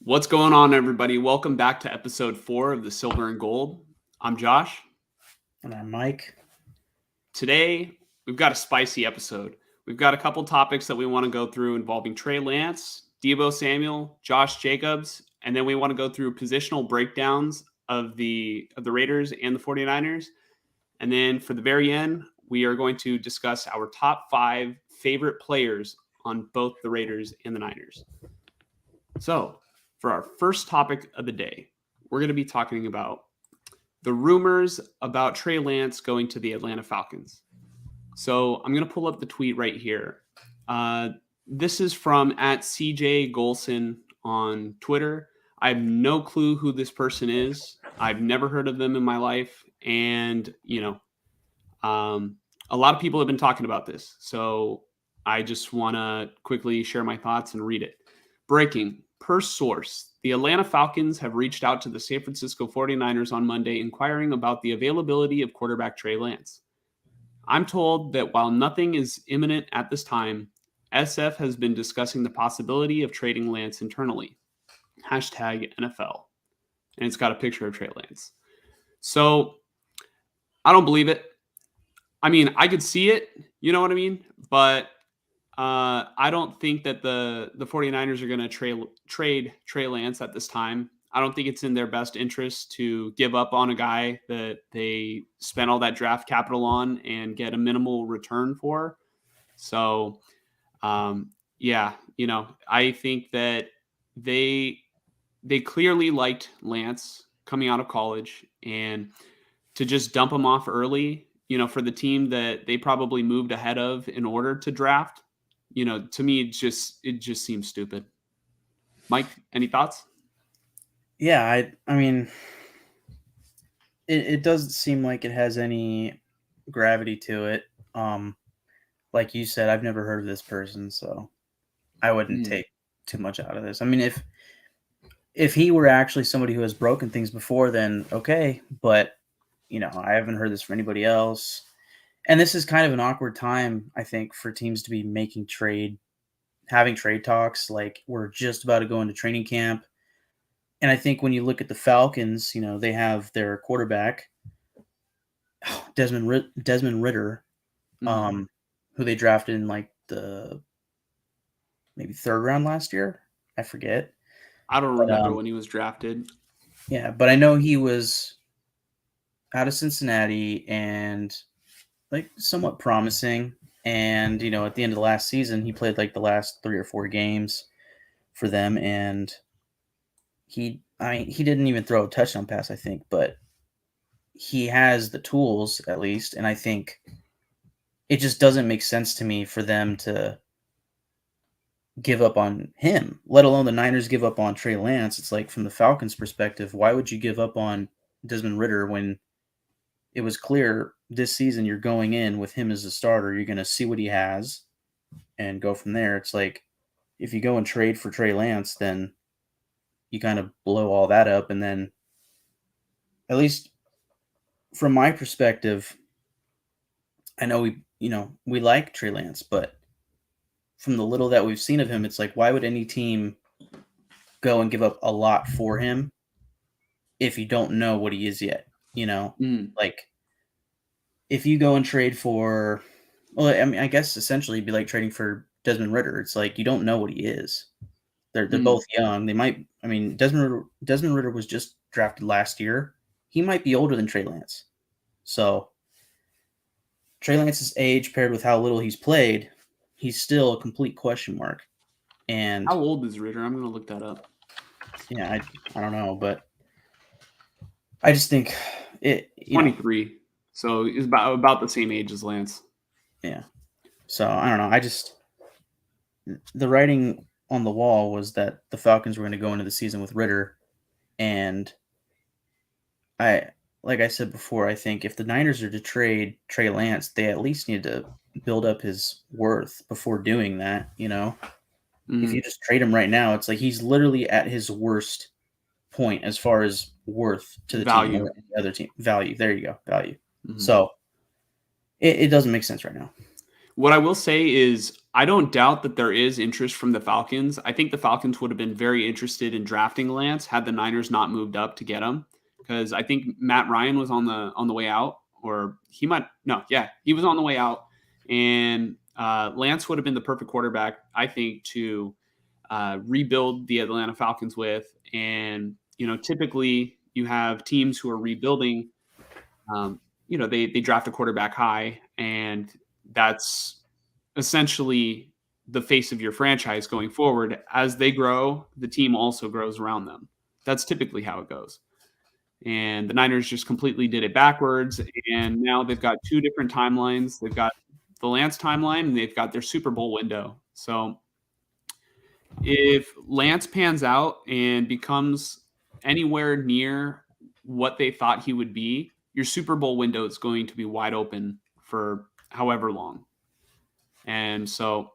What's going on, everybody? Welcome back to episode 4 of the Silver and Gold. I'm Josh. And I'm Mike. Today, we've got a spicy episode. We've got a couple topics that we want to go through involving Trey Lance, Deebo Samuel, Josh Jacobs, and then we want to go through positional breakdowns of the Raiders and the 49ers. And then for the very end, we are going to discuss our top 5 favorite players on both the Raiders and the Niners. So, for our first topic of the day, we're going to be talking about the rumors about Trey Lance going to the Atlanta Falcons. So I'm going to pull up the tweet right here. This is from @CJ Golson on Twitter. I have no clue who this person is. I've never heard of them in my life. And, a lot of people have been talking about this. So I just want to quickly share my thoughts and read it. Breaking. Per source, the Atlanta Falcons have reached out to the San Francisco 49ers on Monday inquiring about the availability of quarterback Trey Lance. I'm told that while nothing is imminent at this time, SF has been discussing the possibility of trading Lance internally. #NFL. And it's got a picture of Trey Lance. So I don't believe it. I mean, I could see it, you know what I mean? But I don't think that the 49ers are going to trade Trey Lance at this time. I don't think it's in their best interest to give up on a guy that they spent all that draft capital on and get a minimal return for. So, I think that they clearly liked Lance coming out of college, and to just dump him off early, for the team that they probably moved ahead of in order to draft, to me, it just seems stupid. Mike, any thoughts? Yeah, I mean, it doesn't seem like it has any gravity to it. Like you said, I've never heard of this person, so I wouldn't take too much out of this. I mean, if he were actually somebody who has broken things before, then okay. But I haven't heard this from anybody else. And this is kind of an awkward time, I think, for teams to be having trade talks. Like, we're just about to go into training camp. And I think when you look at the Falcons, they have their quarterback, Desmond Ridder, who they drafted in like the maybe 3rd round last year. I forget. I don't remember when he was drafted. Yeah, but I know he was out of Cincinnati and like somewhat promising. And, at the end of the last season, he played like the last 3 or 4 games for them. And he didn't even throw a touchdown pass, I think, but he has the tools at least. And I think it just doesn't make sense to me for them to give up on him, let alone the Niners give up on Trey Lance. It's like, from the Falcons' perspective, why would you give up on Desmond Ridder when it was clear this season you're going in with him as a starter? You're going to see what he has and go from there. It's like, if you go and trade for Trey Lance, then you kind of blow all that up. And then, at least from my perspective, I know we like Trey Lance, but from the little that we've seen of him, it's like, why would any team go and give up a lot for him if you don't know what he is yet? Like, if you go and trade for, well, I mean, I guess essentially it'd be like trading for Desmond Ridder. It's like, you don't know what he is. They're both young. They might, I mean, Desmond Ridder was just drafted last year. He might be older than Trey Lance. So Trey Lance's age paired with how little he's played, he's still a complete question mark. And how old is Ridder? I'm going to look that up. Yeah, I don't know, but I just think it. 23. So he's about the same age as Lance. Yeah. So I don't know. The writing on the wall was that the Falcons were going to go into the season with Ridder, And like I said before, I think if the Niners are to trade Trey Lance, they at least need to build up his worth before doing that. If you just trade him right now, it's like he's literally at his worst point as far as worth to the team Value. or any other team. Value. There you go. Value. Mm-hmm. So it doesn't make sense right now. What I will say is, I don't doubt that there is interest from the Falcons. I think the Falcons would have been very interested in drafting Lance had the Niners not moved up to get him, because I think Matt Ryan was on the way out, or he might he was on the way out, and Lance would have been the perfect quarterback, I think, to rebuild the Atlanta Falcons with. And typically you have teams who are rebuilding. They draft a quarterback high, and that's essentially the face of your franchise going forward. As they grow, the team also grows around them. That's typically how it goes. And the Niners just completely did it backwards. And now they've got two different timelines. They've got the Lance timeline, and they've got their Super Bowl window. So if Lance pans out and becomes anywhere near what they thought he would be, your Super Bowl window is going to be wide open for however long. And so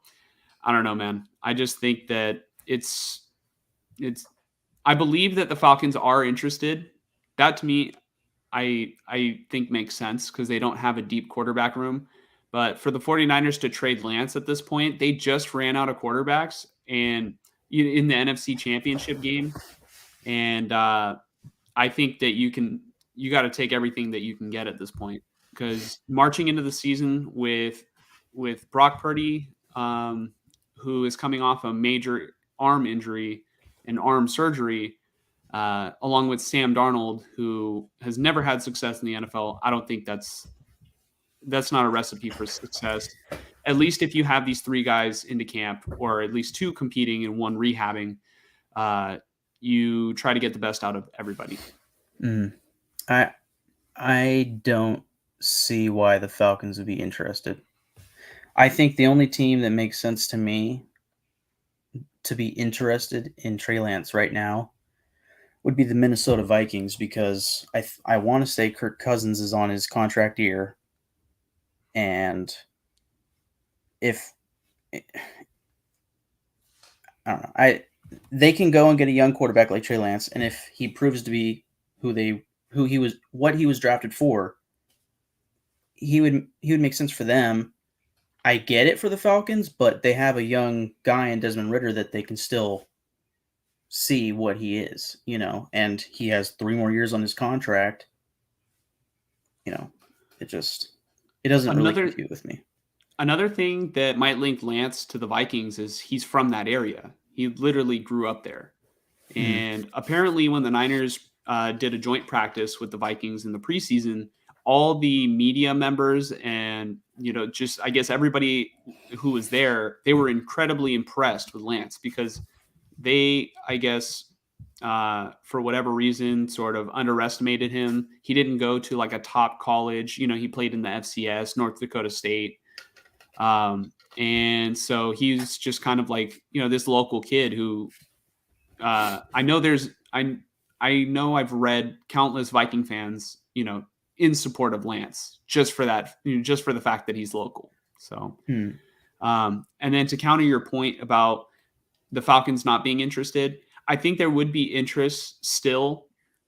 I don't know, man. I just think that it's I believe that the Falcons are interested. That to me, I think makes sense because they don't have a deep quarterback room. But for the 49ers to trade Lance at this point, they just ran out of quarterbacks and in the NFC Championship game. And I think that you got to take everything that you can get at this point, because marching into the season with Brock Purdy, who is coming off a major arm injury and arm surgery, along with Sam Darnold, who has never had success in the NFL, I don't think that's not a recipe for success. At least if you have these three guys into camp, or at least two competing and one rehabbing, you try to get the best out of everybody. I don't see why the Falcons would be interested. I think the only team that makes sense to me to be interested in Trey Lance right now would be the Minnesota Vikings, because I want to say Kirk Cousins is on his contract year, and if I don't know, they can go and get a young quarterback like Trey Lance, and if he proves to be what he was drafted for, he would make sense for them. I get it for the Falcons, but they have a young guy in Desmond Ridder that they can still see what he is, and he has 3 more years on his contract. It doesn't really compute with me. Another thing that might link Lance to the Vikings is he's from that area. He literally grew up there. And apparently when the Niners did a joint practice with the Vikings in the preseason, all the media members and, just, I guess, everybody who was there, they were incredibly impressed with Lance, because they, I guess, for whatever reason, sort of underestimated him. He didn't go to like a top college. He played in the FCS, North Dakota State. And so he's just kind of like, this local kid who I know I've read countless Viking fans, in support of Lance, just for that, just for the fact that he's local. So, and then to counter your point about the Falcons not being interested, I think there would be interest still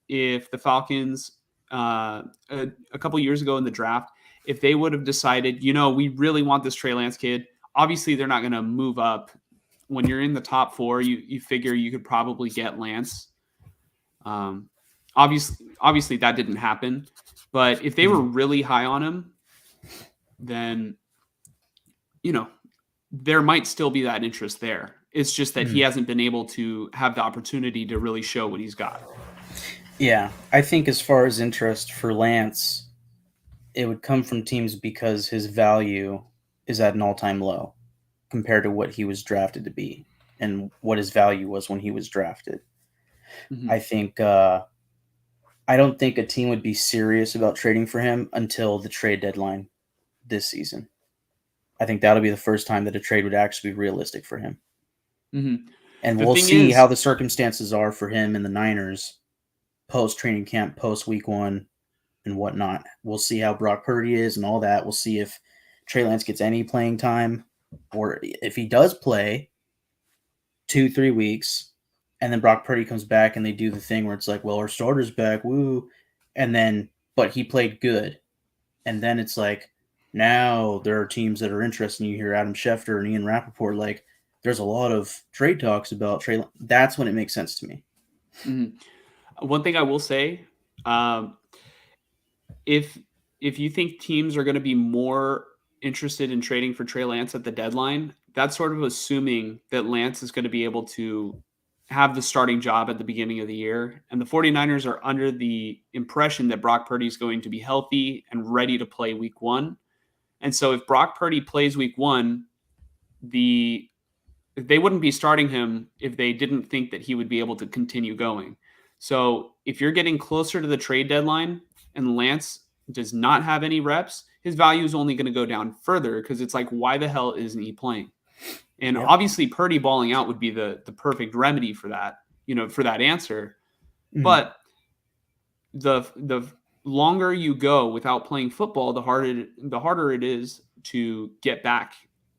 if the Falcons, a couple years ago in the draft, if they would have decided, we really want this Trey Lance kid. Obviously, they're not going to move up. When you're in the top 4, you figure you could probably get Lance. Obviously that didn't happen. But if they were really high on him, then, there might still be that interest there. It's just that he hasn't been able to have the opportunity to really show what he's got. Yeah, I think as far as interest for Lance, it would come from teams because his value is at an all-time low compared to what he was drafted to be and what his value was when he was drafted. I think I don't think a team would be serious about trading for him until the trade deadline this season. I think that'll be the first time that a trade would actually be realistic for him. And we'll see how the circumstances are for him and the Niners post training camp, post week 1, and whatnot. We'll see how Brock Purdy is and all that. We'll see if Trey Lance gets any playing time, or if he does play 2-3 weeks, and then Brock Purdy comes back and they do the thing where it's like, well, our starter's back, woo, and then but he played good, and then it's like now there are teams that are interested in you here, Adam Schefter and Ian Rappaport, like there's a lot of trade talks about Trey. That's when it makes sense to me. Mm-hmm. One thing I will say, if you think teams are going to be more interested in trading for Trey Lance at the deadline, that's sort of assuming that Lance is going to be able to have the starting job at the beginning of the year. And the 49ers are under the impression that Brock Purdy is going to be healthy and ready to play week 1. And so if Brock Purdy plays week 1, they wouldn't be starting him if they didn't think that he would be able to continue going. So if you're getting closer to the trade deadline and Lance does not have any reps, his value is only going to go down further, because it's like, why the hell isn't he playing? And obviously Purdy balling out would be the perfect remedy for that, for that answer. Mm-hmm. But the longer you go without playing football, the harder it is to get back.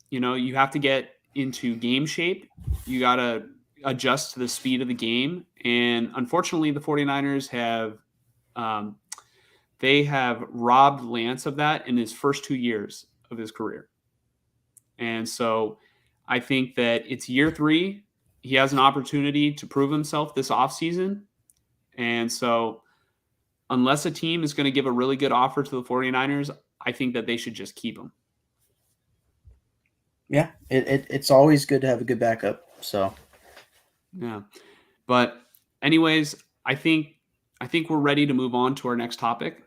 You have to get into game shape. You got to adjust to the speed of the game. And unfortunately, the 49ers have robbed Lance of that in his first 2 years of his career. And so I think that it's year 3. He has an opportunity to prove himself this offseason. And so unless a team is going to give a really good offer to the 49ers, I think that they should just keep him. Yeah, it's always good to have a good backup. So, yeah. But anyways, I think we're ready to move on to our next topic.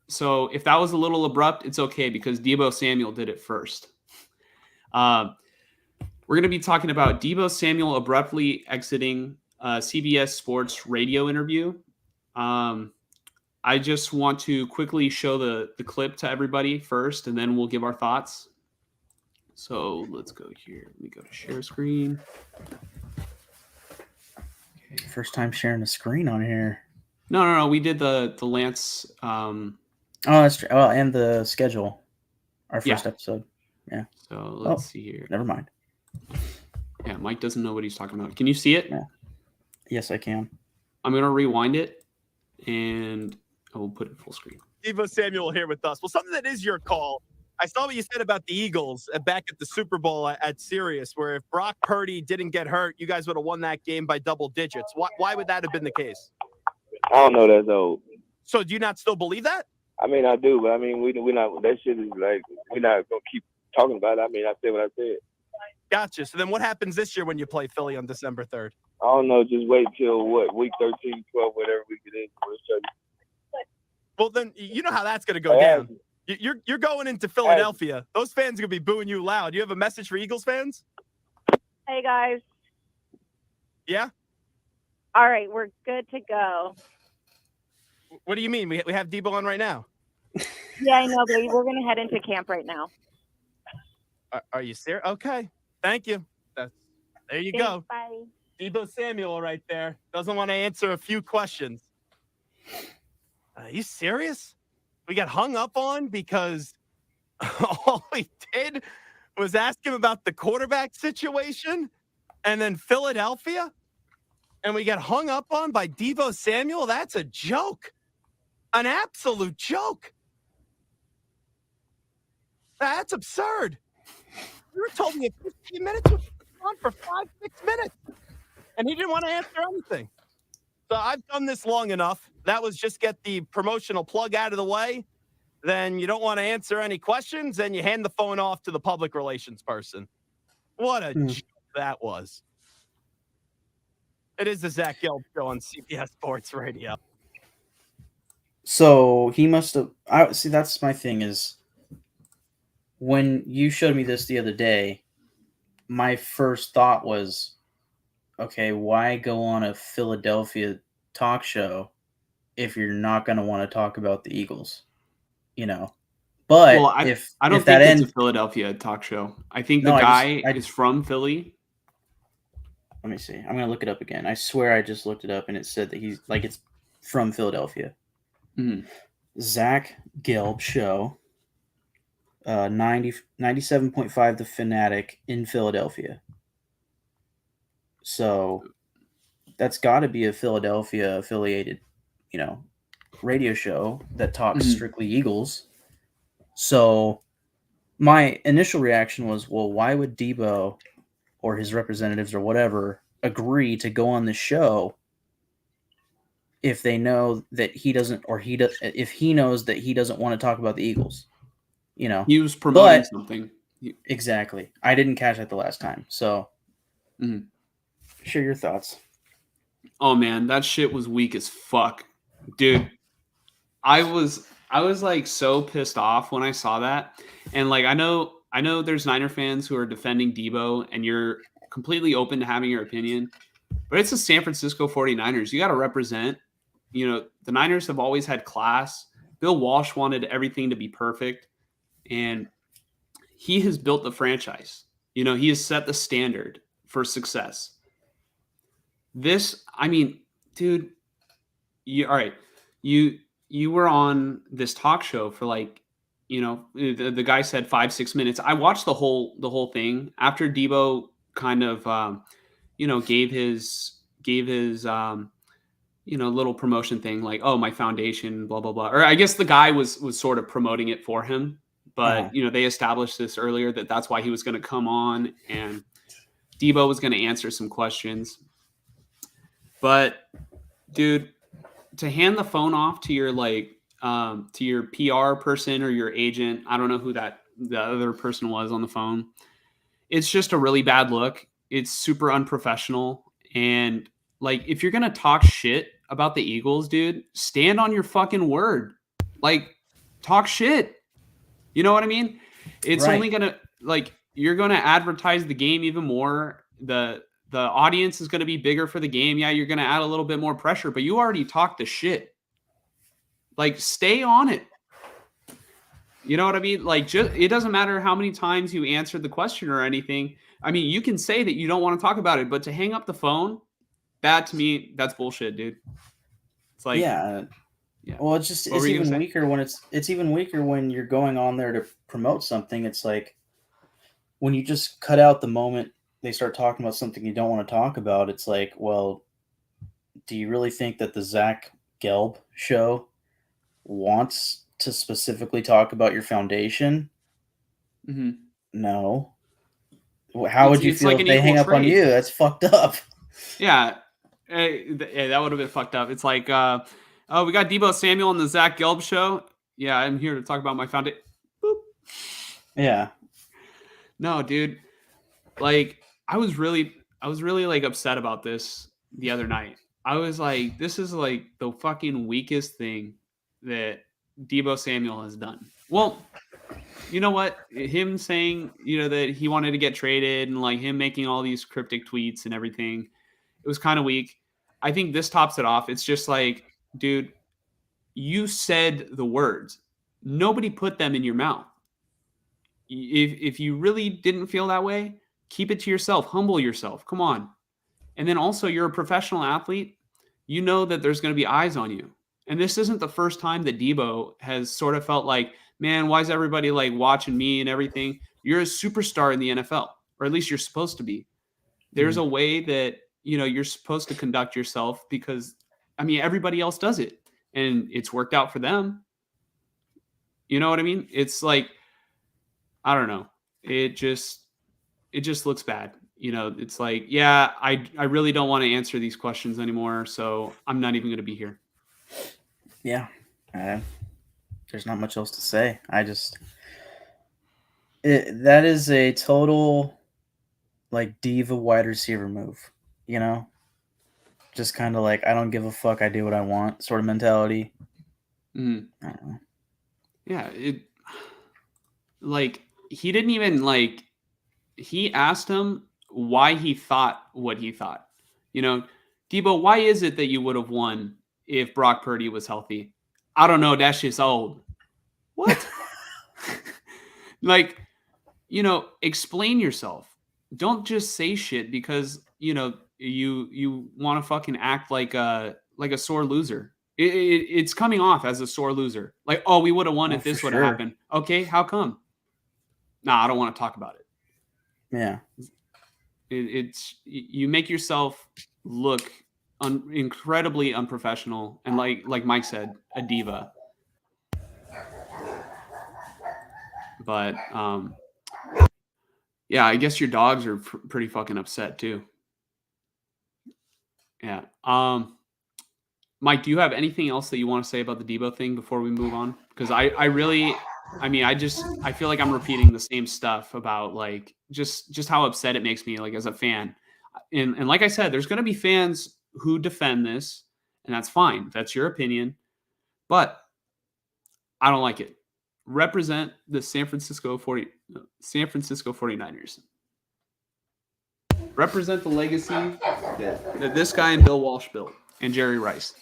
So if that was a little abrupt, it's okay, because Deebo Samuel did it first. We're going to be talking about Deebo Samuel abruptly exiting CBS Sports radio interview. I just want to quickly show the clip to everybody first, and then we'll give our thoughts. So let's go here. Let me go to share screen. Okay. First time sharing a screen on here. No. We did the Lance. Oh, that's true. Oh, and the schedule. Our first episode. Yeah. So let's see here. Never mind. Yeah, Mike doesn't know what he's talking about. Can you see it? Yeah. Yes, I can. I'm going to rewind it, and I will put it full screen. Deebo Samuel here with us. Well, something that is your call. I saw what you said about the Eagles back at the Super Bowl at Sirius, where if Brock Purdy didn't get hurt, you guys would have won that game by double digits. Why would that have been the case? I don't know. That's old. So do you not still believe that? I mean, I do, but I mean, we're not. That shit is like, we're not gonna keep talking about it. I mean, I said what I said. Gotcha. So then what happens this year when you play Philly on December 3rd? I don't know. Just wait till week 13, 12, whatever we get in. We'll show you. Well, then you know how that's going to go down. You're going into Philadelphia. Those fans are going to be booing you loud. You have a message for Eagles fans? Hey, guys. Yeah? All right, we're good to go. What do you mean? We have Deebo on right now? Yeah, I know, but we're going to head into camp right now. Are you serious? Okay. Thank you. There you Thanks, go. Bye. Deebo Samuel right there. Doesn't want to answer a few questions. Are you serious? We got hung up on because all we did was ask him about the quarterback situation and then Philadelphia? And we got hung up on by Deebo Samuel? That's a joke. An absolute joke. That's absurd. You were told me 15 minutes was on for 5-6 minutes. And he didn't want to answer anything. So I've done this long enough. That was just get the promotional plug out of the way. Then you don't want to answer any questions, and you hand the phone off to the public relations person. What a joke that was. It is the Zach Gelb show on CBS Sports Radio. So he must have. See, that's my thing is when you showed me this the other day, my first thought was, okay, why go on a Philadelphia talk show if you're not going to want to talk about the Eagles? You know, but well, I don't think it's a Philadelphia talk show. I think the guy is from Philly. Let me see. I'm gonna look it up again. I swear I just looked it up and it said that he's like it's from Philadelphia. Mhm. Zach Gelb show. 97.5 The Fanatic in Philadelphia. So that's got to be a Philadelphia affiliated, radio show that talks Mhm. strictly Eagles. So my initial reaction was, well, why would Deebo or his representatives or whatever agree to go on the show if they know that he doesn't, or if he knows that he doesn't want to talk about the Eagles, He was promoting But something. exactly, I didn't catch it the last time. So, Mhm. share your thoughts. Oh man, that shit was weak as fuck, dude. I was like so pissed off when I saw that, and like I know there's Niner fans who are defending Deebo, and you're completely open to having your opinion, but it's the San Francisco 49ers. You got to represent. The Niners have always had class. Bill Walsh wanted everything to be perfect, and he has built the franchise. He has set the standard for success. I mean, dude, all right. You were on this talk show for like, the guy said 5-6 minutes. I watched the whole thing after Deebo kind of, gave his little promotion thing, like, oh, my foundation, blah blah blah. Or I guess the guy was sort of promoting it for him, Uh-huh. but they established this earlier that that's why he was going to come on and Deebo was going to answer some questions. But dude, to hand the phone off to your to your PR person or your agent, I don't know who the other person was on the phone. It's just a really bad look. It's super unprofessional. And like, if you're gonna talk shit about the Eagles, dude, stand on your fucking word. Like, talk shit. You know what I mean? It's Right. only gonna, like, you're gonna advertise the game even more. The audience is gonna be bigger for the game. Yeah, you're gonna add a little bit more pressure, but you already talked the shit. Like, stay on it. You know what I mean? Like, just, it doesn't matter how many times you answered the question or anything. I mean, you can say that you don't want to talk about it, but to hang up the phone, that to me, that's bullshit, dude. It's like, Yeah. yeah. Well, What it's were you gonna even say? weaker when it's even weaker when you're going on there to promote something. It's like when you just cut out the moment they start talking about something you don't want to talk about. It's like, well, do you really think that the Zach Gelb show wants to specifically talk about your foundation? Mm-hmm. No. How would you It's feel like if an they equal hang up on trade. you? That's fucked up. Yeah. Yeah, that would have been fucked up. It's like, oh, we got Deebo Samuel on the Zach Gelb show. Yeah, I'm here to talk about my foundation. Yeah. No, dude. Like, I was really like upset about this the other night. I was like, this is like the fucking weakest thing that Deebo Samuel has done. Well, you know what? Him saying, that he wanted to get traded and like him making all these cryptic tweets and everything, it was kind of weak. I think this tops it off. It's just like, dude, you said the words. Nobody put them in your mouth. If you really didn't feel that way, keep it to yourself. Humble yourself. Come on. And then also, you're a professional athlete. You know that there's going to be eyes on you. And this isn't the first time that Deebo has sort of felt like, man, why is everybody like watching me and everything? You're a superstar in the NFL, or at least you're supposed to be. There's a way that, you're supposed to conduct yourself because, I mean, everybody else does it and it's worked out for them. You know what I mean? It's like, I don't know. It just looks bad. It's like, yeah, I really don't want to answer these questions anymore, so I'm not even going to be here. Yeah. There's not much else to say. That is a total like diva wide receiver move, just kind of like, I don't give a fuck, I do what I want sort of mentality. Mhm. I don't know. Yeah, like, he didn't even like, he asked him why he thought what he thought. Deebo, why is it that you would have won if Brock Purdy was healthy? I don't know. That's just old. What? Like, explain yourself. Don't just say shit because, you want to fucking act like a sore loser. It's coming off as a sore loser. Like, oh, we would have won Oh, if this for would have sure. happened. Okay, how come? Nah, I don't want to talk about it. Yeah. It's you make yourself look incredibly unprofessional and like Mike said, a diva. But yeah, I guess your dogs are pretty fucking upset too. Yeah. Mike, do you have anything else that you want to say about the Deebo thing before we move on? Because I really, I mean, I feel like I'm repeating the same stuff about like just how upset it makes me like as a fan. And like I said, there's going to be fans who defend this, and that's fine. That's your opinion, but I don't like it. Represent the San Francisco 49ers. Represent the legacy that this guy and Bill Walsh built, and Jerry Rice.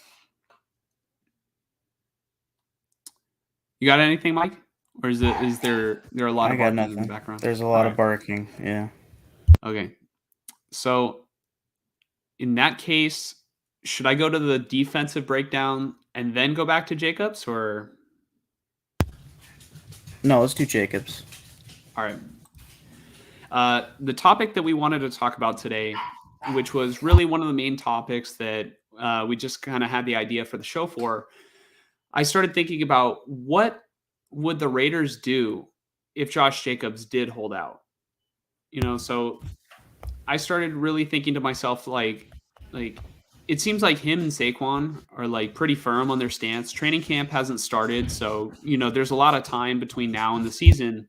You got anything, Mike? Or is there a lot I of got barking in nothing. the background? There's a lot All of right. barking. Yeah. Okay. So in that case, should I go to the defensive breakdown and then go back to Jacobs, or? No, let's do Jacobs. All right. The topic that we wanted to talk about today, which was really one of the main topics that we just kind of had the idea for the show for, I started thinking about what would the Raiders do if Josh Jacobs did hold out? So I started really thinking to myself, like it seems like him and Saquon are like pretty firm on their stance. Training camp hasn't started, so there's a lot of time between now and the season.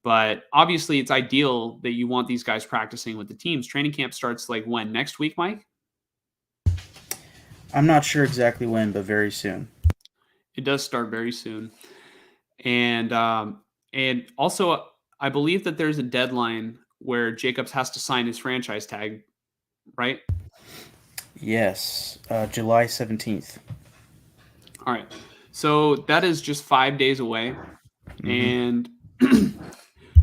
But obviously, it's ideal that you want these guys practicing with the teams. Training camp starts like when? Next week, Mike? I'm not sure exactly when, but very soon. It does start very soon. And also, I believe that there's a deadline where Jacobs has to sign his franchise tag, right? Yes, July 17th. All right. So that is just 5 days away. Mhm. And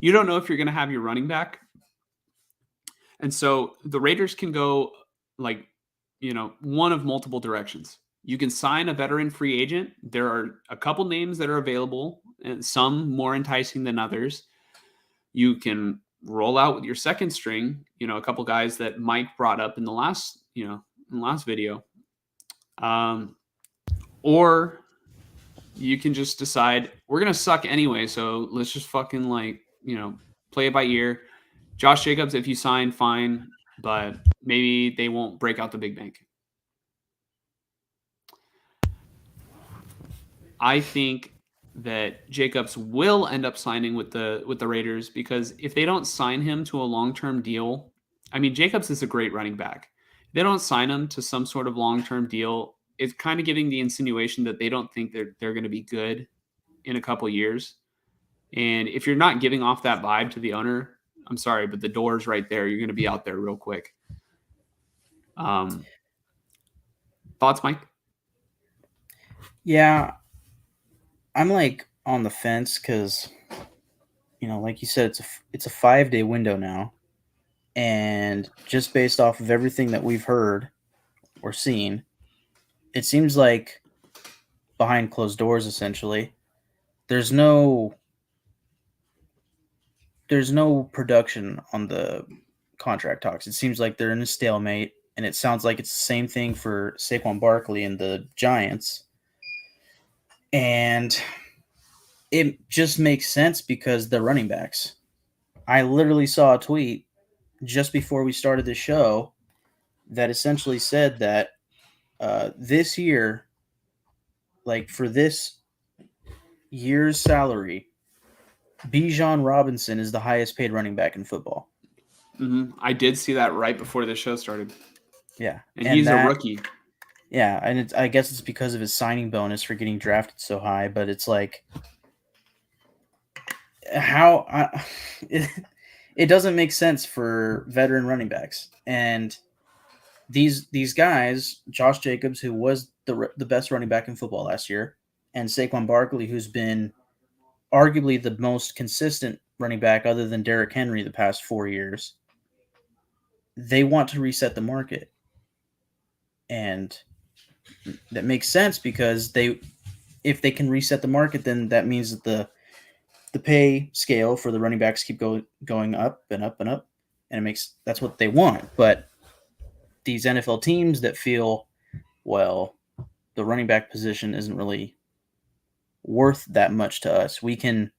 you don't know if you're going to have your running back. And so the Raiders can go like, one of multiple directions. You can sign a veteran free agent. There are a couple names that are available, and some more enticing than others. You can roll out with your second string, a couple guys that Mike brought up in the last video. Or you can just decide we're going to suck anyway, so let's just fucking play it by ear. Josh Jacobs, if you sign, fine, but maybe they won't break out the big bank. I think that Jacobs will end up signing with the Raiders, because if they don't sign him to a long-term deal, I mean, Jacobs is a great running back. If they don't sign him to some sort of long-term deal, it's kind of giving the insinuation that they don't think they're going to be good in a couple years. And if you're not giving off that vibe to the owner, I'm sorry, but the door's right there. You're going to be out there real quick. Thoughts, Mike? Yeah, I'm like on the fence because, like you said, it's a 5-day window now, and just based off of everything that we've heard or seen, it seems like behind closed doors, essentially, there's no production on the contract talks. It seems like they're in a stalemate, and it sounds like it's the same thing for Saquon Barkley and the Giants. And it just makes sense because they're running backs. I literally saw a tweet just before we started the show that essentially said that this year, like for this year's salary, Bijan Robinson is the highest paid running back in football. Mm-hmm. I did see that right before the show started. Yeah. And he's a rookie. Yeah, and I guess it's because of his signing bonus for getting drafted so high, but it's like it doesn't make sense for veteran running backs. And these guys, Josh Jacobs, who was the best running back in football last year, and Saquon Barkley, who's been arguably the most consistent running back other than Derrick Henry the past 4 years, they want to reset the market. And that makes sense because if they can reset the market, then that means that the pay scale for the running backs keep going up and up and up, and that's what they want. But these NFL teams that feel, well, the running back position isn't really worth that much to us, we can,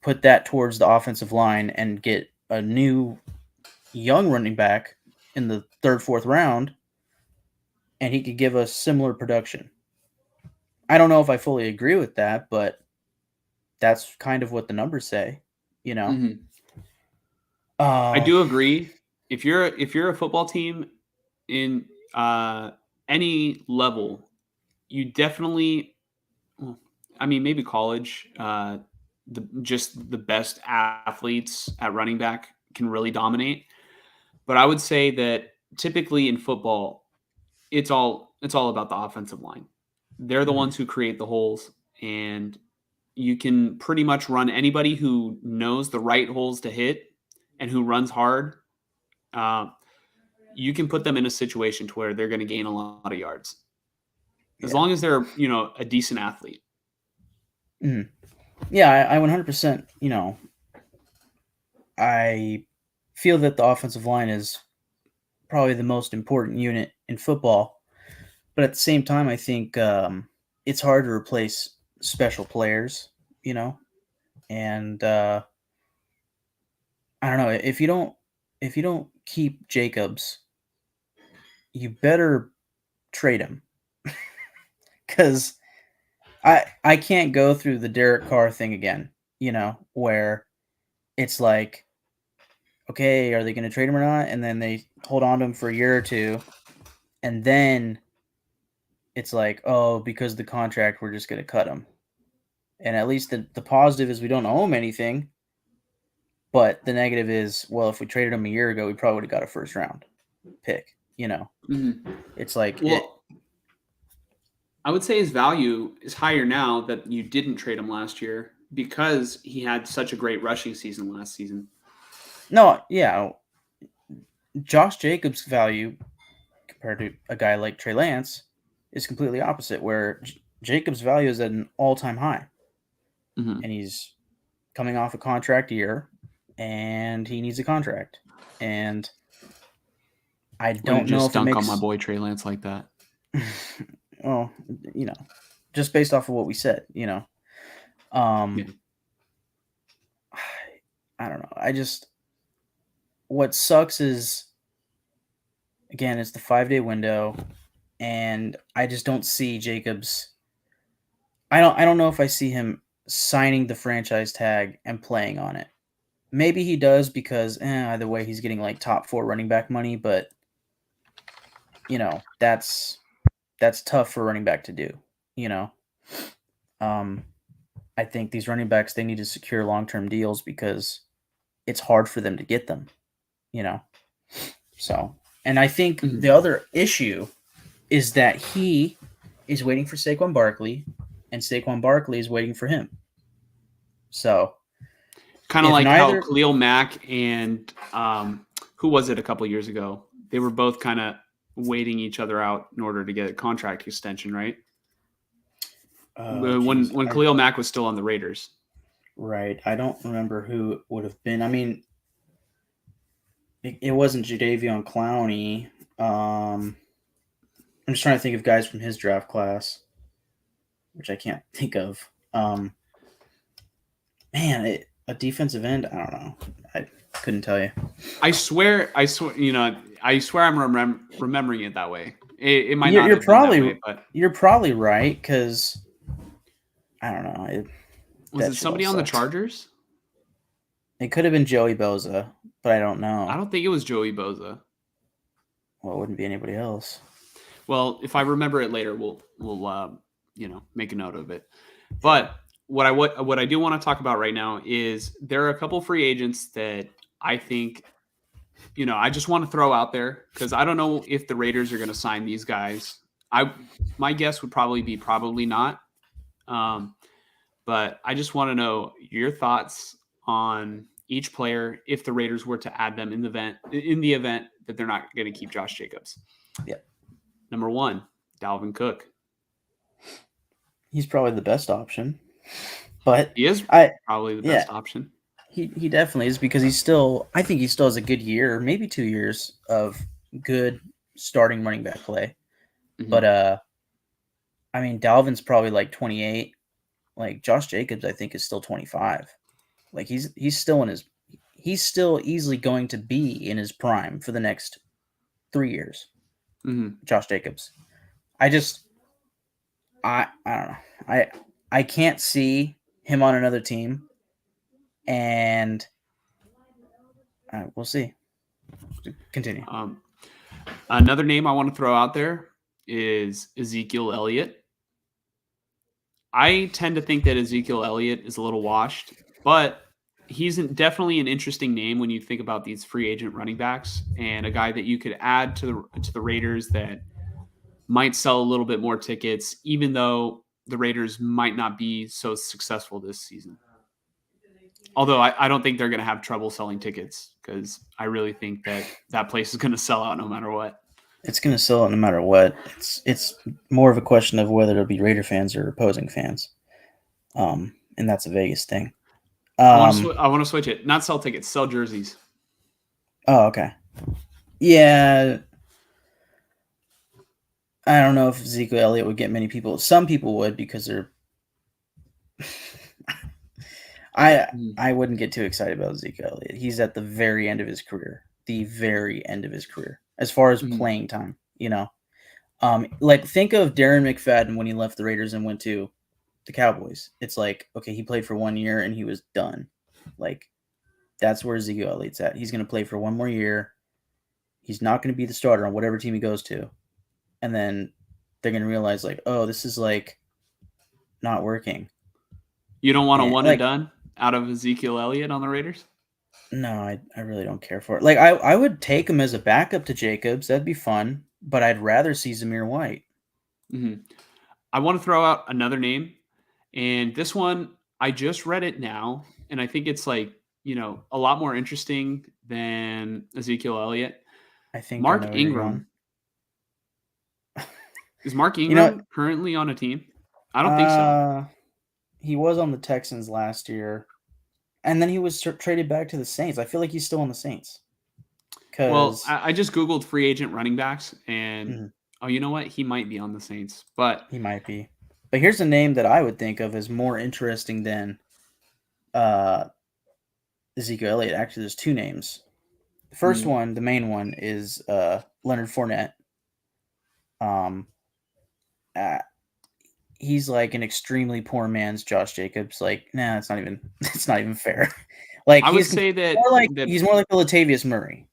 put that towards the offensive line and get a new young running back in the third, fourth round, and he could give us similar production. I don't know if I fully agree with that, but that's kind of what the numbers say, Mm-hmm. I do agree. If you're a football team in any level, you definitely, well, I mean, maybe college, just the best athletes at running back can really dominate. But I would say that typically in football, it's all about the offensive line. They're the ones who create the holes, and you can pretty much run anybody who knows the right holes to hit and who runs hard. You can put them in a situation to where they're going to gain a lot of yards, as long as they're a decent athlete. Mm. Yeah, I 100%. I feel that the offensive line is probably the most important unit in football, but at the same time, I think it's hard to replace special players. And I don't know, if you don't keep Jacobs, you better trade him because I can't go through the Derek Carr thing again. Where it's like, okay, are they going to trade him or not? And then they hold on to him for a year or two, and then it's like, oh, because of the contract, we're just going to cut him. And at least the positive is we don't owe him anything. But the negative is, well, if we traded him a year ago, we probably would have got a first round pick. Mm-hmm. It's like, I would say his value is higher now that you didn't trade him last year because he had such a great rushing season last season. No, yeah. Josh Jacobs' value compared to a guy like Trey Lance is completely opposite, where Jacobs' value is at an all-time high. Mm-hmm. And he's coming off a contract year, and he needs a contract. And I don't know if it makes... on my boy Trey Lance like that. Well, just based off of what we said, Yeah. I don't know. What sucks is, again, it's the 5-day window, and I just don't see Jacobs. I don't know if I see him signing the franchise tag and playing on it. Maybe he does because either way he's getting like top 4 running back money, but that's tough for a running back to do. I think these running backs, they need to secure long-term deals because it's hard for them to get them. So, and I think the other issue is that he is waiting for Saquon Barkley, and Saquon Barkley is waiting for him. So, kind of like how Khalil Mack and who was it a couple of years ago? They were both kind of waiting each other out in order to get a contract extension, right? When Khalil Mack was still on the Raiders. Right. I don't remember who it would have been. I mean, it wasn't Jadeveon Clowney. I'm just trying to think of guys from his draft class, which I can't think of. A defensive end? I don't know. I couldn't tell you. I swear, I'm remembering it that way. It might not. You're probably that way, but you're probably right because I don't know. Was it somebody on the Chargers? It could have been Joey Bosa, but I don't know. I don't think it was Joey Bosa. Well, it wouldn't be anybody else. Well, if I remember it later, we'll make a note of it. But what I do want to talk about right now is there are a couple free agents that I think, I just want to throw out there because I don't know if the Raiders are going to sign these guys. My guess would probably be not. But I just want to know your thoughts on each player if the Raiders were to add them in the event that they're not going to keep Josh Jacobs. Yep. Number 1, Dalvin Cook. He's probably the best option, but He is probably the best option. He definitely is because I think he still has a good year, maybe 2 years of good starting running back play. Mhm. But I mean, Dalvin's probably like 28. Like Josh Jacobs, I think is still 25. Like he's still easily going to be in his prime for the next 3 years. Mhm. Josh Jacobs. I don't know. I can't see him on another team, and we'll see. Continue. Another name I want to throw out there is Ezekiel Elliott. I tend to think that Ezekiel Elliott is a little washed, but he's definitely an interesting name when you think about these free agent running backs and a guy that you could add to the Raiders that might sell a little bit more tickets, even though the Raiders might not be so successful this season. Although I don't think they're going to have trouble selling tickets because I really think that place is going to sell out no matter what. It's going to sell out no matter what. It's more of a question of whether it'll be Raider fans or opposing fans. And that's a Vegas thing. I want to switch it. Not sell tickets, sell jerseys. Oh, okay. Yeah. I don't know if Ezekiel Elliott would get many people. Some people would because they're I wouldn't get too excited about Ezekiel Elliott. He's at the very end of his career. The very end of his career. As far as playing time, like think of Darren McFadden when he left the Raiders and went to the Cowboys. It's like, okay, he played for 1 year and he was done. Like that's where Ezekiel Elliott's at. He's going to play for 1 more year. He's not going to be the starter on whatever team he goes to. And then they're going to realize like, oh, this is like not working. You don't want a one and done out of Ezekiel Elliott on the Raiders? No, I really don't care for it. Like I would take him as a backup to Jacobs. That'd be fun. But I'd rather see Zamir White. Mm-hmm. I want to throw out another name. And this one, I just read it now. And I think it's like, a lot more interesting than Ezekiel Elliott. I think Mark Ingram. Is Mark Ingram currently on a team? I don't think so. He was on the Texans last year. And then he was traded back to the Saints. I feel like he's still on the Saints. Well, I just Googled free agent running backs, and oh, you know what? He might be on the Saints, but he might be. But here's a name that I would think of as more interesting than Ezekiel Elliott. Actually, there's 2 names. The first one, the main one, is Leonard Fournette. He's like an extremely poor man's Josh Jacobs. Like, nah, it's not even fair. Like I would say that he's more like the Latavius Murray,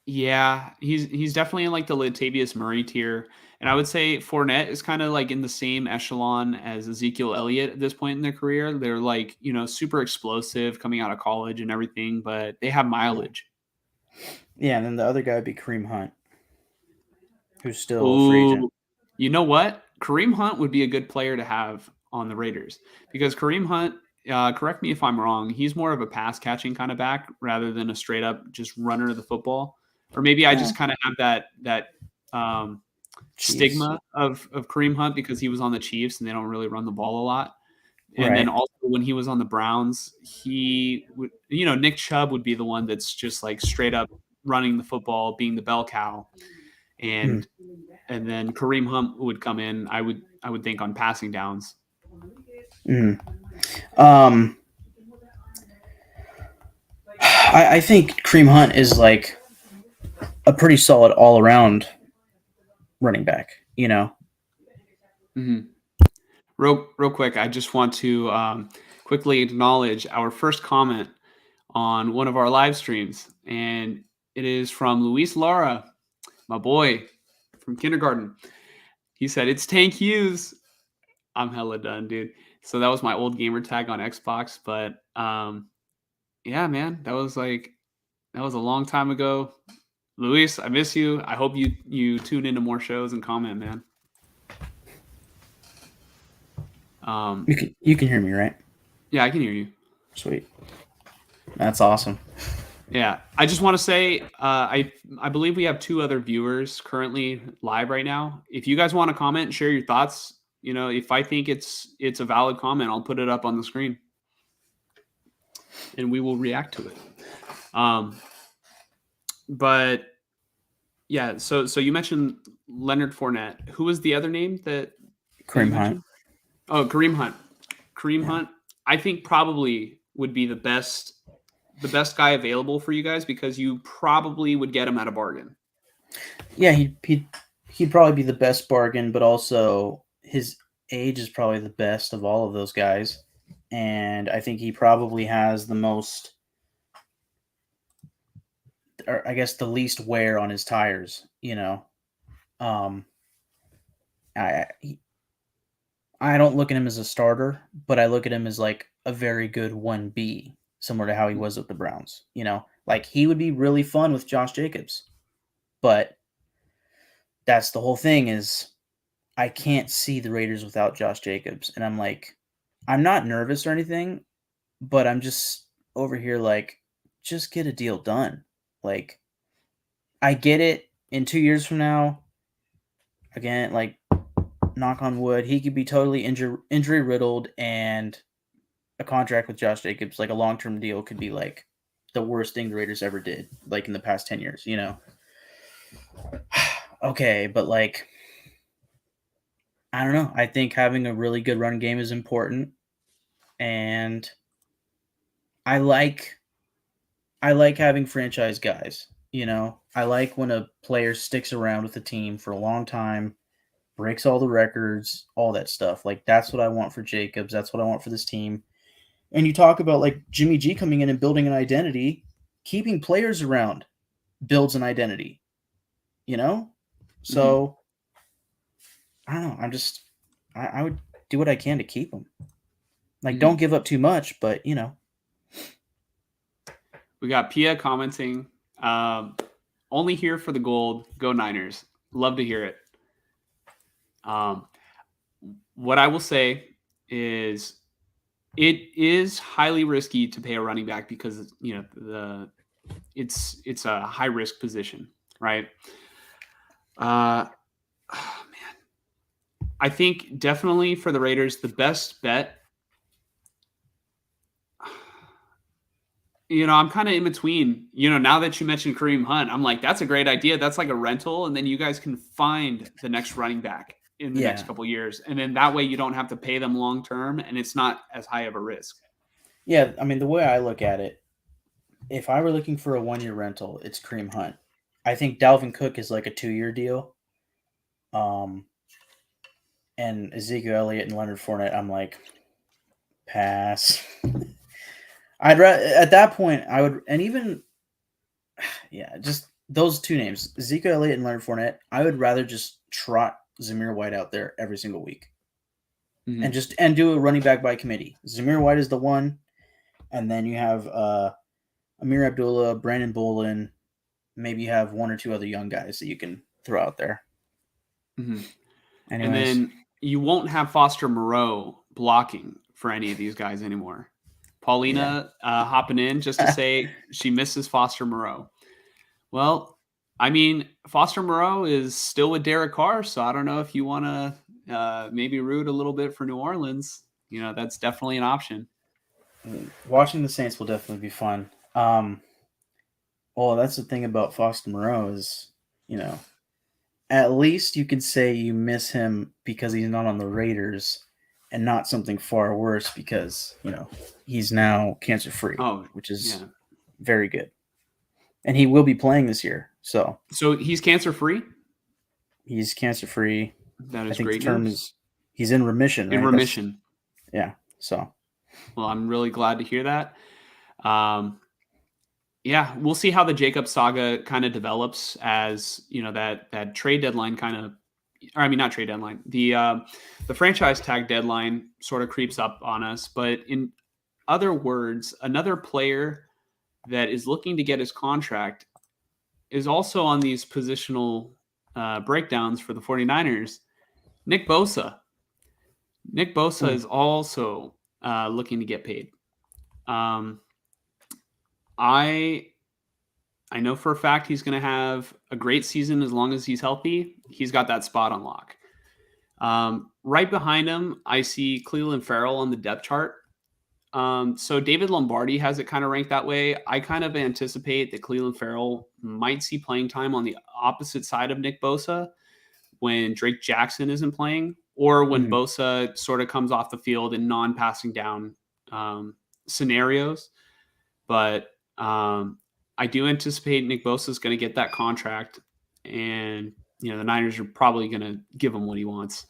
Yeah, he's definitely in like the Latavius Murray tier, and I would say Fournette is kind of like in the same echelon as Ezekiel Elliott at this point in their career. They're like super explosive coming out of college and everything, but they have mileage. Yeah, and then the other guy would be Kareem Hunt, who's still a free agent. You know what? Kareem Hunt would be a good player to have on the Raiders because Kareem Hunt, correct me if I'm wrong, he's more of a pass catching kind of back rather than a straight up just runner of the football. Or maybe I just kind of have that stigma of Kareem Hunt because he was on the Chiefs and they don't really run the ball a lot. And then also when he was on the Browns, he would, Nick Chubb would be the one that's just like straight up running the football, being the bell cow. And then Kareem Hunt would come in, I would think, on passing downs. I think Kareem Hunt is like a pretty solid all around running back, Mm-hmm. Real quick, I just want to quickly acknowledge our first comment on one of our live streams, and it is from Luis Lara, my boy from kindergarten. He said, "It's Tank Hughes." I'm hella done, dude. So that was my old gamer tag on Xbox, but yeah, man, that was a long time ago. Luis, I miss you. I hope you tune into more shows and comment, man. You can hear me, right? Yeah, I can hear you. Sweet. That's awesome. Yeah, I just want to say, I believe we have 2 other viewers currently live right now. If you guys want to comment and share your thoughts, if I think it's a valid comment, I'll put it up on the screen, and we will react to it. But yeah, so you mentioned Leonard Fournette. Who was the other name that you Kareem Hunt. mentioned? Oh, Kareem Hunt. Kareem Yeah. Hunt, I think probably would be the best guy available for you guys because you probably would get him at a bargain. Yeah, he'd probably be the best bargain, but also his age is probably the best of all of those guys, and I think he probably has the most, or I guess the least wear on his tires. I I don't look at him as a starter, but I look at him as like a very good 1B, similar to how he was with the Browns. Like he would be really fun with Josh Jacobs, but that's the whole thing is I can't see the Raiders without Josh Jacobs. And I'm like, I'm not nervous or anything, but I'm just over here like, just get a deal done. Like, I get it. In 2 years from now, again, like, knock on wood, he could be totally injury riddled, and a contract with Josh Jacobs, like a long term deal, could be like the worst thing the Raiders ever did, like in the past 10 years, Okay, but like, I don't know. I think having a really good run game is important, and I like having franchise guys. I like when a player sticks around with the team for a long time, breaks all the records, all that stuff. Like that's what I want for Jacobs. That's what I want for this team. And you talk about like Jimmy G coming in and building an identity, keeping players around builds an identity. So I don't know. I would do what I can to keep them. Like, don't give up too much, but We got Pia commenting, only here for the gold. Go Niners. Love to hear it. What I will say is it is highly risky to pay a running back because it's a high risk position, right? Man, I think definitely for the Raiders, the best bet. I'm kind of in between. Now that you mentioned Kareem Hunt, I'm like, that's a great idea. That's like a rental, and then you guys can find the next running back in the next couple of years, and then that way you don't have to pay them long term, and it's not as high of a risk. Yeah, I mean, the way I look at it, if I were looking for a 1-year rental, it's Kareem Hunt. I think Dalvin Cook is like a 2-year deal. And Ezekiel Elliott and Leonard Fournette, I'm like, pass. At that point, I would, and even, yeah, just those 2 names, Ezekiel Elliott and Leonard Fournette, I would rather just trot Zamir White out there every single week. And do a running back by committee. Zamir White is the one, and then you have Amir Abdullah, Brandon Bolin. Maybe you have 1 or 2 other young guys that you can throw out there. And then you won't have Foster Moreau blocking for any of these guys anymore. Paulina hopping in just to say she misses Foster Moreau. Well, I mean, Foster Moreau is still with Derek Carr, so I don't know if you want to maybe root a little bit for New Orleans. That's definitely an option. Watching the Saints will definitely be fun. Well, that's the thing about Foster Moreau is, at least you could say you miss him because he's not on the Raiders, and not something far worse because, he's now cancer-free, which is very good. And he will be playing this year. So he's cancer-free? He's cancer-free. That is I think great the term news. is he's in remission, right? In remission. So. Well, I'm really glad to hear that. We'll see how the Jacobs saga kind of develops as, that trade deadline not trade deadline. The franchise tag deadline sort of creeps up on us. But in other words, another player that is looking to get his contract is also on these positional breakdowns for the 49ers, Nick Bosa. Nick Bosa is also looking to get paid. I know for a fact he's going to have a great season as long as he's healthy. He's got that spot on lock. Right behind him, I see Cleveland Farrell on the depth chart. So David Lombardi has it kind of ranked that way. I kind of anticipate that Cleveland Farrell might see playing time on the opposite side of Nick Bosa when Drake Jackson isn't playing, or when Bosa sort of comes off the field in non-passing down scenarios. But I do anticipate Nick Bosa is going to get that contract, and the Niners are probably going to give him what he wants.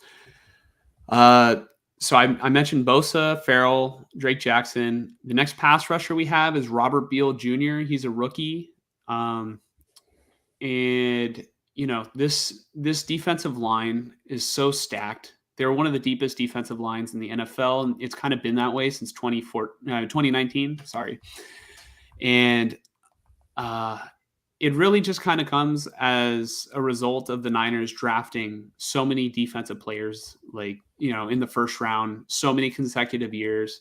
So I mentioned Bosa, Farrell, Drake Jackson. The next pass rusher we have is Robert Beal Jr. He's a rookie. And this defensive line is so stacked. They're one of the deepest defensive lines in the NFL, and it's kind of been that way since 2019. Sorry. And it really just kind of comes as a result of the Niners drafting so many defensive players, in the first round, so many consecutive years.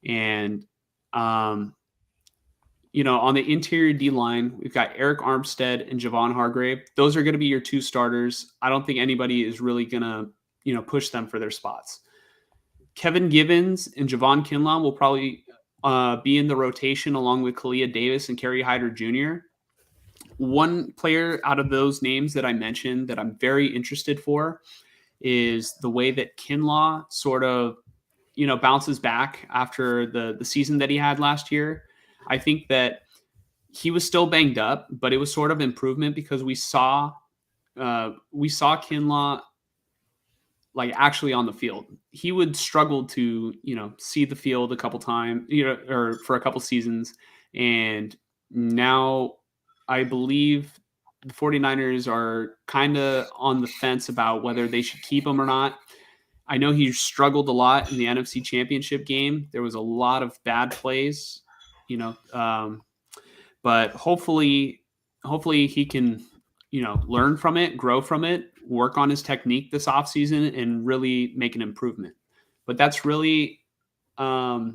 And, on the interior D line, we've got Eric Armstead and Javon Hargrave. Those are going to be your two starters. I don't think anybody is really going to, push them for their spots. Kevin Givens and Javon Kinlaw will probably be in the rotation along with Kalia Davis and Kerry Hyder Jr. One player out of those names that I mentioned that I'm very interested for is the way that Kinlaw sort of, bounces back after the season that he had last year. I think that he was still banged up, but it was sort of improvement because we saw Kinlaw actually on the field. He would struggle to, see the field a couple times, or for a couple seasons. And now I believe the 49ers are kind of on the fence about whether they should keep him or not. I know he struggled a lot in the NFC Championship game. There was a lot of bad plays, but hopefully he can, learn from it, grow from it, work on his technique this offseason, and really make an improvement. But that's really those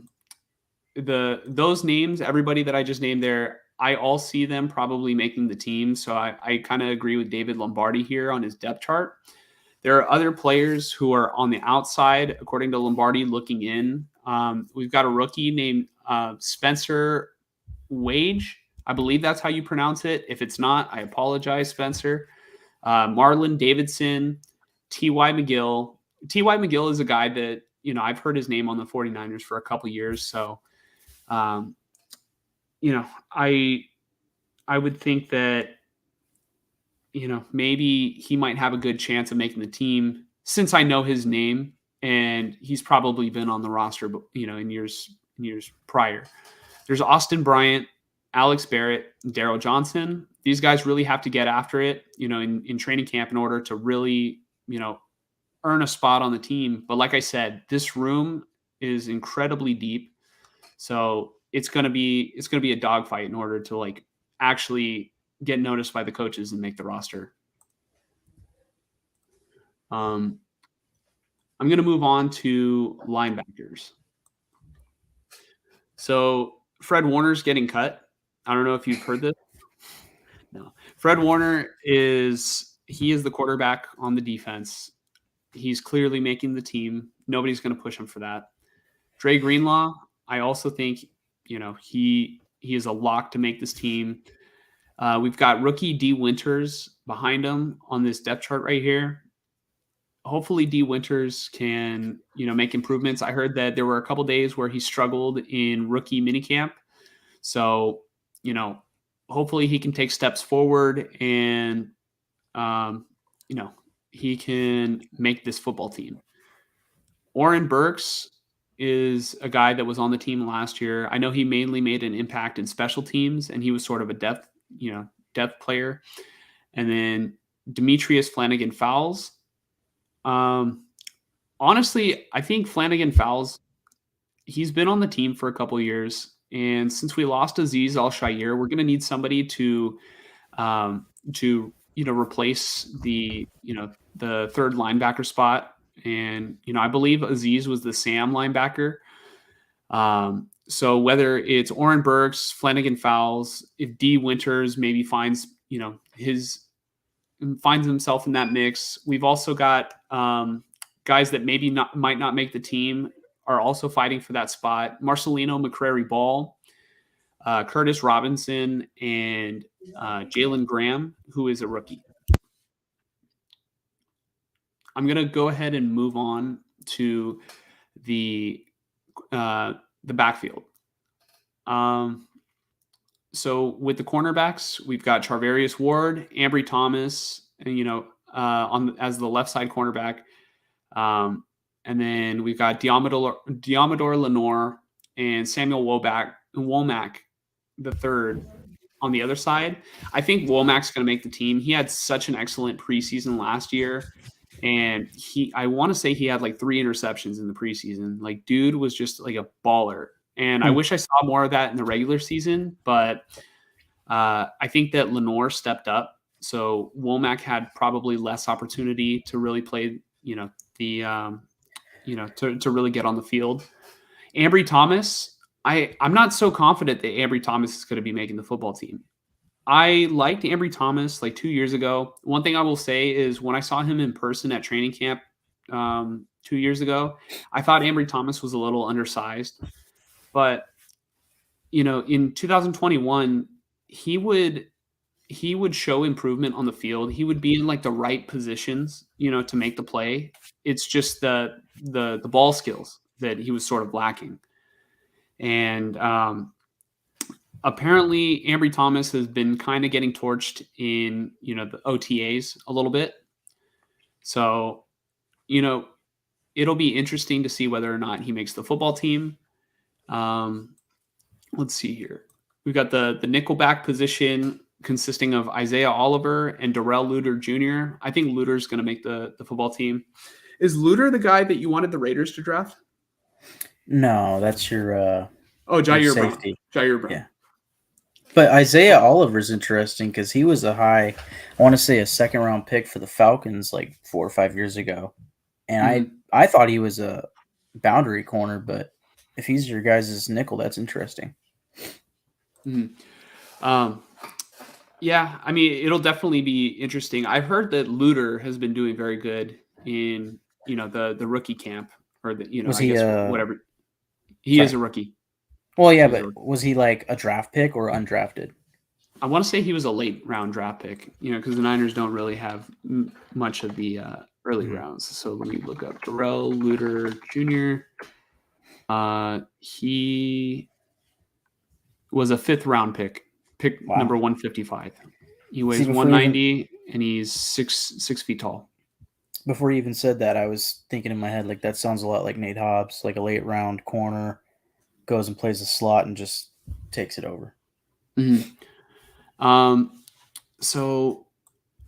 names, everybody that I just named there, I all see them probably making the team. So I kind of agree with David Lombardi here on his depth chart. There are other players who are on the outside, according to Lombardi, looking in. We've got a rookie named Spencer Wage. I believe that's how you pronounce it. If it's not, I apologize, Spencer. Marlon Davidson, T.Y. McGill. T.Y. McGill is a guy that, I've heard his name on the 49ers for a couple years. So, I would think that, maybe he might have a good chance of making the team since I know his name and he's probably been on the roster, in years prior. There's Austin Bryant, Alex Barrett, Daryl Johnson. These guys really have to get after it, in training camp in order to really, earn a spot on the team. But like I said, this room is incredibly deep. So it's going to be a dogfight in order to actually get noticed by the coaches and make the roster. I'm going to move on to linebackers. So Fred Warner's getting cut. I don't know if you've heard this. No. Fred Warner is the quarterback on the defense. He's clearly making the team. Nobody's going to push him for that. Dre Greenlaw, I also think, he is a lock to make this team. We've got rookie D Winters behind him on this depth chart right here. Hopefully D Winters can, make improvements. I heard that there were a couple days where he struggled in rookie minicamp. So, hopefully he can take steps forward and, he can make this football team. Oren Burks is a guy that was on the team last year. I know he mainly made an impact in special teams, and he was sort of a depth player. And then Demetrius Flanagan Fowles. Honestly, I think Flanagan Fowles, he's been on the team for a couple of years. And since we lost Azeez Al-Shaair, we're going to need somebody to replace the third linebacker spot. And, I believe Azeez was the Sam linebacker. So whether it's Oren Burks, Flanagan Fowles, if D Winters maybe finds himself in that mix, we've also got guys that might not make the team are also fighting for that spot. Marcelino McCrary Ball, Curtis Robinson, and Jalen Graham, who is a rookie. I'm going to go ahead and move on to the backfield. So with the cornerbacks, we've got Charvarius Ward, Ambry Thomas, and as the left side cornerback, and then we've got Diamador Lenore and Samuel Womack the third on the other side. I think Womack's going to make the team. He had such an excellent preseason last year. And I want to say he had like 3 interceptions in the preseason. Like, dude was just like a baller. And I wish I saw more of that in the regular season, but I think that Lenore stepped up. So Womack had probably less opportunity to really play, to really get on the field. Ambry Thomas, I'm not so confident that Ambry Thomas is going to be making the football team. I liked Ambry Thomas like 2 years ago. One thing I will say is when I saw him in person at training camp 2 years ago, I thought Ambry Thomas was a little undersized. But, in 2021, he would show improvement on the field. He would be in like the right positions, to make the play. It's just the ball skills that he was sort of lacking. And apparently Ambry Thomas has been kind of getting torched in, the OTAs a little bit. So, it'll be interesting to see whether or not he makes the football team. Let's see here. We've got the nickelback position consisting of Isaiah Oliver and Darrell Luter Jr. I think Luter's going to make the football team. Is Luter the guy that you wanted the Raiders to draft? No, that's your Jair safety. Brown. Jair Brown. Yeah. But Isaiah Oliver's interesting because he was I want to say a 2nd-round pick for the Falcons like 4 or 5 years ago. And I thought he was a boundary corner, but if he's your guys' nickel, that's interesting. Yeah, I mean, it'll definitely be interesting. I've heard that Luter has been doing very good in, the rookie camp or whatever. He is a rookie. Well, yeah, but was he like a draft pick or undrafted? I want to say he was a late round draft pick, because the Niners don't really have much of the early rounds. So let me look up Darrell Luter Jr. He was a 5th round pick number 155. He weighs 190 and he's 6 feet tall. Before you even said that, I was thinking in my head, like, that sounds a lot like Nate Hobbs, like a late round corner, goes and plays a slot and just takes it over. So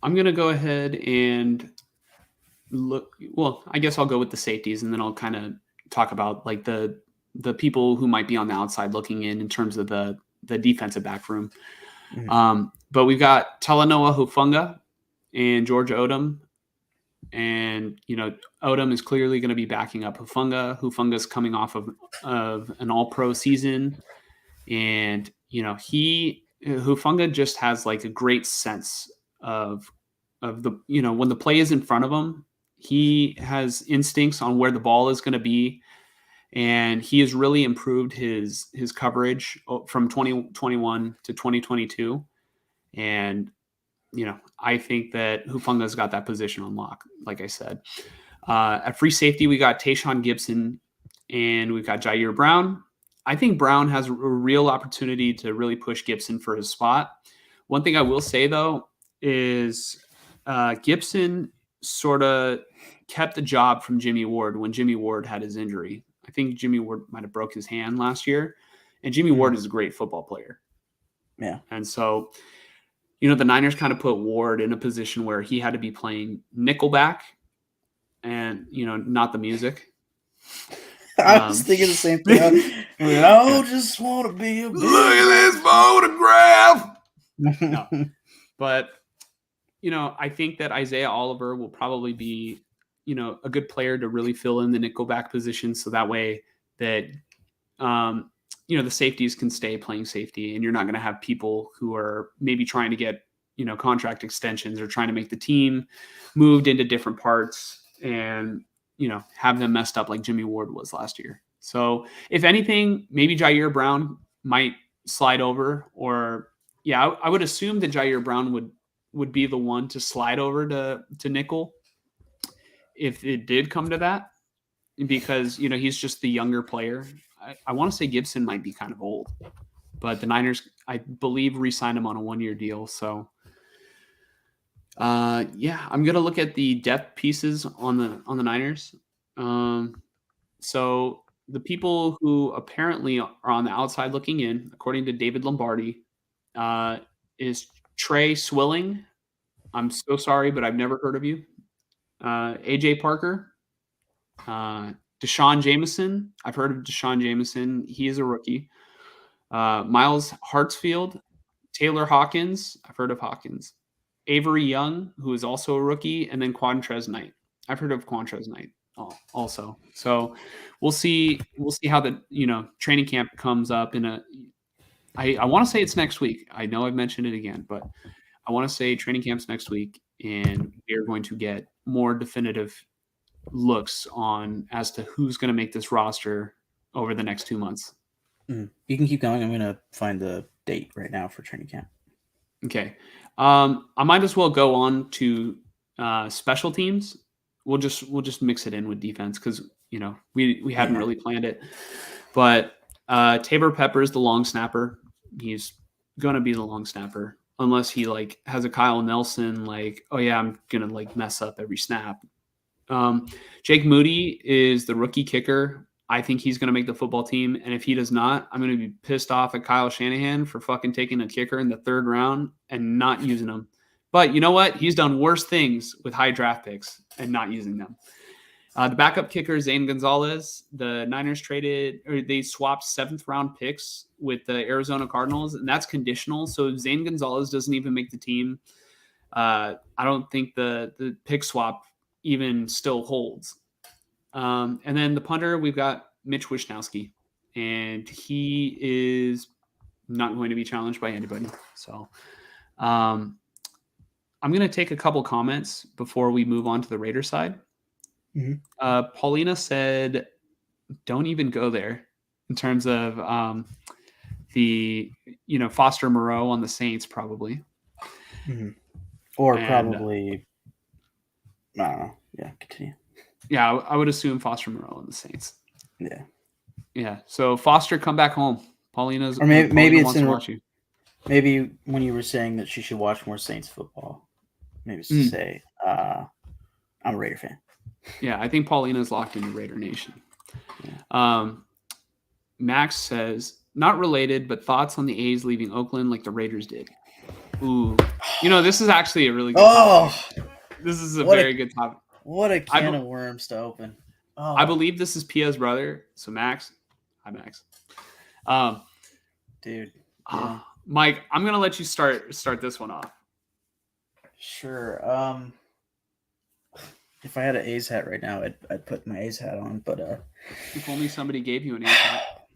I'm going to go ahead and look. Well, I guess I'll go with the safeties and then I'll kind of talk about like the people who might be on the outside looking in terms of the defensive back room. But we've got Talanoa Hufanga and George Odom. And, Odom is clearly going to be backing up Hufanga. Hufanga's coming off of an all-pro season. And, Hufanga just has like a great sense of the, when the play is in front of him, he has instincts on where the ball is going to be. And he has really improved his coverage from 2021 to 2022. And, I think that Hufanga's got that position on lock, like I said. At free safety, we got Tayshaun Gibson and we've got Jair Brown. I think Brown has a real opportunity to really push Gibson for his spot. One thing I will say, though, is Gibson sort of kept the job from Jimmy Ward when Jimmy Ward had his injury. I think Jimmy Ward might have broke his hand last year, and Jimmy Ward is a great football player. Yeah. And so, the Niners kind of put Ward in a position where he had to be playing nickelback and, not the music. I was thinking the same thing. I just want to be a look at this photograph. No. But, I think that Isaiah Oliver will probably be, a good player to really fill in the nickelback position. So that way that the safeties can stay playing safety, and you're not going to have people who are maybe trying to get, contract extensions or trying to make the team moved into different parts and, have them messed up like Jimmy Ward was last year. So if anything, maybe Jair Brown might slide over, or I would assume that Jair Brown would be the one to slide over to nickel if it did come to that, because he's just the younger player. I want to say Gibson might be kind of old, but the Niners, I believe, re-signed him on a 1-year deal. So I'm gonna look at the depth pieces on the Niners. So the people who apparently are on the outside looking in, according to David Lombardi, is Trey Swilling. I'm so sorry, but I've never heard of you. AJ Parker, Deshaun Jameson. I've heard of Deshaun Jameson. He is a rookie. Miles Hartsfield, Taylor Hawkins. I've heard of Hawkins. Avery Young, who is also a rookie, and then Quantrez Knight. I've heard of Quantrez Knight also. So we'll see how the training camp comes up I want to say it's next week. I know I've mentioned it again, but I want to say training camp's next week, and we're going to get more definitive looks on as to who's going to make this roster over the next 2 months. You can keep going. I'm going to find the date right now for training camp. Okay. I might as well go on to special teams. We'll just mix it in with defense because we hadn't really planned it. But Tabor Pepper's the long snapper. He's gonna be the long snapper unless he has a Kyle Nelson I'm gonna mess up every snap. Jake Moody is the rookie kicker. I think he's going to make the football team. And if he does not, I'm going to be pissed off at Kyle Shanahan for fucking taking a kicker in the 3rd round and not using him. But you know what? He's done worse things with high draft picks and not using them. The backup kicker, Zane Gonzalez. The Niners they swapped 7th round picks with the Arizona Cardinals, and that's conditional. So Zane Gonzalez doesn't even make the team. I don't think the pick swap even still holds. And then the punter, we've got Mitch Wishnowski, and he is not going to be challenged by anybody. So I'm going to take a couple comments before we move on to the Raiders side. Mm-hmm. Paulina said, don't even go there in terms of the, Foster Moreau on the Saints probably. Mm-hmm. Or probably, continue. Yeah, I would assume Foster Moreau and the Saints. Yeah. Yeah. So Foster, come back home. Paulina maybe it's wants to watch you. Maybe when you were saying that she should watch more Saints football, maybe it's to say I'm a Raider fan. Yeah, I think Paulina's locked into Raider Nation. Yeah. Max says, not related, but thoughts on the A's leaving Oakland like the Raiders did. Ooh. This is actually a really good topic. This is a very good topic. What a can of worms to open. Oh. I believe this is Pia's brother. So Max. Hi, Max. Dude. Yeah. Mike, I'm going to let you start this one off. Sure. If I had an A's hat right now, I'd put my A's hat on, but if only somebody gave you an A's hat.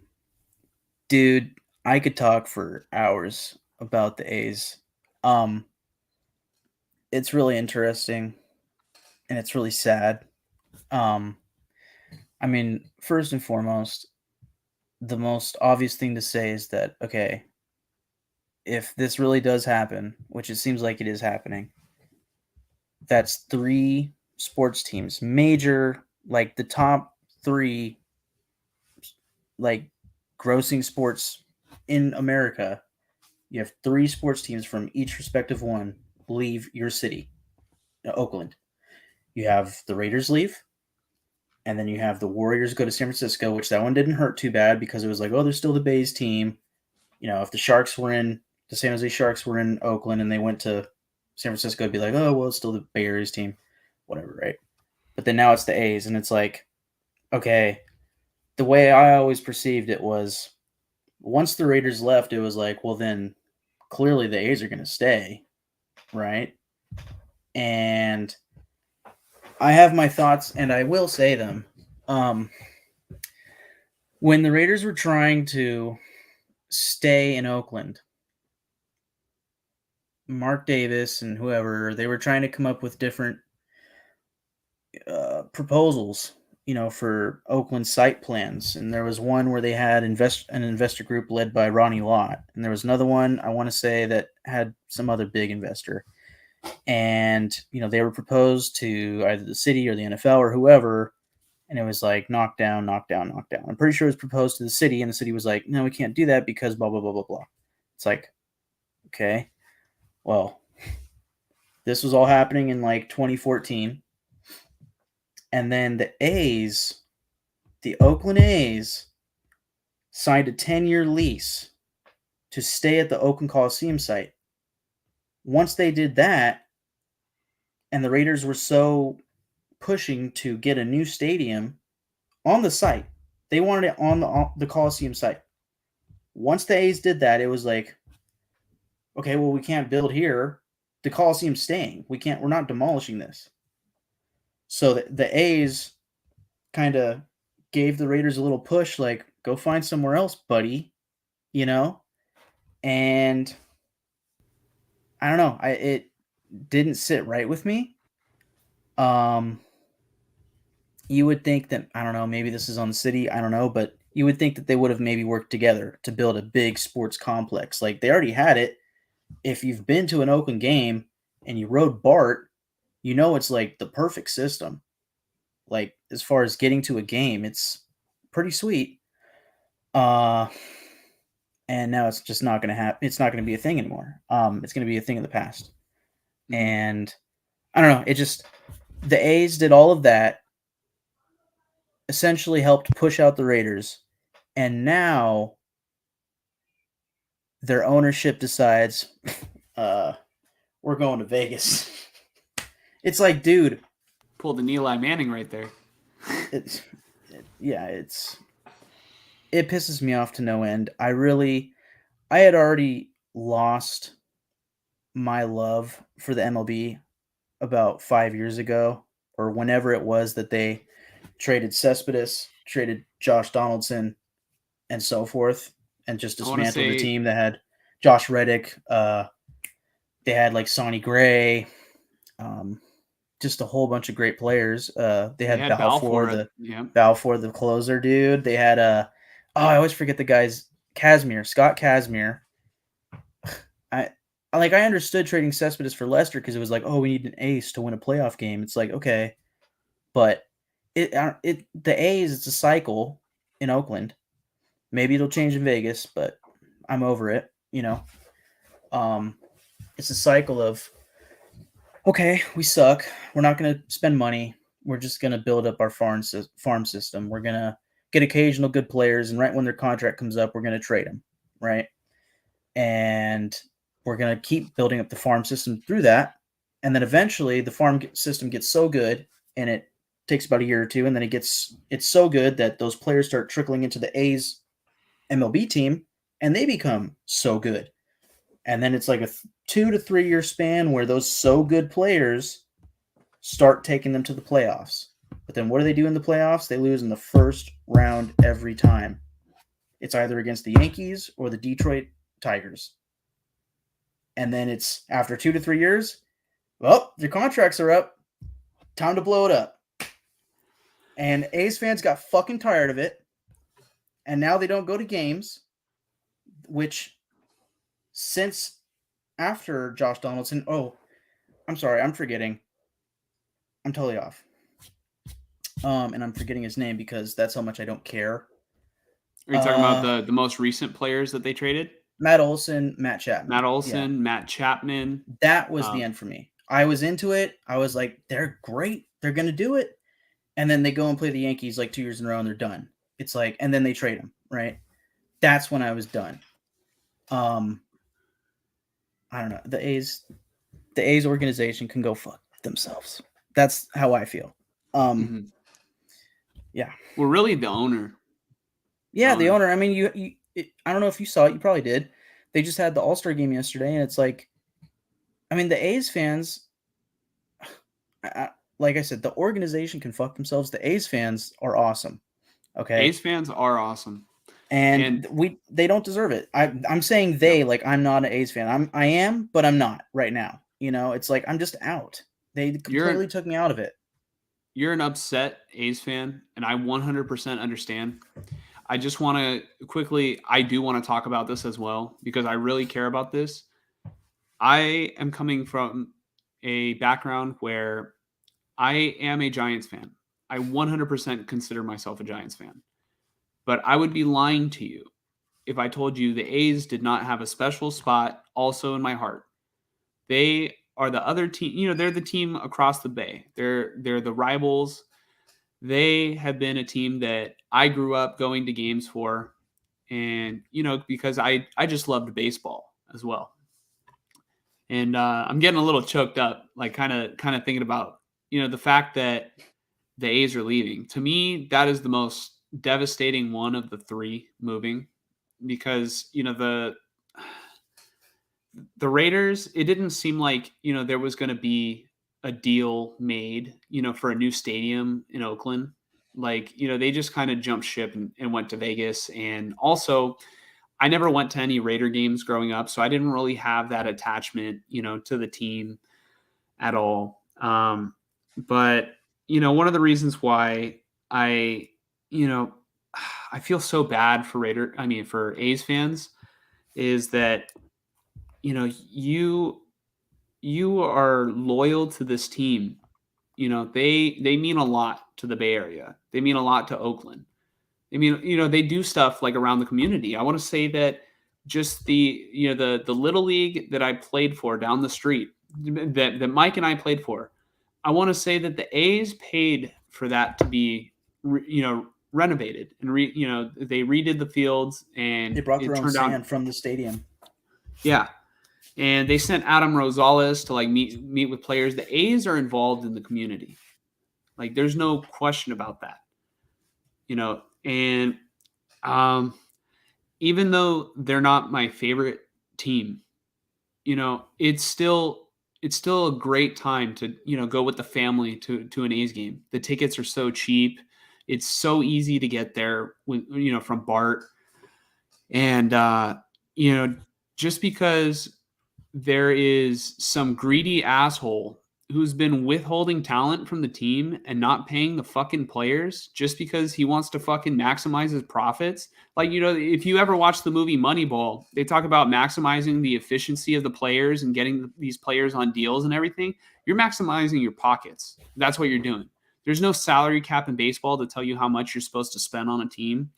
Dude, I could talk for hours about the A's. It's really interesting. And it's really sad. First and foremost, the most obvious thing to say is that, okay, if this really does happen, which it seems like it is happening, that's 3 sports teams, major, the top 3, grossing sports in America. You have 3 sports teams from each respective one leave your city, Oakland. You have the Raiders leave, and then you have the Warriors go to San Francisco, which that one didn't hurt too bad because it was they're still the Bays team. If the San Jose Sharks were in Oakland and they went to San Francisco, it'd be it's still the Bay Area's team, whatever, right? But then now it's the A's, and it's okay, the way I always perceived it was once the Raiders left, it was then clearly the A's are going to stay, right? And I have my thoughts, and I will say them. When the Raiders were trying to stay in Oakland, Mark Davis and whoever, they were trying to come up with different proposals, for Oakland site plans. And there was one where they had an investor group led by Ronnie Lott, and there was another one I want to say that had some other big investor. And they were proposed to either the city or the NFL or whoever, and it was like knock down, knock down, knock down. I'm pretty sure it was proposed to the city, and the city was like, no, we can't do that because blah blah blah blah blah. It's like, okay, well, this was all happening in like 2014. And then the Oakland A's, signed a 10-year lease to stay at the Oakland Coliseum site. Once they did that, and the Raiders were so pushing to get a new stadium on the site, they wanted it on the Coliseum site. Once the A's did that, it was like, okay, well, we can't build here. The Coliseum's staying. We're not demolishing this. So the A's kind of gave the Raiders a little push, like, go find somewhere else, buddy, and I don't know. It didn't sit right with me. You would think that, I don't know, maybe this is on the city, I don't know, but you would think that they would have maybe worked together to build a big sports complex. Like, they already had it. If you've been to an Oakland game and you rode BART, it's like the perfect system. Like, as far as getting to a game, it's pretty sweet. And now it's just not going to happen. It's not going to be a thing anymore. It's going to be a thing of the past. And I don't know. The A's did all of that, essentially helped push out the Raiders. And now their ownership decides, we're going to Vegas. It's like, dude. Pulled an Eli Manning right there. It pisses me off to no end. I had already lost my love for the MLB about 5 years ago, or whenever it was that they traded Cespedes, traded Josh Donaldson, and so forth, and just dismantled the team that had Josh Reddick. They had like Sonny Gray, just a whole bunch of great players. They had Balfour, the closer, dude. They had I always forget the guy's Scott Kazmir. I understood trading Cespedes for Lester because it was like, oh, we need an ace to win a playoff game. It's like, okay, but the A's, it's a cycle in Oakland. Maybe it'll change in Vegas, but I'm over it. It's a cycle of, okay, we suck. We're not going to spend money. We're just going to build up our farm system. We're going to get occasional good players, and right when their contract comes up, we're going to trade them, right? And we're going to keep building up the farm system through that. And then eventually the farm system gets so good, and it takes about a year or two, and then it's so good that those players start trickling into the A's MLB team, and they become so good. And then it's like a 2 to 3 year span where those so good players start taking them to the playoffs. But then what do they do in the playoffs? They lose in the first round every time. It's either against the Yankees or the Detroit Tigers. And then it's after 2 to 3 years, well, their contracts are up. Time to blow it up. And A's fans got fucking tired of it. And now they don't go to games, which since after Josh Donaldson, I'm sorry, I'm forgetting. I'm totally off. And I'm forgetting his name because that's how much I don't care. Are you talking about the most recent players that they traded? Matt Olson, Matt Chapman. Matt Chapman. That was the end for me. I was into it. I was like, they're great. They're going to do it. And then they go and play the Yankees like 2 years in a row and they're done. It's like, and then they trade them, right? That's when I was done. I don't know. The A's organization can go fuck themselves. That's how I feel. Yeah. Well, really the owner. Yeah, the owner. I mean, I don't know if you saw it. You probably did. They just had the All-Star game yesterday, and it's like, I mean, the A's fans, like I said, the organization can fuck themselves. The A's fans are awesome. Okay. A's fans are awesome. And they don't deserve it. I'm saying they, like, I'm not an A's fan. I am, but I'm not right now. It's like I'm just out. They completely took me out of it. You're an upset A's fan, and I 100% understand. I just want to quickly, I do want to talk about this as well because I really care about this. I am coming from a background where I am a Giants fan. I 100% consider myself a Giants fan. But I would be lying to you if I told you the A's did not have a special spot also in my heart. They are the other team, they're the team across the bay. They're the rivals. They have been a team that I grew up going to games for, and because I just loved baseball as well. And I'm getting a little choked up, like kind of thinking about the fact that the A's are leaving. To me, that is the most devastating one of the three moving, because the Raiders, it didn't seem like there was going to be a deal made for a new stadium in Oakland. Like they just kind of jumped ship and went to Vegas. And also, I never went to any Raider games growing up, so I didn't really have that attachment to the team at all. But one of the reasons why I I feel so bad for A's fans is that you are loyal to this team. They mean a lot to the Bay Area. They mean a lot to Oakland. I mean, they do stuff like around the community. I want to say that just the little league that I played for down the street, that Mike and I played for, I want to say that the A's paid for that to be renovated, and they redid the fields, and they brought it their own turned sand out from the stadium. Yeah. And they sent Adam Rosales to like meet with players. The A's are involved in the community. Like there's no question about that. And even though they're not my favorite team, it's still a great time to go with the family to an A's game. The tickets are so cheap. It's so easy to get there from BART. And just because there is some greedy asshole who's been withholding talent from the team and not paying the fucking players just because he wants to fucking maximize his profits. Like, if you ever watch the movie Moneyball, they talk about maximizing the efficiency of the players and getting these players on deals and everything. You're maximizing your pockets. That's what you're doing. There's no salary cap in baseball to tell you how much you're supposed to spend on a team.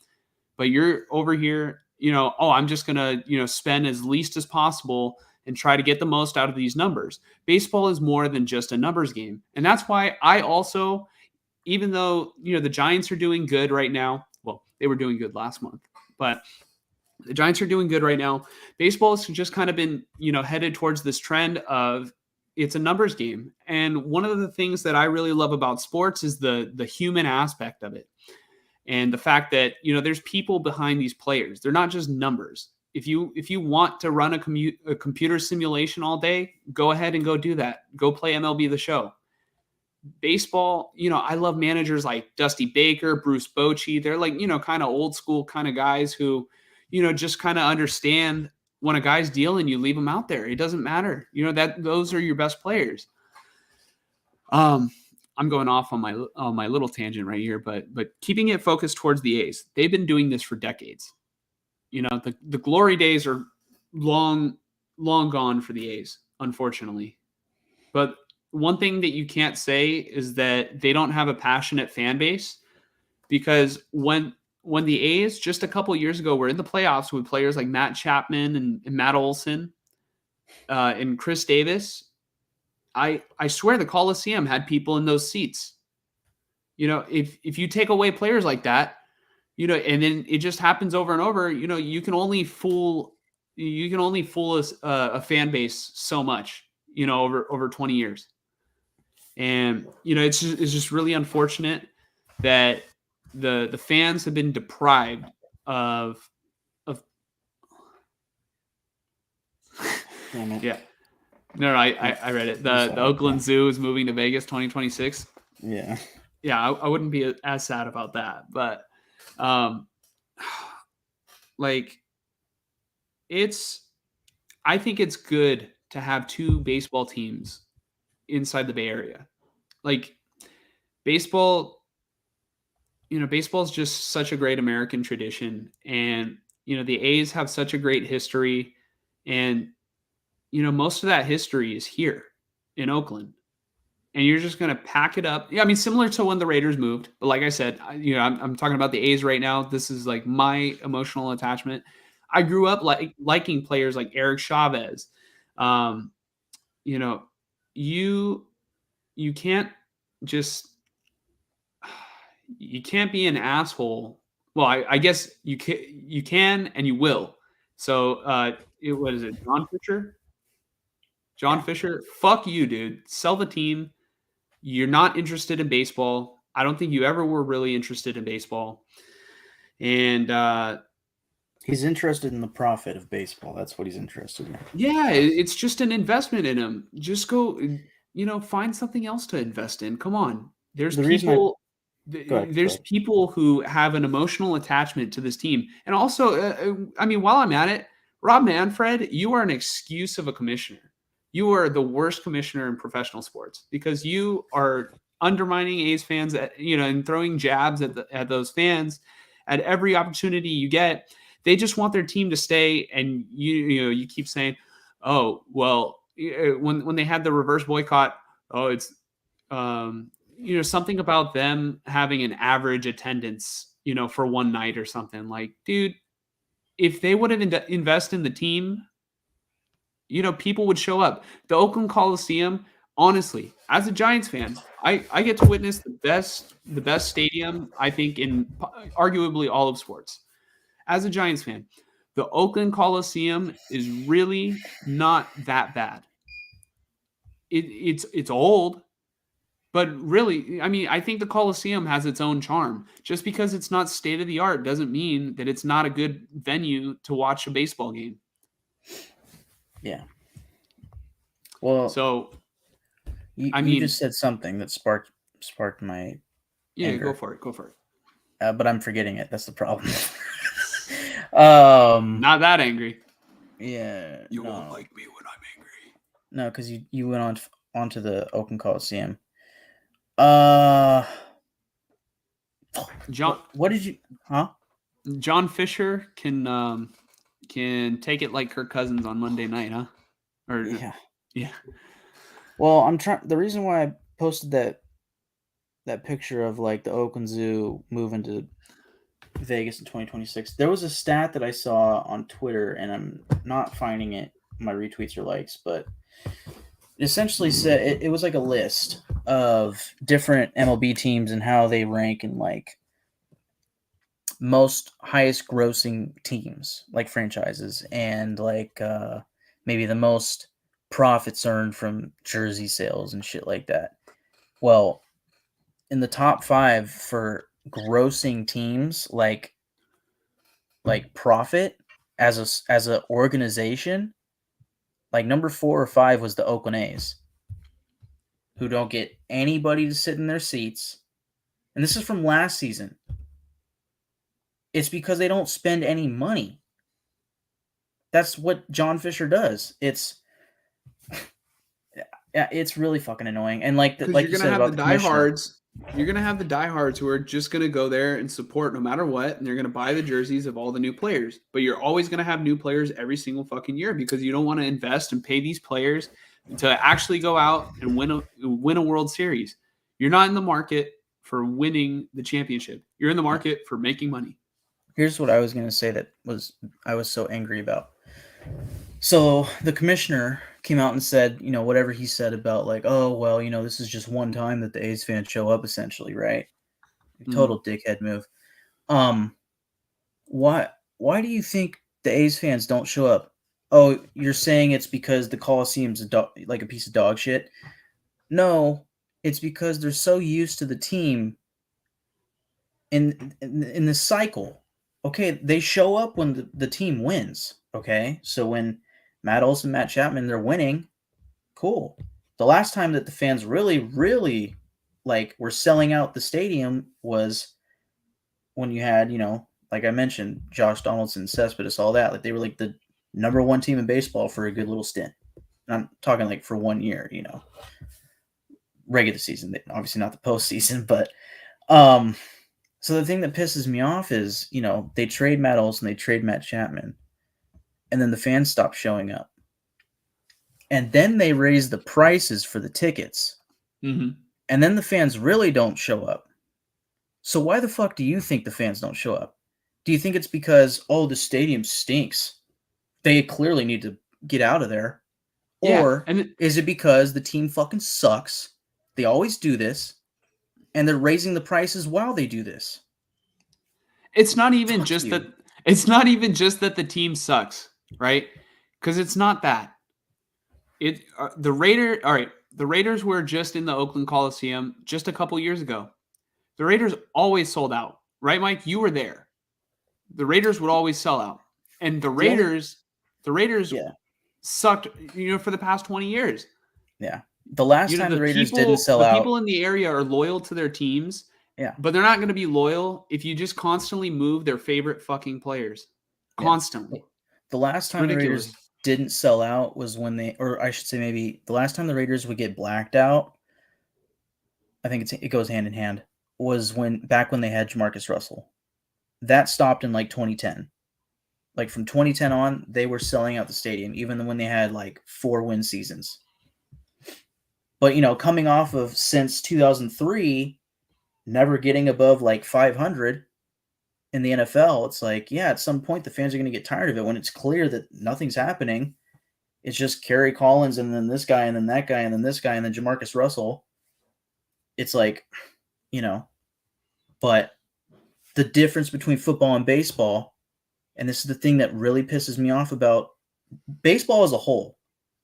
But you're over here, I'm just going to, spend as least as possible and try to get the most out of these numbers. Baseball is more than just a numbers game. And that's why I also, even though, the Giants are doing good right now, well, they were doing good last month, but the Giants are doing good right now. Baseball has just kind of been, headed towards this trend of it's a numbers game. And one of the things that I really love about sports is the human aspect of it. And the fact that, there's people behind these players. They're not just numbers. If you want to run a computer simulation all day, go ahead and go do that. Go play MLB The Show. Baseball, I love managers like Dusty Baker, Bruce Bochy. They're like, kind of old school kind of guys who, just kind of understand when a guy's dealing, you leave him out there. It doesn't matter. That those are your best players. I'm going off on my little tangent right here, but keeping it focused towards the A's. They've been doing this for decades. The glory days are long gone for the A's, unfortunately. But one thing that you can't say is that they don't have a passionate fan base, because when the A's just a couple of years ago were in the playoffs with players like Matt Chapman and Matt Olson and Chris Davis, I swear the Coliseum had people in those seats. If you take away players like that, and then it just happens over and over, you can only fool a fan base so much, over 20 years. And, it's just really unfortunate that the fans have been deprived of yeah. No, I read it. The Oakland Zoo is moving to Vegas 2026. Yeah. Yeah, I wouldn't be as sad about that. But Um, like I think it's good to have two baseball teams inside the Bay Area. Like baseball, baseball is just such a great American tradition, and the A's have such a great history, and most of that history is here in Oakland. And you're just going to pack it up. Yeah, I mean, similar to when the Raiders moved. But like I said, I'm talking about the A's right now. This is like my emotional attachment. I grew up liking players like Eric Chavez. Um, you know, you you can't just you can't be an asshole. Well, I guess you can and you will. So what is it, John Fisher? John Fisher, fuck you, dude. Sell the team. You're not interested in baseball. I don't think you ever were really interested in baseball. And he's interested in the profit of baseball. That's what he's interested in. yeah, it's just an investment in him. Just go, find something else to invest in. Come on. There's people who have an emotional attachment to this team. And also, I mean, while I'm at it, Rob Manfred, you are an excuse of a commissioner. You are the worst commissioner in professional sports because you are undermining A's fans and throwing jabs at those fans at every opportunity you get. They just want their team to stay, and you keep saying, "Oh, well," when they had the reverse boycott, it's something about them having an average attendance, for one night or something. Like, dude, if they would have invest in the team, people would show up. The Oakland Coliseum, honestly, as a Giants fan, I get to witness the best stadium, I think, in arguably all of sports. As a Giants fan, the Oakland Coliseum is really not that bad. It's old, but really, I mean, I think the Coliseum has its own charm. Just because it's not state of the art doesn't mean that it's not a good venue to watch a baseball game. Yeah. Well, so you just said something that sparked my anger. Go for it. But I'm forgetting it. That's the problem. Not that angry. Yeah. You won't like me when I'm angry. No, because you went onto the Oakland Coliseum. John, what did you? Huh? John Fisher can take it like Kirk Cousins on Monday night, huh? Or yeah. Well, I'm trying. The reason why I posted that picture of like the Oakland Zoo moving to Vegas in 2026, there was a stat that I saw on Twitter, and I'm not finding it in my retweets or likes, but it essentially said it was like a list of different MLB teams and how they rank in like most highest grossing teams, like franchises, and like maybe the most profits earned from jersey sales and shit like that. Well, in the top 5 for grossing teams, like profit as a organization, like number 4 or 5 was the Oakland A's, who don't get anybody to sit in their seats. And this is from last season. It's because they don't spend any money. That's what John Fisher does. It's really fucking annoying. And like you're gonna have the diehards. You're gonna have the diehards who are just gonna go there and support no matter what, and they're gonna buy the jerseys of all the new players. But you're always gonna have new players every single fucking year because you don't want to invest and pay these players to actually go out and win a World Series. You're not in the market for winning the championship. You're in the market for making money. Here's what I was gonna say I was so angry about. So the commissioner came out and said, whatever he said about like, oh, well, this is just one time that the A's fans show up, essentially, right? Total dickhead move. Why do you think the A's fans don't show up? Oh, you're saying it's because the Coliseum's like a piece of dog shit? No, it's because they're so used to the team in the cycle. Okay, they show up when the team wins. Okay, so when Matt Olson, Matt Chapman, they're winning, cool. The last time that the fans really, really like were selling out the stadium was when you had, like I mentioned, Josh Donaldson, Cespedes, all that. Like they were like the number one team in baseball for a good little stint. And I'm talking like for 1 year, regular season, obviously not the postseason, but so the thing that pisses me off is, they trade Matt Olson, they trade Matt Chapman, and then the fans stop showing up. And then they raise the prices for the tickets. Mm-hmm. And then the fans really don't show up. So why the fuck do you think the fans don't show up? Do you think it's because, the stadium stinks, they clearly need to get out of there? Yeah, Or is it because the team fucking sucks, they always do this, and they're raising the prices while they do this? It's not even Fuck just you. that. It's not even just that the team sucks, right? Because it's not that. The Raiders were just in the Oakland Coliseum just a couple years ago. The Raiders always sold out, right, Mike? You were there. The Raiders would always sell out, and the Raiders Yeah. sucked, for the past 20 years. Yeah. The last time the Raiders didn't sell out. People in the area are loyal to their teams. Yeah. But they're not going to be loyal if you just constantly move their favorite fucking players. Constantly. The last time the Raiders didn't sell out was when or I should say maybe the last time the Raiders would get blacked out, I think it goes hand in hand, was back when they had Jamarcus Russell. That stopped in like 2010. Like from 2010 on, they were selling out the stadium, even when they had like 4 win seasons. But, coming off of since 2003, never getting above like 500 in the NFL, it's like, yeah, at some point the fans are going to get tired of it when it's clear that nothing's happening. It's just Kerry Collins and then this guy and then that guy and then this guy and then Jamarcus Russell. It's like, but the difference between football and baseball, and this is the thing that really pisses me off about baseball as a whole,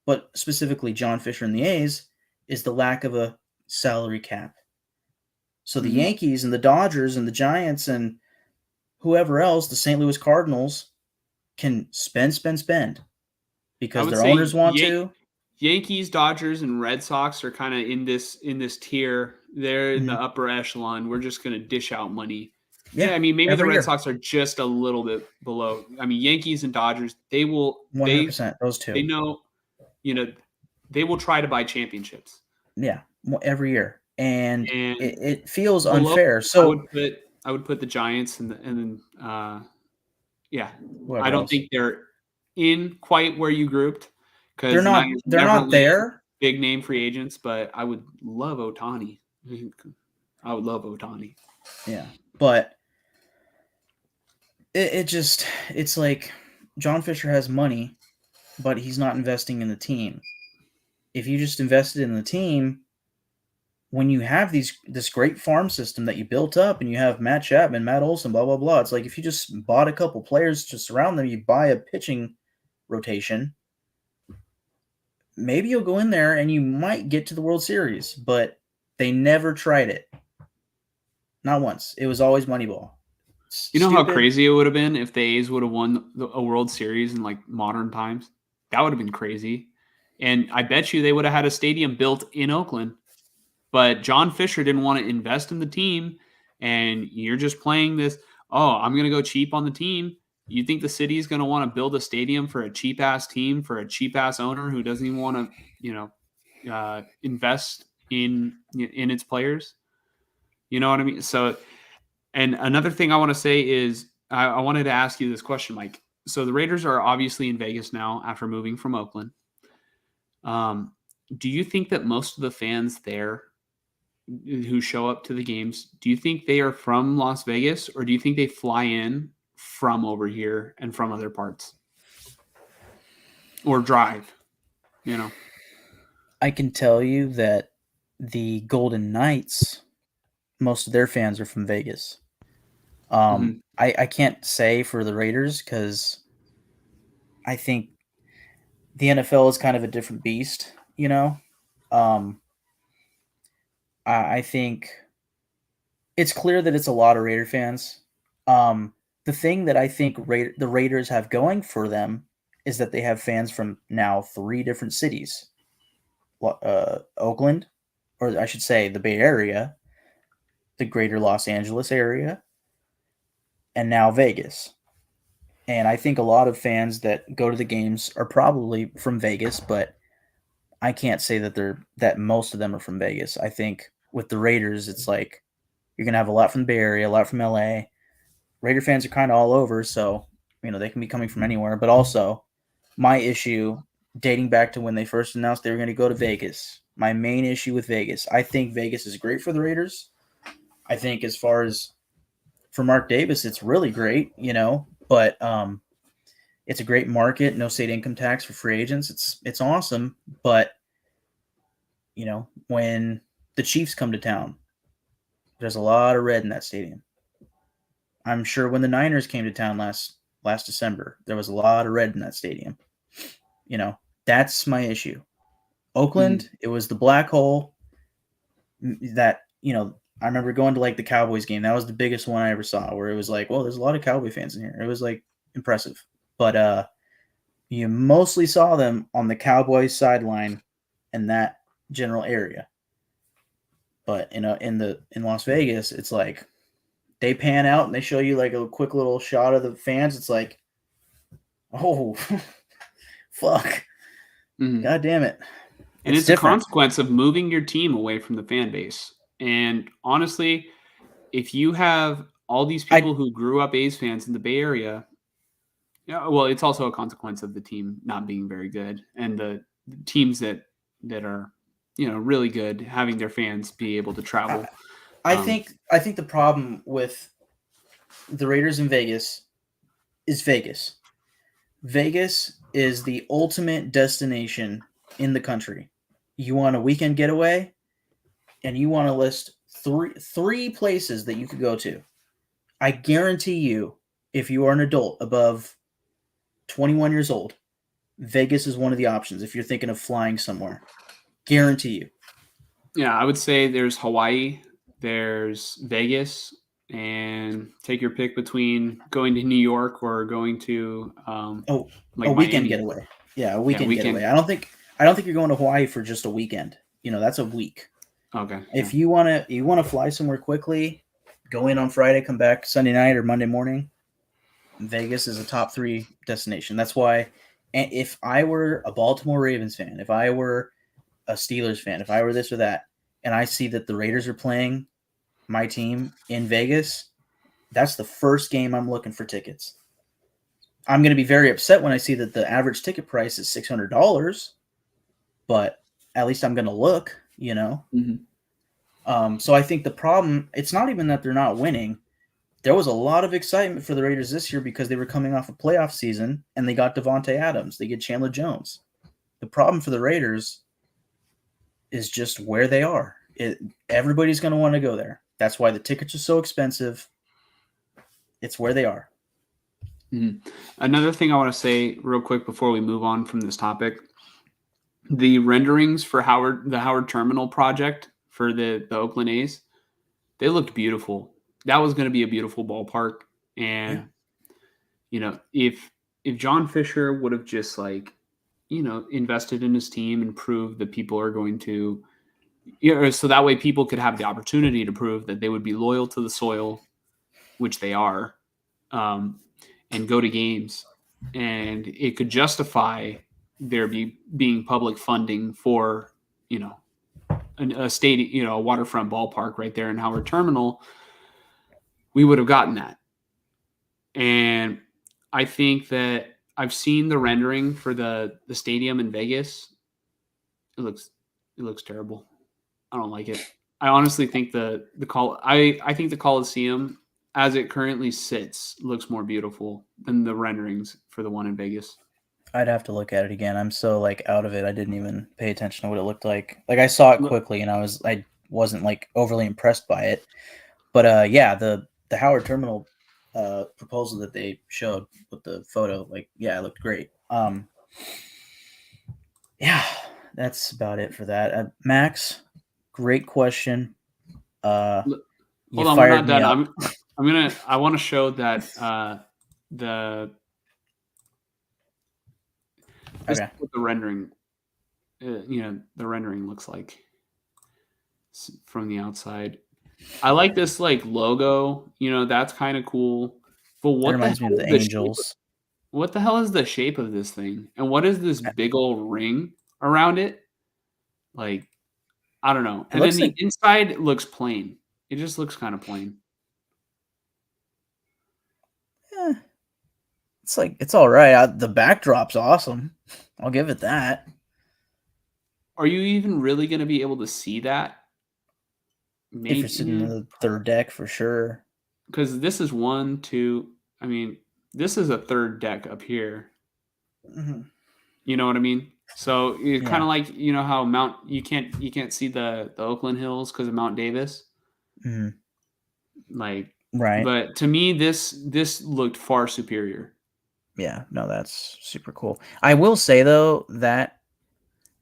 but specifically John Fisher and the A's, is the lack of a salary cap. So the Yankees and the Dodgers and the Giants and whoever else, the St. Louis Cardinals, can spend because their owners want to. Yankees, Dodgers, and Red Sox are kind of in this tier. They're in the upper echelon. We're just going to dish out money. Yeah, I mean, maybe the Red Sox are just a little bit below. I mean, Yankees and Dodgers, they will 100%. Those two. They know, they will try to buy championships. Yeah, every year, and it feels unfair. So I would put the Giants and then yeah. Whoever I don't else. think they're in quite where you grouped because they're not there. Big name free agents, but I would love Ohtani. I would love Ohtani. Yeah, but it's like John Fisher has money, but he's not investing in the team. If you just invested in the team, when you have this great farm system that you built up and you have Matt Chapman, Matt Olson, blah, blah, blah, it's like if you just bought a couple players to surround them, you buy a pitching rotation, maybe you'll go in there and you might get to the World Series, but they never tried it. Not once. It was always Moneyball. You know how crazy it would have been if the A's would have won a World Series in like modern times? That would have been crazy. And I bet you they would have had a stadium built in Oakland. But John Fisher didn't want to invest in the team. And you're just playing this, I'm going to go cheap on the team. You think the city is going to want to build a stadium for a cheap-ass team, for a cheap-ass owner who doesn't even want to, invest in its players? You know what I mean? So, and another thing I want to say is I wanted to ask you this question, Mike. So the Raiders are obviously in Vegas now after moving from Oakland. Do you think that most of the fans there who show up to the games, do you think they are from Las Vegas, or do you think they fly in from over here and from other parts or drive? I can tell you that the Golden Knights, most of their fans are from Vegas. I can't say for the Raiders because I think the NFL is kind of a different beast, I think it's clear that it's a lot of Raider fans. The thing that I think the Raiders have going for them is that they have fans from now 3 different cities. Oakland, or I should say the Bay Area, the greater Los Angeles area, and now Vegas. And I think a lot of fans that go to the games are probably from Vegas, but I can't say that most of them are from Vegas. I think with the Raiders, it's like you're gonna have a lot from the Bay Area, a lot from LA. Raider fans are kind of all over, so they can be coming from anywhere. But also, my issue dating back to when they first announced they were going to go to Vegas. My main issue with Vegas, I think Vegas is great for the Raiders. I think as far as for Mark Davis, it's really great, but it's a great market, no state income tax for free agents. It's awesome, but when the Chiefs come to town, there's a lot of red in that stadium. I'm sure when the Niners came to town last December, there was a lot of red in that stadium. That's my issue. Oakland, It was the black hole that, I remember going to like the Cowboys game. That was the biggest one I ever saw, where it was like, well, there's a lot of Cowboy fans in here. It was like impressive. But you mostly saw them on the Cowboys sideline in that general area. But in Las Vegas, it's like they pan out and they show you like a quick little shot of the fans. It's like, oh, fuck. God damn it. And it's a consequence of moving your team away from the fan base. And honestly, if you have all these people who grew up A's fans in the Bay Area, well, it's also a consequence of the team not being very good, and the teams that are, really good, having their fans be able to travel. I think the problem with the Raiders in Vegas is Vegas. Vegas is the ultimate destination in the country. You want a weekend getaway, and you want to list three places that you could go to. I guarantee you, if you are an adult above 21 years old, Vegas is one of the options if you're thinking of flying somewhere. Guarantee you. Yeah, I would say there's Hawaii, there's Vegas, and take your pick between going to New York or going to a weekend getaway. Yeah, a weekend getaway. I don't think you're going to Hawaii for just a weekend. That's a week. Okay. If you wanna fly somewhere quickly, go in on Friday, come back Sunday night or Monday morning, Vegas is a top 3 destination. That's why, if I were a Baltimore Ravens fan, if I were a Steelers fan, if I were this or that, and I see that the Raiders are playing my team in Vegas, that's the first game I'm looking for tickets. I'm going to be very upset when I see that the average ticket price is $600, but at least I'm going to look, So I think the problem, it's not even that they're not winning. There was a lot of excitement for the Raiders this year because they were coming off a playoff season and they got Devontae Adams. They get Chandler Jones. The problem for the Raiders is just where they are. Everybody's going to want to go there. That's why the tickets are so expensive. It's where they are. Mm-hmm. Another thing I want to say real quick before we move on from this topic, the renderings for the Howard Terminal project for the Oakland A's, they looked beautiful. That was going to be a beautiful ballpark. And, if John Fisher would have just invested in his team and proved that people are going to, so that way people could have the opportunity to prove that they would be loyal to the soil, which they are, and go to games. And it could justify there being public funding for, a state, a waterfront ballpark right there in Howard Terminal. We would have gotten that. And I think that I've seen the rendering for the stadium in Vegas. It looks terrible. I don't like it. I honestly think I think the Coliseum as it currently sits looks more beautiful than the renderings for the one in Vegas. I'd have to look at it again. I'm so out of it. I didn't even pay attention to what it looked like. I saw it quickly and I wasn't overly impressed by it. But the Howard Terminal proposal that they showed with the photo, it looked great. That's about it for that. Max, great question. Hold on, we're not done. I want to show that what the rendering, the rendering looks like from the outside. I like this logo, that's kind of cool. But That reminds me of the Angels. What the hell is the shape of this thing? And what is this big old ring around it? Like, I don't know. And then the inside looks plain. It just looks kind of plain. Yeah. It's all right. The backdrop's awesome. I'll give it that. Are you even really going to be able to see that? If you're sitting in the third deck, for sure. Because this is 1, 2. I mean, this is a third deck up here. Mm-hmm. You know what I mean? So it's kind of like, you know how you can't see the Oakland Hills because of Mount Davis. Mm-hmm. Like, right. But to me, this looked far superior. Yeah, no, that's super cool. I will say though that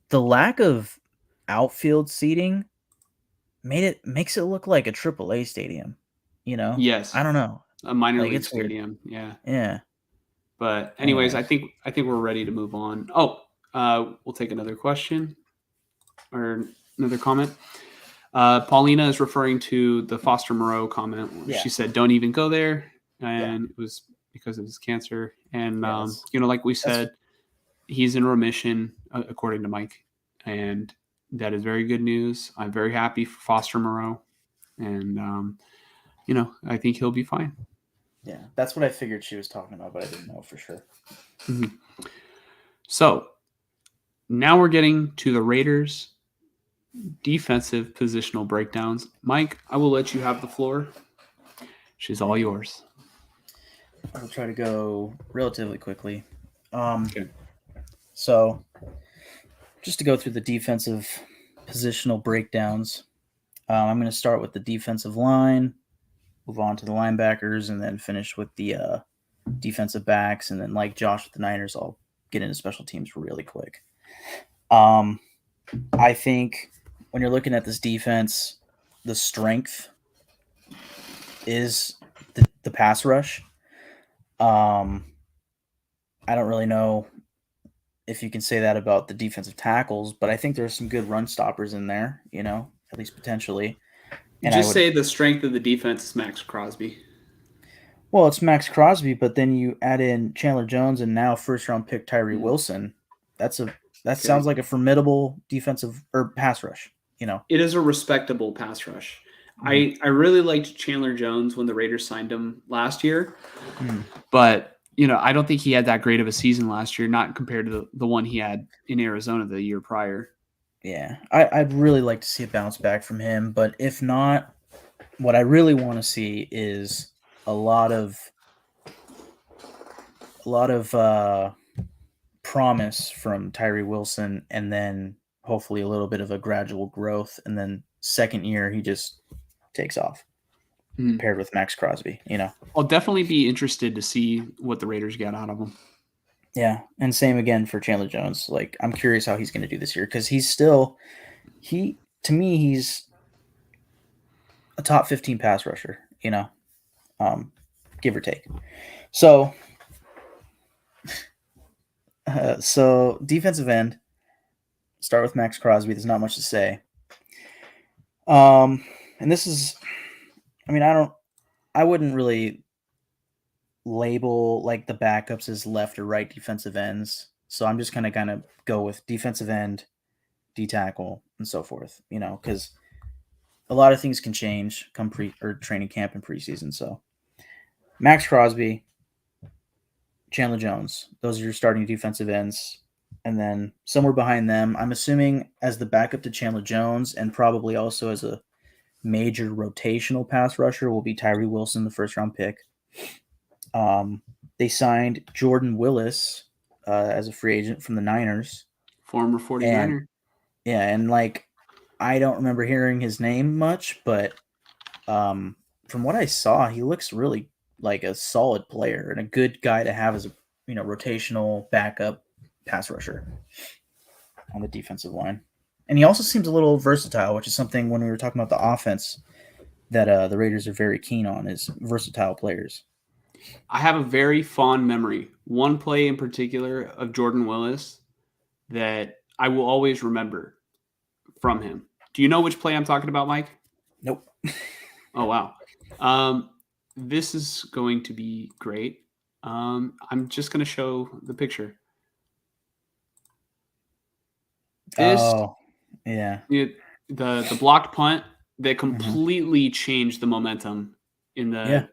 the lack of outfield seating makes it look like a AAA stadium. You know? Yes. I don't know. A minor league stadium. Weird. Yeah. Yeah. But anyways, I think we're ready to move on. Oh, we'll take another question or another comment. Paulina is referring to the Foster Moreau comment. Yeah. She said, "Don't even go there," and it was because of his cancer. And like we said, he's in remission, according to Mike, and that is very good news. I'm very happy for Foster Moreau, and I think he'll be fine. Yeah, that's what I figured she was talking about, but I didn't know for sure. Mm-hmm. So now we're getting to the Raiders' defensive positional breakdowns. Mike, I will let you have the floor. She's all yours. I'll try to go relatively quickly. Okay. So, just to go through the defensive positional breakdowns, I'm going to start with the defensive line, move on to the linebackers, and then finish with the defensive backs. And then, like Josh with the Niners, I'll get into special teams really quick. I think when you're looking at this defense, the strength is the pass rush. I don't really know if you can say that about the defensive tackles, but I think there's some good run stoppers in there, at least potentially. And say the strength of the defense is Max Crosby. Well, it's Max Crosby, but then you add in Chandler Jones and now first-round pick Tyree Wilson. That sounds like a formidable defensive or pass rush. It is a respectable pass rush. Mm-hmm. I really liked Chandler Jones when the Raiders signed him last year, but I don't think he had that great of a season last year, not compared to the one he had in Arizona the year prior. Yeah, I'd really like to see a bounce back from him, but if not, what I really want to see is a lot of promise from Tyree Wilson, and then hopefully a little bit of a gradual growth, and then second year he just takes off. Paired with Max Crosby, I'll definitely be interested to see what the Raiders get out of him. Yeah, and same again for Chandler Jones. Like, I'm curious how he's going to do this year because to me, he's a top 15 pass rusher, give or take. So defensive end, start with Max Crosby. There's not much to say. And this is, I wouldn't really label like the backups as left or right defensive ends. So I'm just kind of go with defensive end, D tackle, and so forth, because a lot of things can change come training camp and preseason. So Max Crosby, Chandler Jones, those are your starting defensive ends. And then somewhere behind them, I'm assuming as the backup to Chandler Jones and probably also as a major rotational pass rusher will be Tyree Wilson, the first-round pick. They signed Jordan Willis as a free agent from the Niners. Former 49er. And I don't remember hearing his name much, but from what I saw, he looks really like a solid player and a good guy to have as a rotational backup pass rusher on the defensive line. And he also seems a little versatile, which is something when we were talking about the offense that the Raiders are very keen on is versatile players. I have a very fond memory, one play in particular of Jordan Willis that I will always remember from him. Do you know which play I'm talking about, Mike? Nope. Oh, wow. This is going to be great. I'm just going to show the picture. This, yeah. the blocked punt that completely changed the momentum in the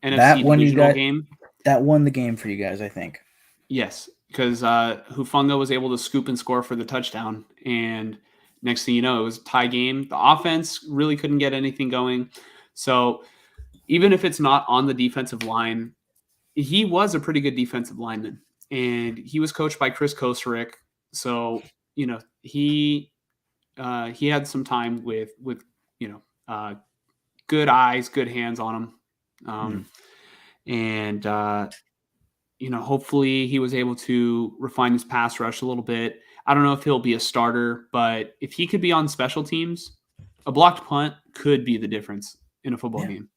NFC That divisional game. That won the game for you guys, I think. Yes, because Hufanga was able to scoop and score for the touchdown, and next thing you know, it was a tie game. The offense really couldn't get anything going. So even if it's not on the defensive line, he was a pretty good defensive lineman, and he was coached by Chris Kosarick. So he had some time with good eyes, good hands on him, and hopefully he was able to refine his pass rush a little bit. I don't know if he'll be a starter, but if he could be on special teams, a blocked punt could be the difference in a football game.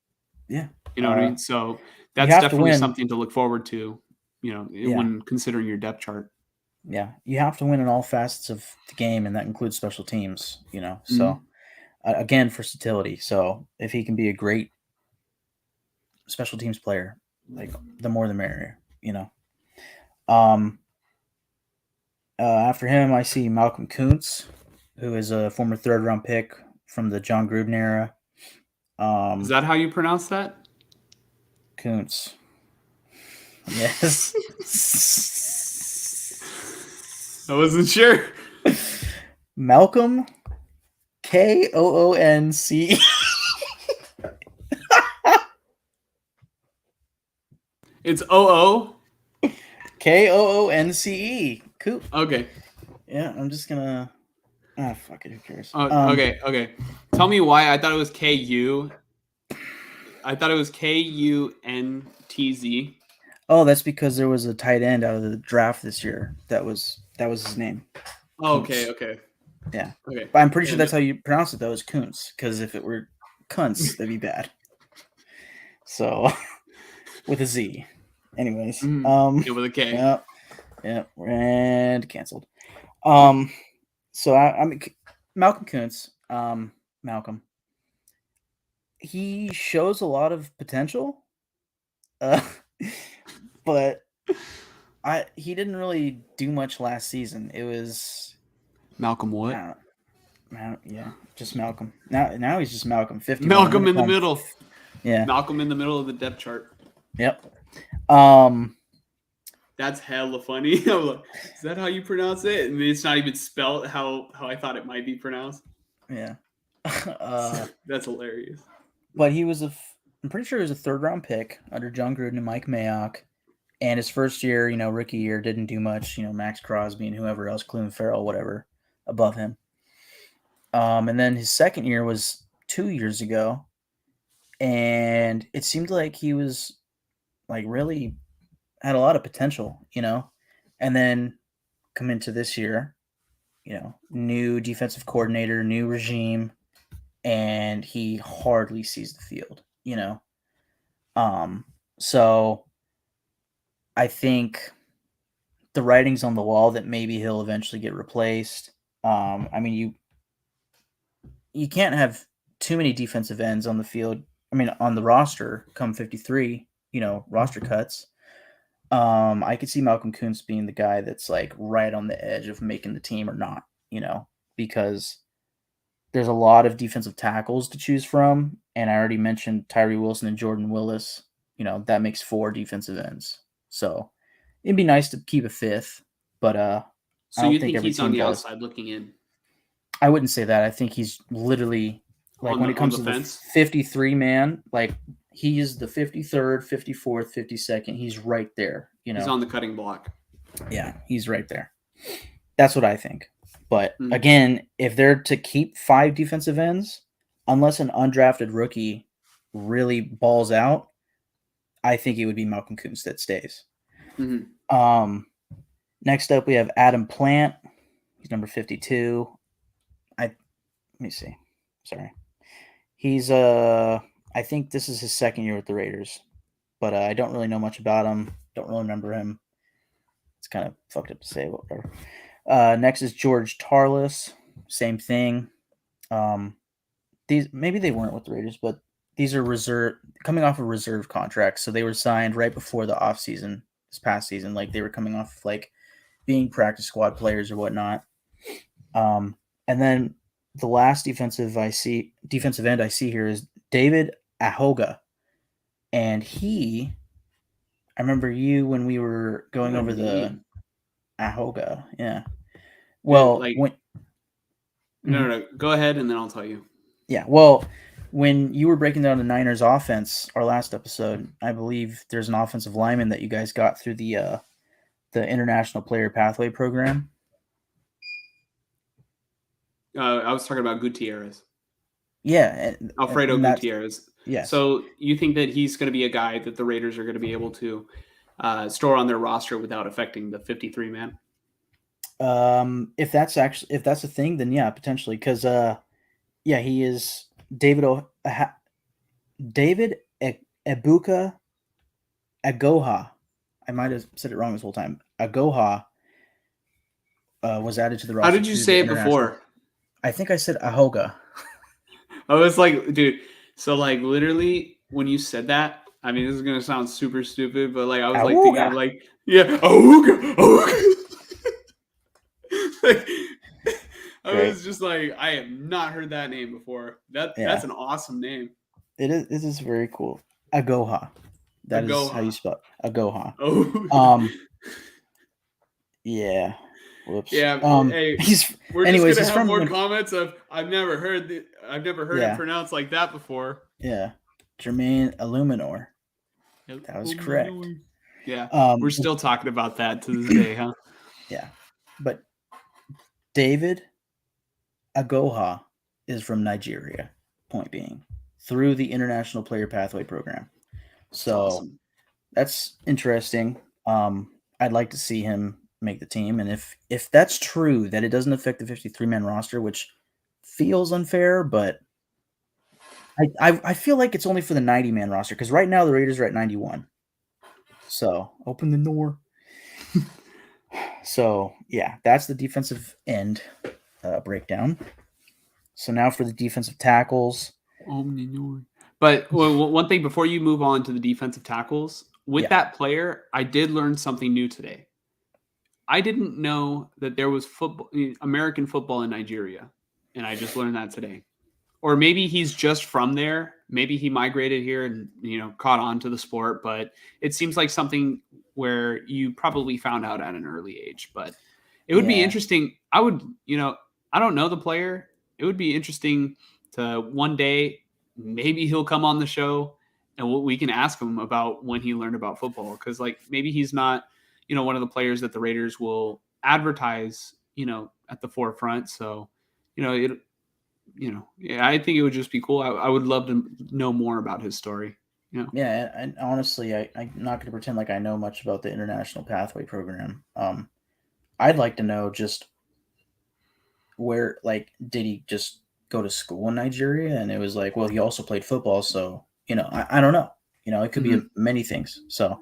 Yeah. You know what I mean? So that's definitely something to look forward to, when considering your depth chart. Yeah. You have to win in all facets of the game, and that includes special teams, So, again, versatility. So if he can be a great special teams player, like the more the merrier, After him, I see Malcolm Kuntz, who is a former third-round pick from the John Gruden era. Is that how you pronounce that? Kuntz. Yes. I wasn't sure. Malcolm Koonce. It's OO? Koonce. Cool. Okay. Yeah, I'm just gonna. Fuck it. Who cares? Okay. Tell me why I thought it was KU. I thought it was KUNTZ. Oh, that's because there was a tight end out of the draft this year. That was his name. Oh, okay. Yeah. Okay. But I'm pretty sure that's how you pronounce it, though, is Kuntz. Because if it were Kuntz, that'd be bad. So, with a Z. Anyways. With a K. Yeah. And canceled. So I mean, Malcolm Kuntz. Malcolm. He shows a lot of potential. But he didn't really do much last season. It was Malcolm what? Just Malcolm. Now he's just Malcolm. 50. Malcolm in the middle. Yeah. Malcolm in the middle of the depth chart. Yep. That's hella funny. I'm like, is that how you pronounce it? And it's not even spelled how I thought it might be pronounced. Yeah. That's hilarious. But he was I'm pretty sure he was a third-round pick under John Gruden and Mike Mayock. And his first year, rookie year, didn't do much. Max Crosby and whoever else, Clelin Ferrell, whatever, above him. And then his second year was 2 years ago. And it seemed like he was, really had a lot of potential, And then come into this year, new defensive coordinator, new regime, and he hardly sees the field, So I think the writing's on the wall that maybe he'll eventually get replaced. I mean, you can't have too many defensive ends on the field. I mean, on the roster come 53, roster cuts. I could see Malcolm Kuntz being the guy that's right on the edge of making the team or not, because there's a lot of defensive tackles to choose from. And I already mentioned Tyree Wilson and Jordan Willis. That makes 4 defensive ends. So it'd be nice to keep a 5th, but so you think he's on the outside looking in? I wouldn't say that. I think he's literally when it comes to the 53 man, he is the 53rd, 54th, 52nd. He's right there. He's on the cutting block. Yeah, he's right there. That's what I think. But again, if they're to keep 5 defensive ends, unless an undrafted rookie really balls out, I think it would be Malcolm Kuntz that stays. Mm-hmm. Next up, we have Adam Plant. He's number 52. Let me see. Sorry. He's I think this is his second year with the Raiders, but I don't really know much about him. Don't really remember him. It's kind of fucked up to say, whatever. Next is George Tarlas. Same thing. Maybe they weren't with the Raiders, but these are coming off of reserve contracts, so they were signed right before the off season this past season. Like they were coming off of like being practice squad players or whatnot. And then the last defensive end I see here is David Ahoga, and I remember you when we were going over the Ahoga, yeah. Well, like when no, go ahead and then I'll tell you. Yeah, well, when you were breaking down the Niners offense, our last episode, I believe there's an offensive lineman that you guys got through the International Player Pathway program. I was talking about Gutierrez. Yeah, Alfredo Gutierrez. Yes. So you think that he's going to be a guy that the Raiders are going to be able to store on their roster without affecting the 53 man? If that's a thing, then yeah, potentially, because yeah, he is David Ebuka Agoha. I might have said it wrong this whole time. Agoha was added to the roster. How did you say it before? I think I said Ahoga. I was like, dude, so like literally when you said that, I mean, this is going to sound super stupid, but like I was like thinking of like, yeah, Ahoga. Like, I was just like, I have not heard that name before. That's an awesome name. It is very cool. Agoha. That Agoha. Is how you spell Agoha. Oh. Yeah. Whoops. Yeah. Hey, we're just gonna have more comments of I've never heard it pronounced like that before. Yeah. Jermaine Illuminor. That was correct. Yeah. We're still talking about that to this day, huh? Yeah. But David Agoha is from Nigeria, point being, through the International Player Pathway program. So awesome. That's interesting. I'd like to see him make the team. And if that's true, that it doesn't affect the 53-man roster, which feels unfair, but I feel like it's only for the 90-man roster, because right now the Raiders are at 91. So open the door. So yeah, that's the defensive end breakdown. So now for the defensive tackles. But one thing before you move on to the defensive tackles, with that player, I did learn something new today. I didn't know that there was American football in Nigeria, and I just learned that today. Or maybe he's just from there. Maybe he migrated here and caught on to the sport. But it seems like something where you probably found out at an early age. But it would be interesting. I would, I don't know the player. It would be interesting to one day, maybe he'll come on the show and we can ask him about when he learned about football. Because like maybe he's not, one of the players that the Raiders will advertise, at the forefront. So, I think it would just be cool. I would love to know more about his story. Yeah, and honestly, I'm not going to pretend like I know much about the International Pathway program. I'd like to know just where, like, did he just go to school in Nigeria? And it was like, well, he also played football, so I don't know. It could be many things. So,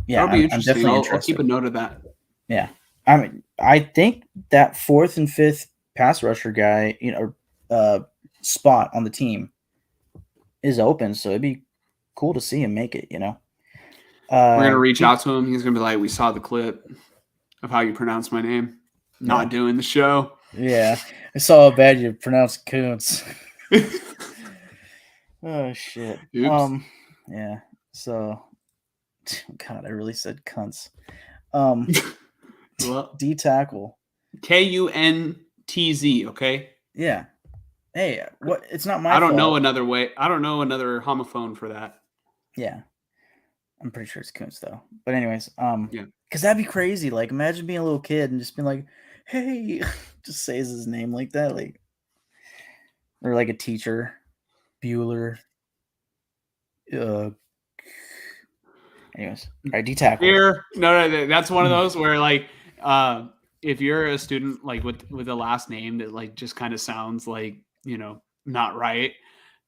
yeah, that'll be interesting. I'm definitely interested. I'll keep a note of that. Yeah, I mean, I think that 4th and 5th pass rusher guy, spot on the team is open, so it'd be cool to see him make it. We're gonna reach out to him. He's gonna be like, "We saw the clip of how you pronounce my name. Not doing the show." Yeah, I saw how bad you pronounced Kuntz. Oh shit. Oops. Yeah. So, God, I really said cunts. Well, D tackle. Kuntz. Okay. Yeah. Hey, what? It's not my. I don't fault. know another way. I don't know another homophone for that. Yeah. I'm pretty sure it's Kuntz though. But anyways, yeah. Because that'd be crazy. Like, imagine being a little kid and just being like, "Hey," just says his name like that, like, or like a teacher, Bueller. Anyways, all right, D tackle. Here, no, that's one of those where like, if you're a student like with a last name that like just kind of sounds like not right,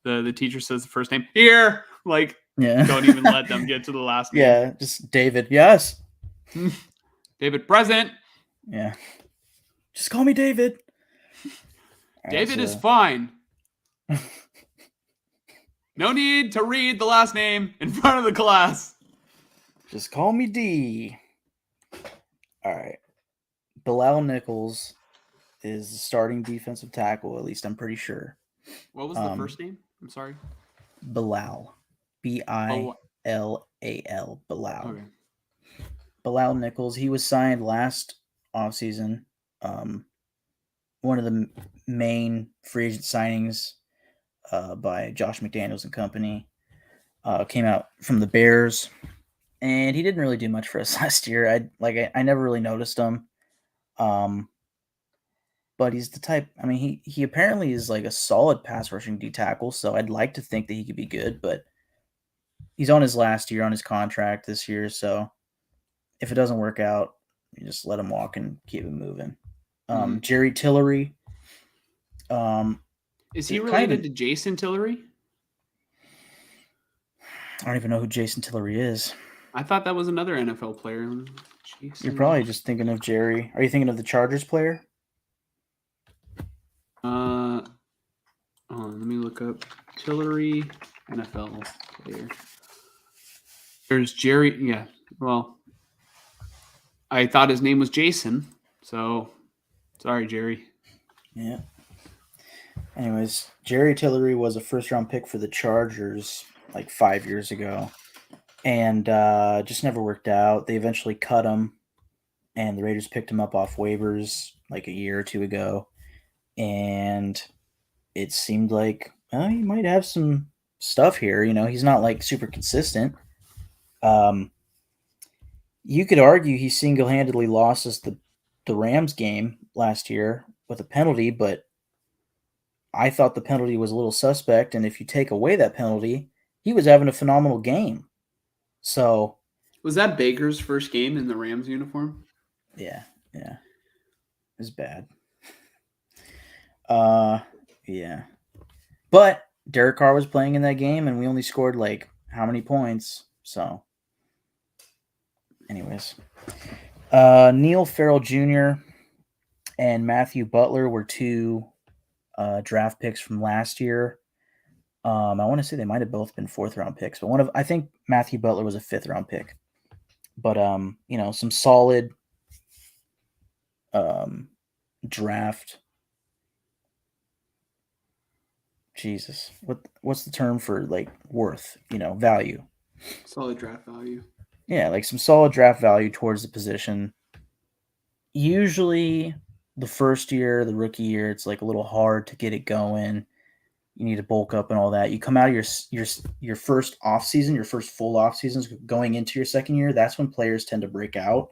the teacher says the first name here, like. Yeah. Don't even let them get to the last name. Yeah, just David. Yes. David present. Yeah. Just call me David. David is fine. No need to read the last name in front of the class. Just call me D. All right. Bilal Nichols is the starting defensive tackle, at least I'm pretty sure. What was the first name? I'm sorry. Bilal. Bilal. Bilal. Okay. Bilal Nichols. He was signed last offseason. One of the main free agent signings by Josh McDaniels and company. Came out from the Bears, and he didn't really do much for us last year. I never really noticed him. But he's the type. I mean, he apparently is like a solid pass rushing D tackle, so I'd like to think that he could be good. But he's on his last year on his contract this year, so if it doesn't work out, you just let him walk and keep him moving. Jerry Tillery. Is he related to Jason Tillery? I don't even know who Jason Tillery is. I thought that was another NFL player. Jason. You're probably just thinking of Jerry. Are you thinking of the Chargers player? Hold on, let me look up Tillery NFL player. There's Jerry. Yeah, well, I thought his name was Jason, so sorry, Jerry. Yeah. Anyways, Jerry Tillery was a first-round pick for the Chargers like 5 years ago, and just never worked out. They eventually cut him, and the Raiders picked him up off waivers like a year or two ago, and it seemed like he might have some stuff here. You know, he's not like super consistent. You could argue he single-handedly lost us the Rams game last year with a penalty, but I thought the penalty was a little suspect, and if you take away that penalty, he was having a phenomenal game. So, was that Baker's first game in the Rams uniform? Yeah. It was bad. Yeah. But Derek Carr was playing in that game, and we only scored like how many points? So, anyways, Neil Farrell Jr. and Matthew Butler were two draft picks from last year. I want to say they might have both been 4th-round picks, but I think Matthew Butler was a 5th-round pick. But some solid draft. Jesus, what's the term for like worth? Value. Solid draft value. Yeah, like some solid draft value towards the position. Usually, the first year, the rookie year, it's like a little hard to get it going. You need to bulk up and all that. You come out of your first off season, your first full off seasons, going into your second year. That's when players tend to break out.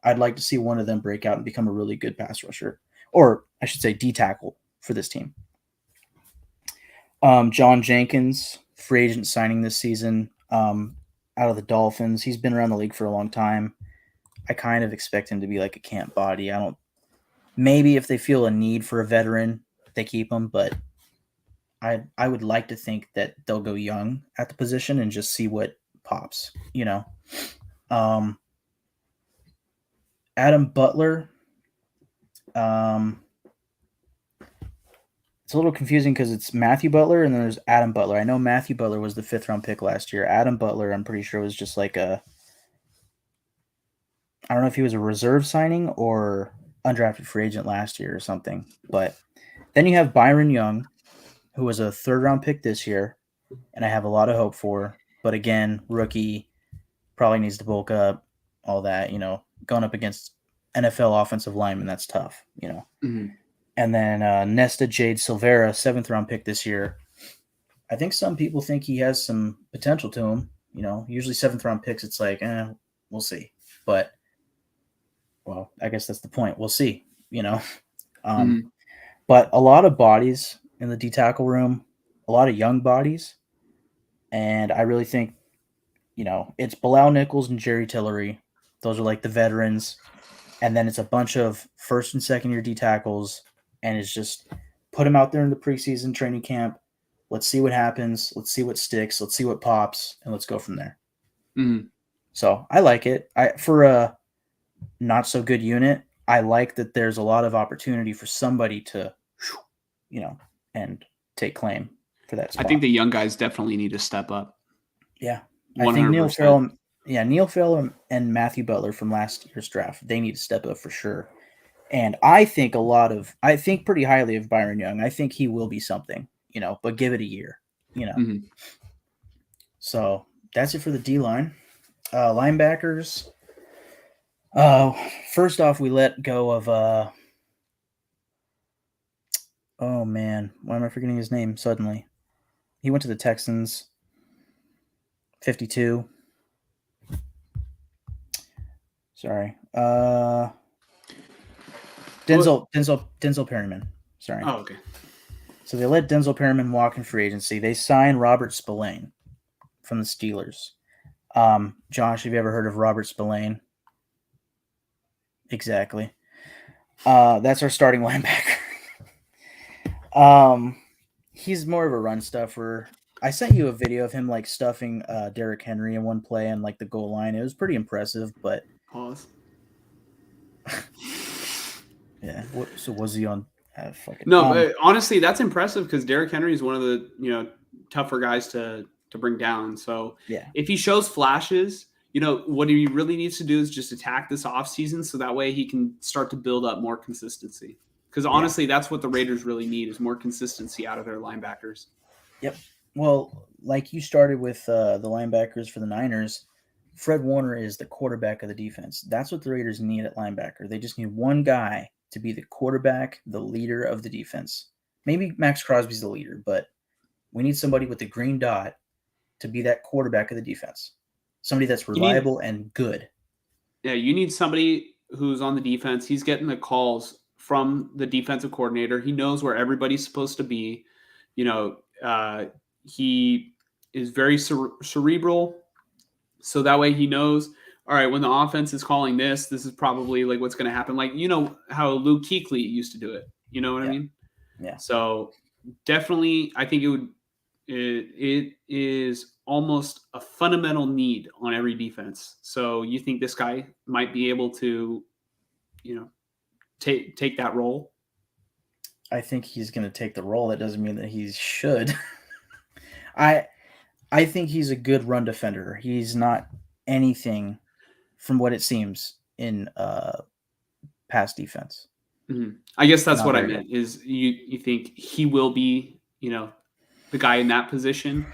I'd like to see one of them break out and become a really good pass rusher, or I should say D tackle for this team. John Jenkins, free agent signing this season, out of the Dolphins. He's been around the league for a long time. I kind of expect him to be like a camp body. Maybe if they feel a need for a veteran, they keep him, but I would like to think that they'll go young at the position and just see what pops, Adam Butler. It's a little confusing because it's Matthew Butler and then there's Adam Butler. I know Matthew Butler was the 5th-round pick last year. Adam Butler, I'm pretty sure, was just like I don't know if he was a reserve signing or undrafted free agent last year or something. But then you have Byron Young, who was a 3rd-round pick this year, and I have a lot of hope for. But again, rookie, probably needs to bulk up, all that, going up against NFL offensive linemen, that's tough, Mm-hmm. And then Nesta Jade Silvera, 7th-round pick this year. I think some people think he has some potential to him. Usually 7th-round picks, it's like, we'll see. But, well, I guess that's the point. We'll see, But a lot of bodies in the D tackle room, a lot of young bodies. And I really think, it's Bilal Nichols and Jerry Tillery. Those are like the veterans. And then it's a bunch of 1st and 2nd year D tackles. And it's just put them out there in the preseason training camp. Let's see what happens. Let's see what sticks. Let's see what pops. And let's go from there. Mm-hmm. So I like it. For a not so good unit, I like that there's a lot of opportunity for somebody to, and take claim. for that spot. I think the young guys definitely need to step up. Yeah. 100%. I think Neil Farrell and Matthew Butler from last year's draft, they need to step up for sure. And I think pretty highly of Byron Young. I think he will be something, but give it a year, Mhm. So that's it for the D-line. Linebackers. First off, we let go of oh man, why am I forgetting his name suddenly? He went to the Texans. 52. Sorry. Denzel Perryman. Sorry. Oh, okay. So they let Denzel Perryman walk in free agency. They signed Robert Spillane from the Steelers. Josh, have you ever heard of Robert Spillane? Exactly. That's our starting linebacker. He's more of a run stuffer. I sent you a video of him like stuffing Derrick Henry in one play and like the goal line. It was pretty impressive, but Pause. yeah. So was he on? No, but honestly, that's impressive because Derrick Henry is one of the tougher guys to bring down. So yeah, if he shows flashes, what he really needs to do is just attack this offseason so that way he can start to build up more consistency. Because honestly, that's what the Raiders really need is more consistency out of their linebackers. Yep. Well, like you started with the linebackers for the Niners, Fred Warner is the quarterback of the defense. That's what the Raiders need at linebacker. They just need one guy to be the quarterback, the leader of the defense. Maybe Max Crosby's the leader, but we need somebody with the green dot to be that quarterback of the defense. Somebody that's reliable and good. Yeah, you need somebody who's on the defense. He's getting the calls from the defensive coordinator. He knows where everybody's supposed to be. He is very cerebral. So that way he knows, all right, when the offense is calling this is probably like what's going to happen. Like, how Luke Kuechly used to do it. You know what I mean? Yeah. So definitely, I think it is almost a fundamental need on every defense. So you think this guy might be able to, take that role? I think he's going to take the role. That doesn't mean that he should. I think he's a good run defender. He's not anything from what it seems in pass defense. Mm-hmm. I guess that's what I meant is you think he will be, the guy in that position?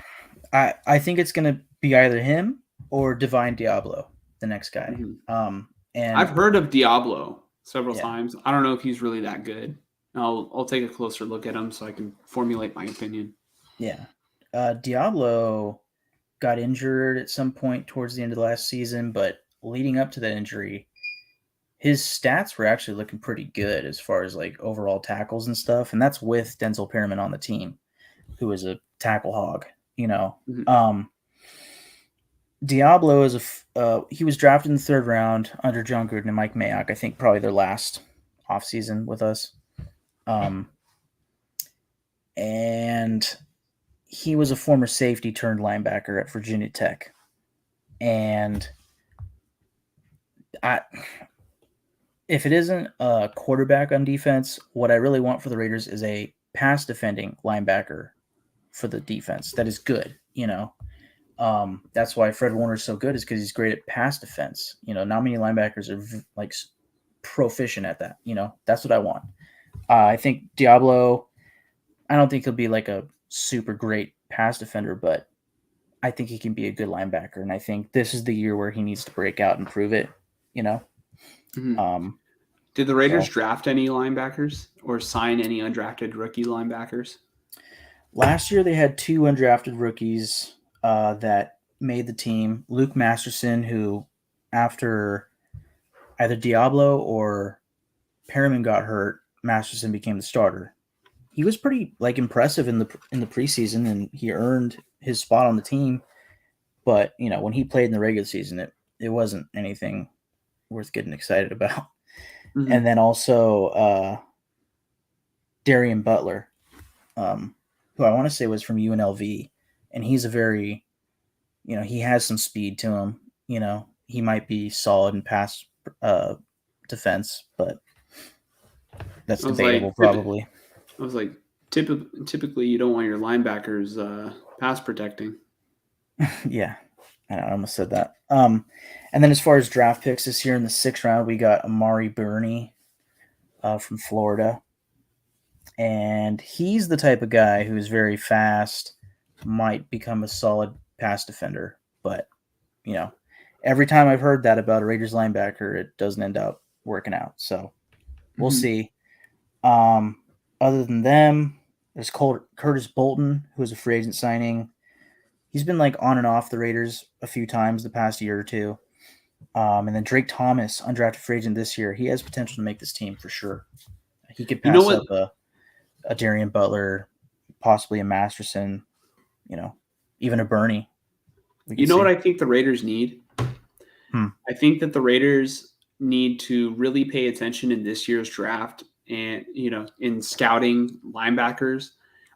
I think it's going to be either him or Divine Diablo, the next guy. Mm-hmm. And I've heard of Diablo several times. I don't know if he's really that good. I'll take a closer look at him so I can formulate my opinion. Yeah. Diablo got injured at some point towards the end of the last season, but leading up to that injury, his stats were actually looking pretty good as far as like overall tackles and stuff. And that's with Denzel Perryman on the team, who is a tackle hog, Mm-hmm. Diablo is he was drafted in the 3rd round under John Gruden and Mike Mayock. I think probably their last offseason with us. And he was a former safety turned linebacker at Virginia Tech. And if it isn't a quarterback on defense, what I really want for the Raiders is a pass defending linebacker for the defense that is good, That's why Fred Warner is so good, is because he's great at pass defense. Not many linebackers are like proficient at that. That's what I want. I think Diablo, I don't think he'll be like a super great pass defender, but I think he can be a good linebacker. And I think this is the year where he needs to break out and prove it, Mm-hmm. Did the Raiders draft any linebackers or sign any undrafted rookie linebackers? Last year, they had 2 undrafted rookies that made the team. Luke Masterson, who after either Diablo or Perriman got hurt, Masterson became the starter. He was pretty impressive in the preseason, and he earned his spot on the team. But when he played in the regular season, it wasn't anything worth getting excited about. Mm-hmm. And then also Darian Butler, who I want to say was from UNLV, and he's a very, he has some speed to him. He might be solid in pass defense, but that's debatable probably. I was like, typically you don't want your linebackers pass protecting. Yeah, I almost said that. And then as far as draft picks this year in the 6th round, we got Amari Burney from Florida. And he's the type of guy who's very fast, might become a solid pass defender. But, every time I've heard that about a Raiders linebacker, it doesn't end up working out. So we'll see. Other than them, there's Curtis Bolton, who's a free agent signing. He's been like on and off the Raiders a few times the past year or two. And then Drake Thomas, undrafted free agent this year. He has potential to make this team for sure. He could pass up a Darian Butler, possibly a Masterson, even a Burney. You know what I think the Raiders need? I think that the Raiders need to really pay attention in this year's draft and, in scouting linebackers.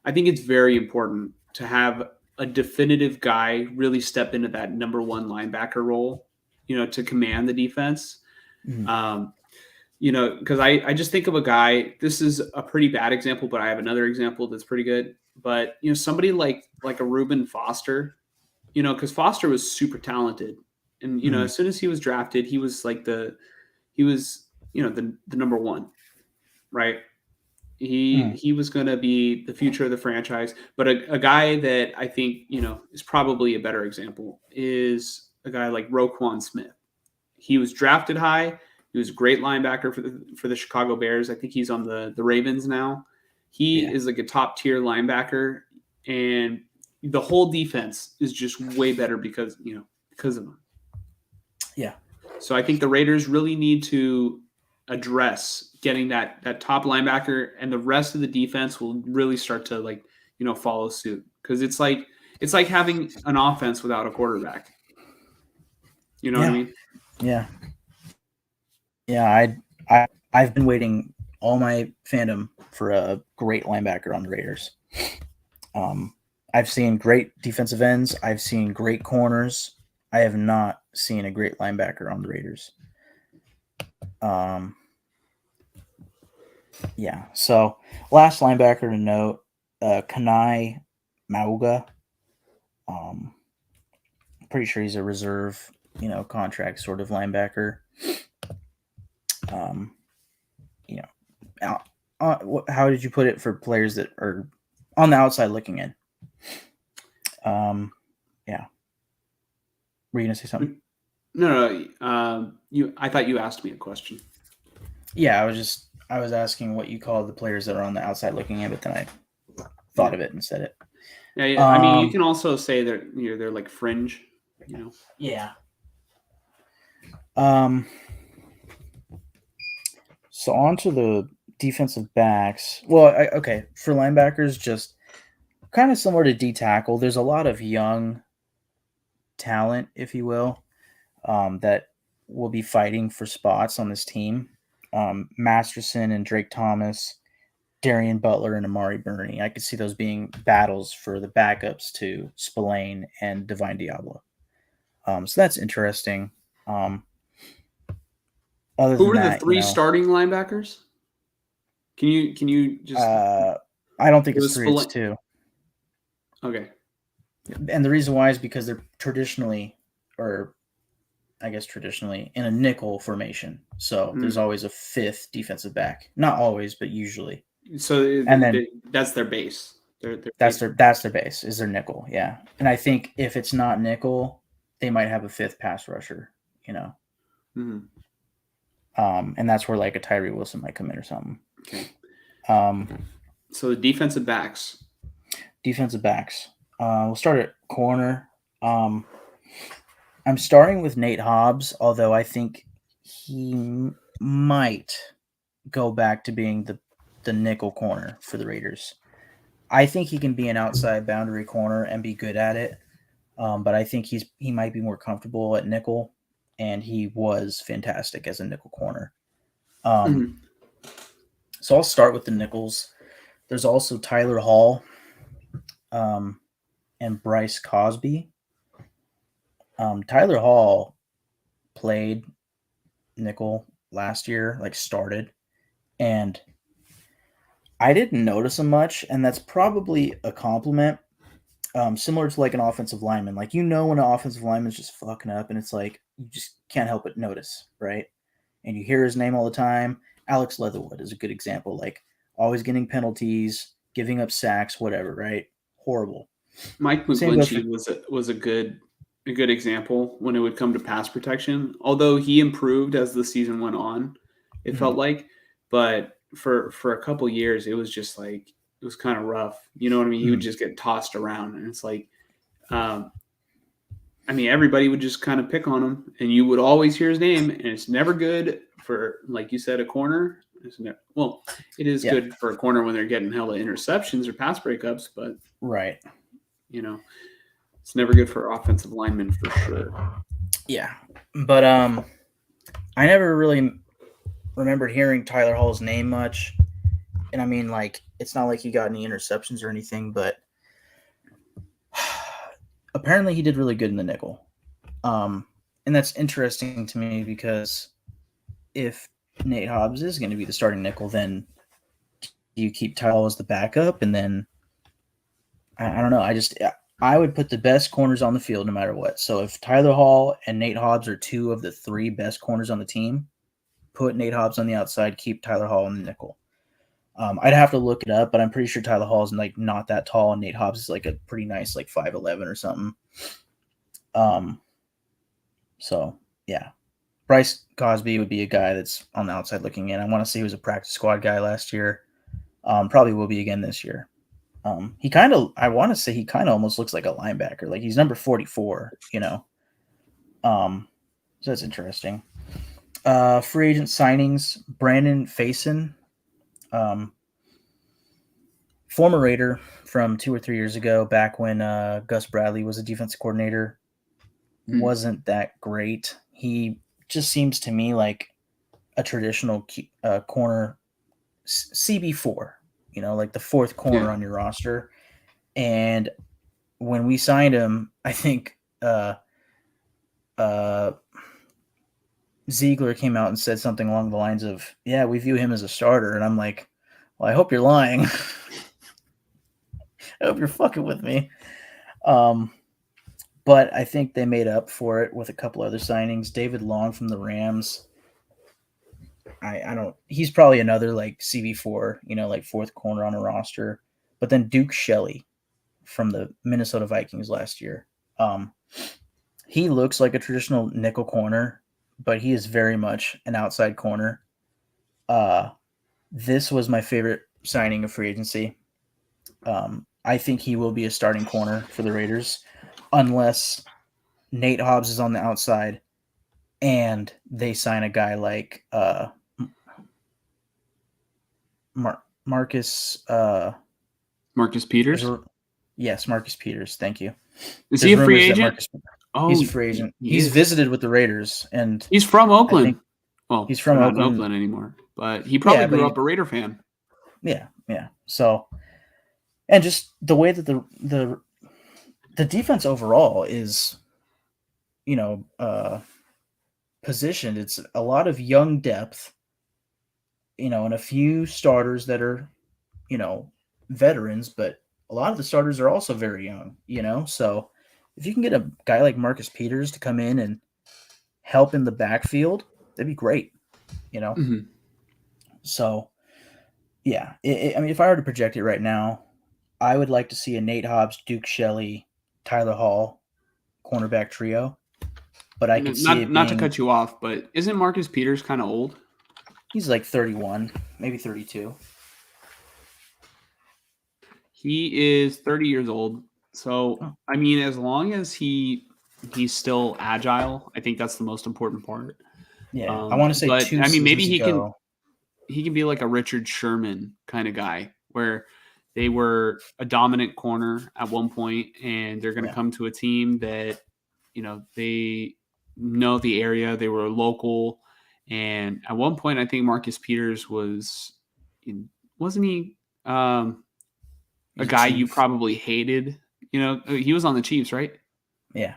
I think it's very important to have a definitive guy really step into that number one linebacker role, to command the defense. Because I just think of a guy, this is a pretty bad example, but I have another example that's pretty good. But, somebody like a Reuben Foster, because Foster was super talented. And, as soon as he was drafted, he was like the number one, right? He was going to be the future of the franchise. But a guy that I think, is probably a better example is a guy like Roquan Smith. He was drafted high. He was a great linebacker for the Chicago Bears. I think he's on the Ravens now. He is like a top tier linebacker, and the whole defense is just way better because of him. Yeah. So I think the Raiders really need to address getting that top linebacker, and the rest of the defense will really start to follow suit, because it's like having an offense without a quarterback. You know what I mean? Yeah. Yeah, I've been waiting all my fandom for a great linebacker on the Raiders. I've seen great defensive ends. I've seen great corners. I have not seen a great linebacker on the Raiders. So last linebacker to note, Kanai Mauga. Pretty sure he's a reserve, contract sort of linebacker. How did you put it for players that are on the outside looking in? Were you gonna say something? No. I thought you asked me a question. Yeah, I was asking what you call the players that are on the outside looking in, but then I thought of it and said it. Yeah. I mean, you can also say they're like fringe. Yeah. So on to the defensive backs. Well, for linebackers, just kind of similar to D tackle. There's a lot of young talent, if you will, that will be fighting for spots on this team. Masterson and Drake Thomas, Darian Butler and Amari Burney. I could see those being battles for the backups to Spillane and Divine Diablo. So that's interesting. Who were the three starting linebackers? Can you just? I don't think it's three. It's two. Okay. And the reason why is because they're traditionally in a nickel formation. So there's always a fifth defensive back. Not always, but usually. So that's their base. That's their base is their nickel. Yeah. And I think if it's not nickel, they might have a fifth pass rusher, Mm-hmm. And that's where like a Tyree Wilson might come in or something. Okay. So the defensive backs. We'll start at corner. I'm starting with Nate Hobbs, although I think he might go back to being the nickel corner for the Raiders. I think he can be an outside boundary corner and be good at it, but I think he might be more comfortable at nickel, and he was fantastic as a nickel corner. So I'll start with the nickels. There's also Tyler Hall and Bryce Cosby. Tyler Hall played nickel last year, started, and I didn't notice him much, and that's probably a compliment. Similar to like an offensive lineman. Like, when an offensive lineman's just fucking up, and it's like you just can't help but notice, right? And you hear his name all the time. Alex Leatherwood is a good example. Like, always getting penalties, giving up sacks, whatever, right? Horrible. Mike Same goes for McGlinchey was a good example when it would come to pass protection. Although he improved as the season went on, it felt like. But for a couple years, it was just like it was kind of rough. You know what I mean? He would just get tossed around, and it's like, I mean, everybody would just kind of pick on him, and you would always hear his name, and it's never good for, like you said, a corner. It is good for a corner when they're getting hella interceptions or pass breakups, but right. It's never good for offensive linemen for sure. Yeah, but I never really remembered hearing Tyler Hall's name much, and I mean, like, it's not like he got any interceptions or anything, but apparently he did really good in the nickel. And that's interesting to me because if Nate Hobbs is going to be the starting nickel, then you keep Tyler Hall as the backup, and then I don't know. I would put the best corners on the field no matter what. So if Tyler Hall and Nate Hobbs are two of the three best corners on the team, put Nate Hobbs on the outside, keep Tyler Hall in the nickel. I'd have to look it up, but I'm pretty sure Tyler Hall is like not that tall, and Nate Hobbs is like a pretty nice, like 5'11" or something. So yeah, Bryce Cosby would be a guy that's on the outside looking in. I want to say he was a practice squad guy last year. Probably will be again this year. I want to say he kind of almost looks like a linebacker. Like, he's number 44, So that's interesting. Free agent signings, Brandon Faison, former Raider from 2 or 3 years ago, back when Gus Bradley was a defensive coordinator. Wasn't that great. He just seems to me like a traditional corner CB4, like the fourth corner on your roster. And when we signed him, I think Ziegler came out and said something along the lines of, "Yeah, we view him as a starter." And I'm like, well, I hope you're lying. I hope you're fucking with me. But I think they made up for it with a couple other signings. David Long from the Rams. He's probably another like CB4, like fourth corner on a roster. But then Duke Shelley from the Minnesota Vikings last year. He looks like a traditional nickel corner, but he is very much an outside corner. This was my favorite signing of free agency. I think he will be a starting corner for the Raiders unless Nate Hobbs is on the outside and they sign a guy like Marcus Peters? Yes, Marcus Peters. Thank you. Is he a free agent? He's a free agent. He's visited with the Raiders, and he's from Oakland. He's from Oakland. Not Oakland anymore, but he probably grew up a Raider fan. Yeah. So, and just the way that the defense overall is, positioned. It's a lot of young depth, and a few starters that are, veterans, but a lot of the starters are also very young, So if you can get a guy like Marcus Peters to come in and help in the backfield, that'd be great, So, yeah, I mean, if I were to project it right now, I would like to see a Nate Hobbs, Duke Shelley, Tyler Hall cornerback trio. But I could see not to cut you off, but isn't Marcus Peters kind of old? He's like 31, maybe 32. He is 30 years old. So, I mean, as long as he's still agile, I think that's the most important part. Yeah, I want to say but, 2 I mean, maybe seasons he can be like a Richard Sherman kind of guy where they were a dominant corner at one point, and they're going to come to a team that, they know the area. They were local. And at one point, I think Marcus Peters wasn't he a guy you probably hated? He was on the Chiefs, right? Yeah.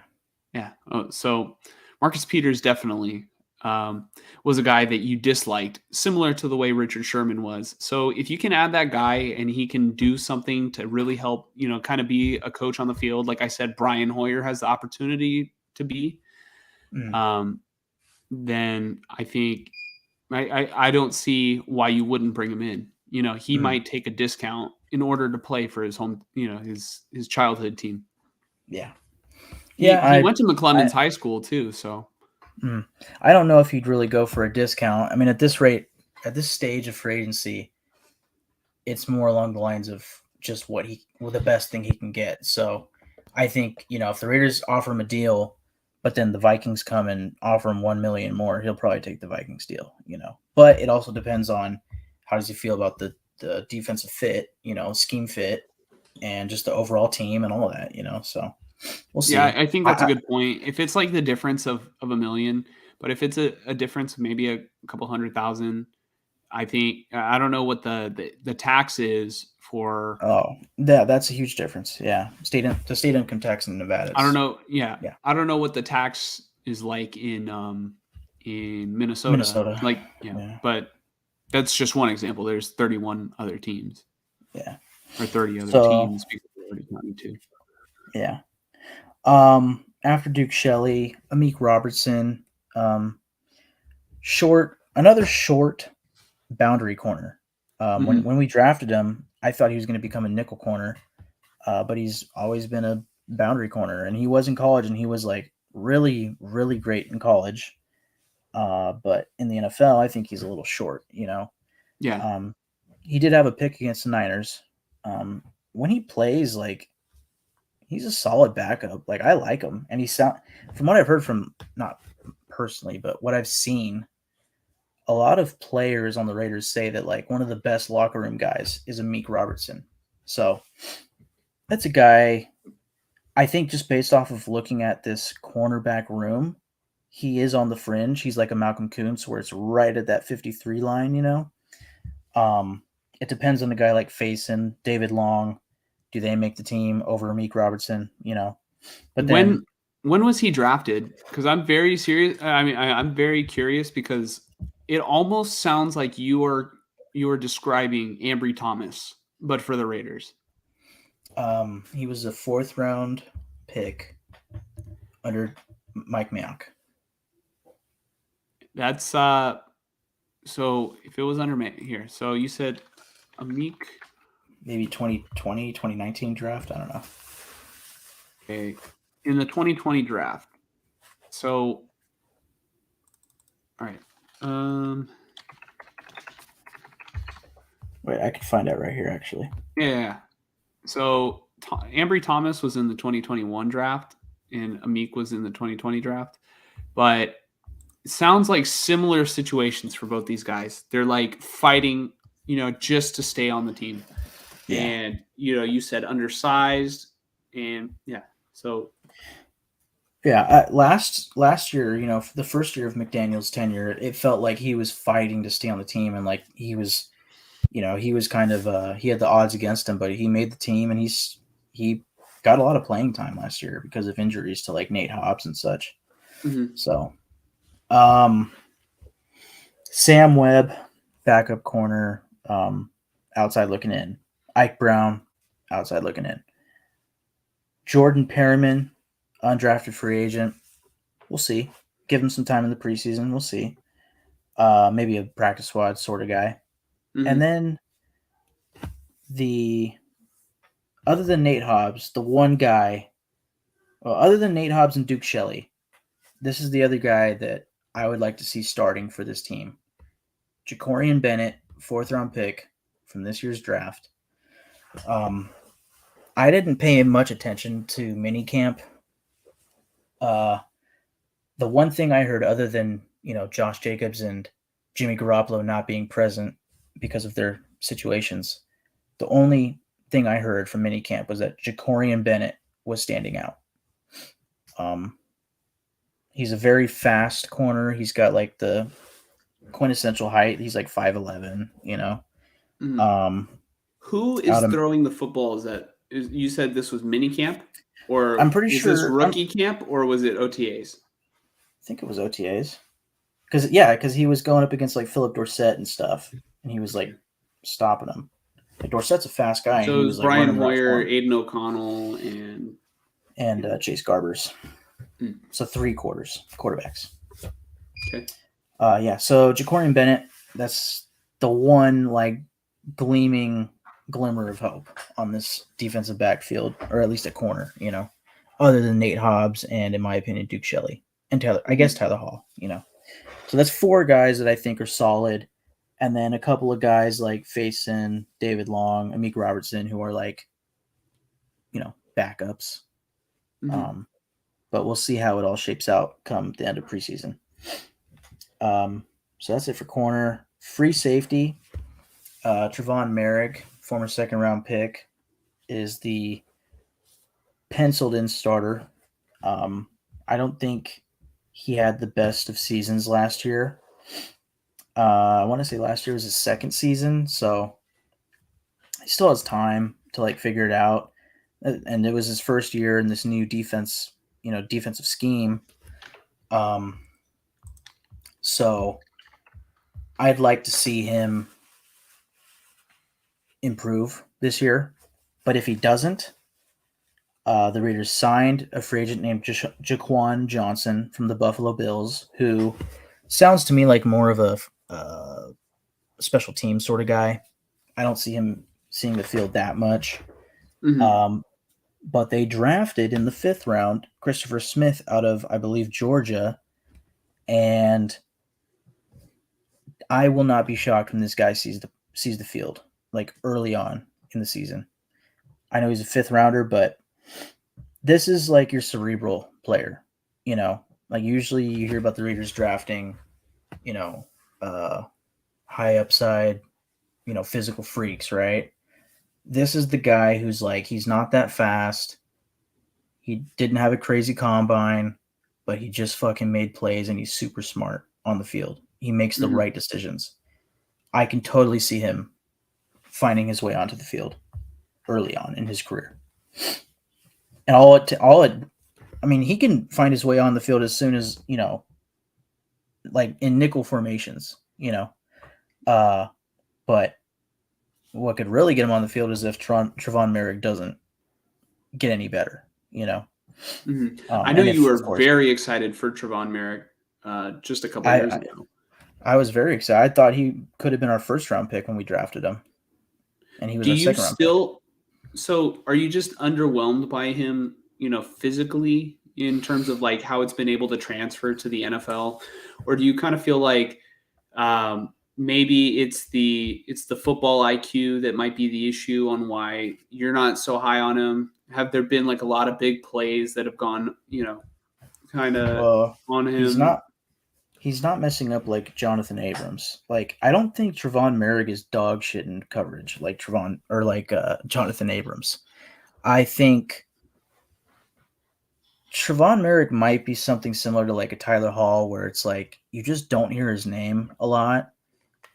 Yeah. Oh, so Marcus Peters definitely was a guy that you disliked, similar to the way Richard Sherman was. So if you can add that guy and he can do something to really help, kind of be a coach on the field, like I said, Brian Hoyer has the opportunity to be, then I think I don't see why you wouldn't bring him in. He might take a discount in order to play for his home, his childhood team. Yeah. He went to McClellan's high school too, so. I don't know if he'd really go for a discount. I mean, at this rate, at this stage of free agency, it's more along the lines of just the best thing he can get. So I think, if the Raiders offer him a deal, but then the Vikings come and offer him $1 million more, he'll probably take the Vikings deal, But it also depends on how does he feel about the defensive fit, scheme fit, and just the overall team and all of that, So we'll see. Yeah, I think that's a good point. If it's like the difference of $1 million, but if it's a difference of maybe a couple $100,000, I think I don't know what the tax is for. Oh, that's a huge difference. Yeah, the state income tax in Nevada. I don't know. Yeah, I don't know what the tax is like in Minnesota. Like, but that's just one example. There's 31 other teams. Yeah, or 30 other teams because we're already counting two. Yeah. After Duke Shelley, Amik Robertson, another short boundary corner. When we drafted him, I thought he was going to become a nickel corner, but he's always been a boundary corner, and he was in college, and he was like really, really great in college. But in the NFL, I think he's a little short, Yeah. He did have a pick against the Niners. When he plays, like, he's a solid backup. Like, I like him. And from what I've heard from, not personally, but what I've seen, a lot of players on the Raiders say that, like, one of the best locker room guys is Amik Robertson. So that's a guy, I think, just based off of looking at this cornerback room, he is on the fringe. He's like a Malcolm Kuntz, where it's right at that 53 line, It depends on the guy like Faison, David Long. Do they make the team over Amik Robertson? But then when was he drafted? Because I'm very serious. I mean, I'm very curious because it almost sounds like you are describing Ambry Thomas, but for the Raiders. He was a 4th round pick under Mike Mayock. That's so if it was under here. So you said Amik. Maybe 2020, 2019 draft. I don't know. Okay. In the 2020 draft. So, all right. Wait, I could find out right here, actually. Yeah. So, Ambry Thomas was in the 2021 draft, and Amik was in the 2020 draft. But it sounds like similar situations for both these guys. They're like fighting, just to stay on the team. Yeah. And, you said undersized, and so. Yeah, last year, for the first year of McDaniel's tenure, it felt like he was fighting to stay on the team, and like he was kind of he had the odds against him, but he made the team, and he got a lot of playing time last year because of injuries to like Nate Hobbs and such. Mm-hmm. So, Sam Webb, backup corner, outside looking in. Ike Brown, outside looking in. Jordan Perriman, undrafted free agent. We'll see. Give him some time in the preseason. We'll see. Maybe a practice squad sort of guy. Mm-hmm. And then other than Nate Hobbs, the one guy, other than Nate Hobbs and Duke Shelley, this is the other guy that I would like to see starting for this team. Jacorian Bennett, 4th round pick from this year's draft. I didn't pay much attention to minicamp. The one thing I heard, other than Josh Jacobs and Jimmy Garoppolo not being present because of their situations, the only thing I heard from minicamp was that Jacorian Bennett was standing out. He's a very fast corner. He's got like the quintessential height. He's like 5'11", Mm-hmm. Who is throwing the football? You said this was minicamp, or I'm pretty sure this rookie camp, or was it OTAs? I think it was OTAs. because he was going up against like Philip Dorsett and stuff, and he was like stopping him. Like Dorsett's a fast guy, So and it he was was like Brian running routes for Hoyer, him. Aiden O'Connell, and Chase Garbers. Hmm. So 3 quarterbacks. Okay. Yeah. So Jacorian Bennett, that's the one like gleaming glimmer of hope on this defensive backfield, or at least a corner, other than Nate Hobbs and, in my opinion, Duke Shelley and Tyler Hall, So that's 4 guys that I think are solid. And then a couple of guys like Faison, David Long, Amik Robertson, who are like, backups. Mhm. But we'll see how it all shapes out come the end of preseason. So that's it for corner. Free safety. Trevon Merrick, former second-round pick, is the penciled-in starter. I don't think he had the best of seasons last year. I want to say last year was his second season, so he still has time to like figure it out. And it was his first year in this new defensive scheme. So I'd like to see him improve this year, but if he doesn't, the Raiders signed a free agent named Jaquan Johnson from the Buffalo Bills, who sounds to me like more of a special team sort of guy. I don't see him seeing the field that much. Mhm. But they drafted in the 5th round Christopher Smith out of, I believe, Georgia, and I will not be shocked when this guy sees the field like early on in the season. I know he's a 5th rounder, but this is like your cerebral player, like usually you hear about the Raiders drafting, high upside, physical freaks, right? This is the guy who's like, he's not that fast. He didn't have a crazy combine, but he just fucking made plays and he's super smart on the field. He makes the right decisions. I can totally see him finding his way onto the field early on in his career. And he can find his way on the field as soon as, like in nickel formations, but what could really get him on the field is if Trevon Merrick doesn't get any better, I know and you if, of were course, very excited for Trevon Merrick just a couple years ago. I was very excited. I thought he could have been our 1st-round pick when we drafted him, and he was Do our you 2nd-round pick. So are you just underwhelmed by him, physically in terms of like how it's been able to transfer to the NFL? Or do you kind of feel like maybe it's the football IQ that might be the issue on why you're not so high on him? Have there been like a lot of big plays that have gone, kind of on him? He's not messing up like Jonathan Abrams. Like, I don't think Trevon Merrick is dog shit in coverage like Jonathan Abrams. I think Trevon Merrick might be something similar to like a Tyler Hall, where it's like you just don't hear his name a lot.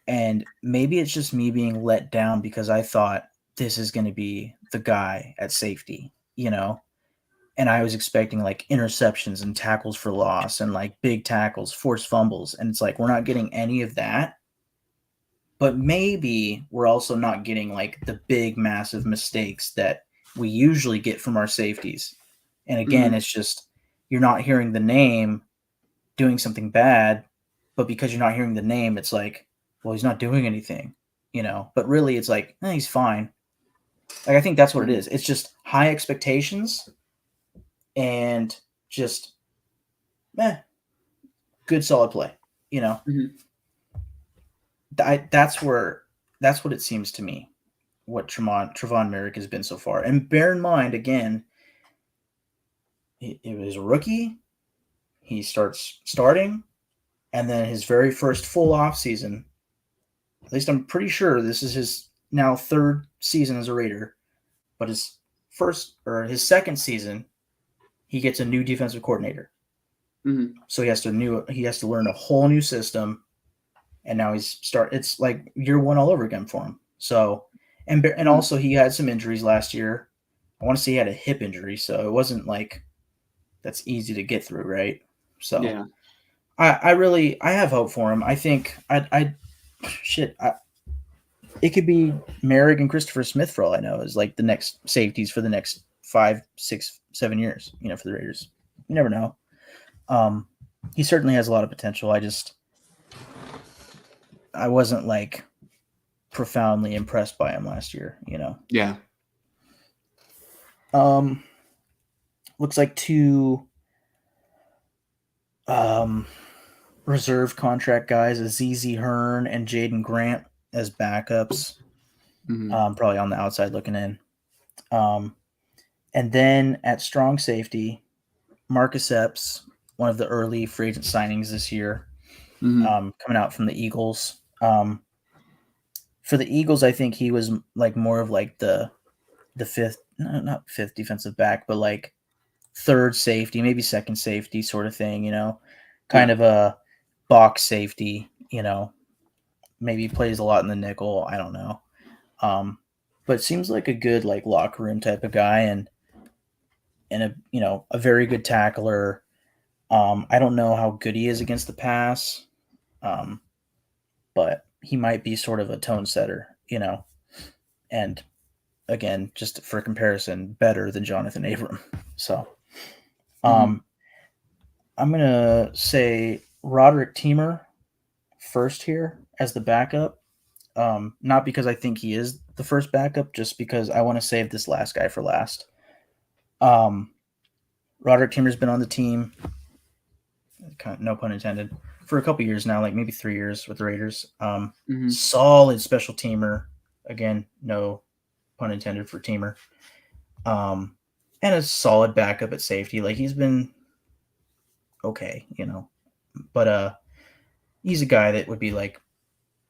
And maybe it's just me being let down because I thought this is going to be the guy at safety, and I was expecting like interceptions and tackles for loss and like big tackles, forced fumbles. And it's like, we're not getting any of that. But maybe we're also not getting like the big, massive mistakes that we usually get from our safeties. And again, It's just, you're not hearing the name doing something bad, but because you're not hearing the name, it's like, well, he's not doing anything, but really it's like, he's fine. Like, I think that's what it is. It's just high expectations and just good solid play, that's what it seems to me, what Trevon Merrick has been so far. And bear in mind, again, it was a rookie. He starting, and then his very first full off season, at least I'm pretty sure this is his now 3rd season as a Raider, but his second season, he gets a new defensive coordinator. So he has to learn a whole new system, and now it's like year 1 all over again for him. So, and also he had some injuries last year. I want to say he had a hip injury, so it wasn't like that's easy to get through, right? So, Yeah. I have hope for him. I think it could be Merrick and Christopher Smith for all I know is like the next safeties for the next 5, 6, 7 years. For the Raiders, you never know. He certainly has a lot of potential. I wasn't like profoundly impressed by him last year. Yeah. Looks like two reserve contract guys, Azizi Hearn and Jaden Grant as backups. Probably on the outside looking in. And then at strong safety, Marcus Epps, one of the early free agent signings this year, coming out from the Eagles. For the Eagles, I think he was like more of like the fifth, not fifth defensive back, but like third safety, maybe second safety sort of thing, kind of a box safety, maybe plays a lot in the nickel. I don't know. But seems like a good like locker room type of guy and a very good tackler. I don't know how good he is against the pass. But he might be sort of a tone setter, and again, just for comparison, better than Jonathan Abram. So, I'm going to say Roderick Teamer first here as the backup. Not because I think he is the first backup, just because I want to save this last guy for last. Roderick Teamer's been on the team, no pun intended, for a couple years now, like maybe 3 years with the Raiders. Solid special teamer. Again, no pun intended for teamer. And a solid backup at safety. Like he's been okay, but he's a guy that would be like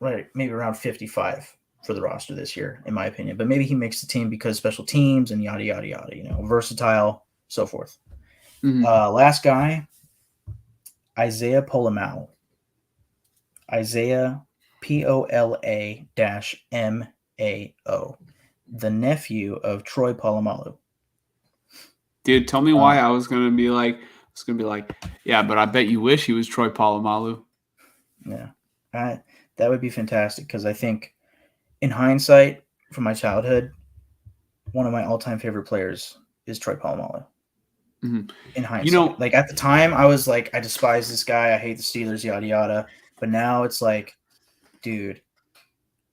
right maybe around 55 for the roster this year, in my opinion. But maybe he makes the team because special teams and yada yada yada, versatile, so forth. Last guy, Isaiah Pola-Mao. Isaiah Pola-Mao, the nephew of Troy Polamalu. Dude, tell me why I was gonna be like, yeah, but I bet you wish he was Troy Polamalu. Yeah, that would be fantastic because I think, in hindsight, from my childhood, one of my all-time favorite players is Troy Polamalu. In hindsight, like at the time, I was like, I despise this guy. I hate the Steelers, yada yada. But now it's like, dude,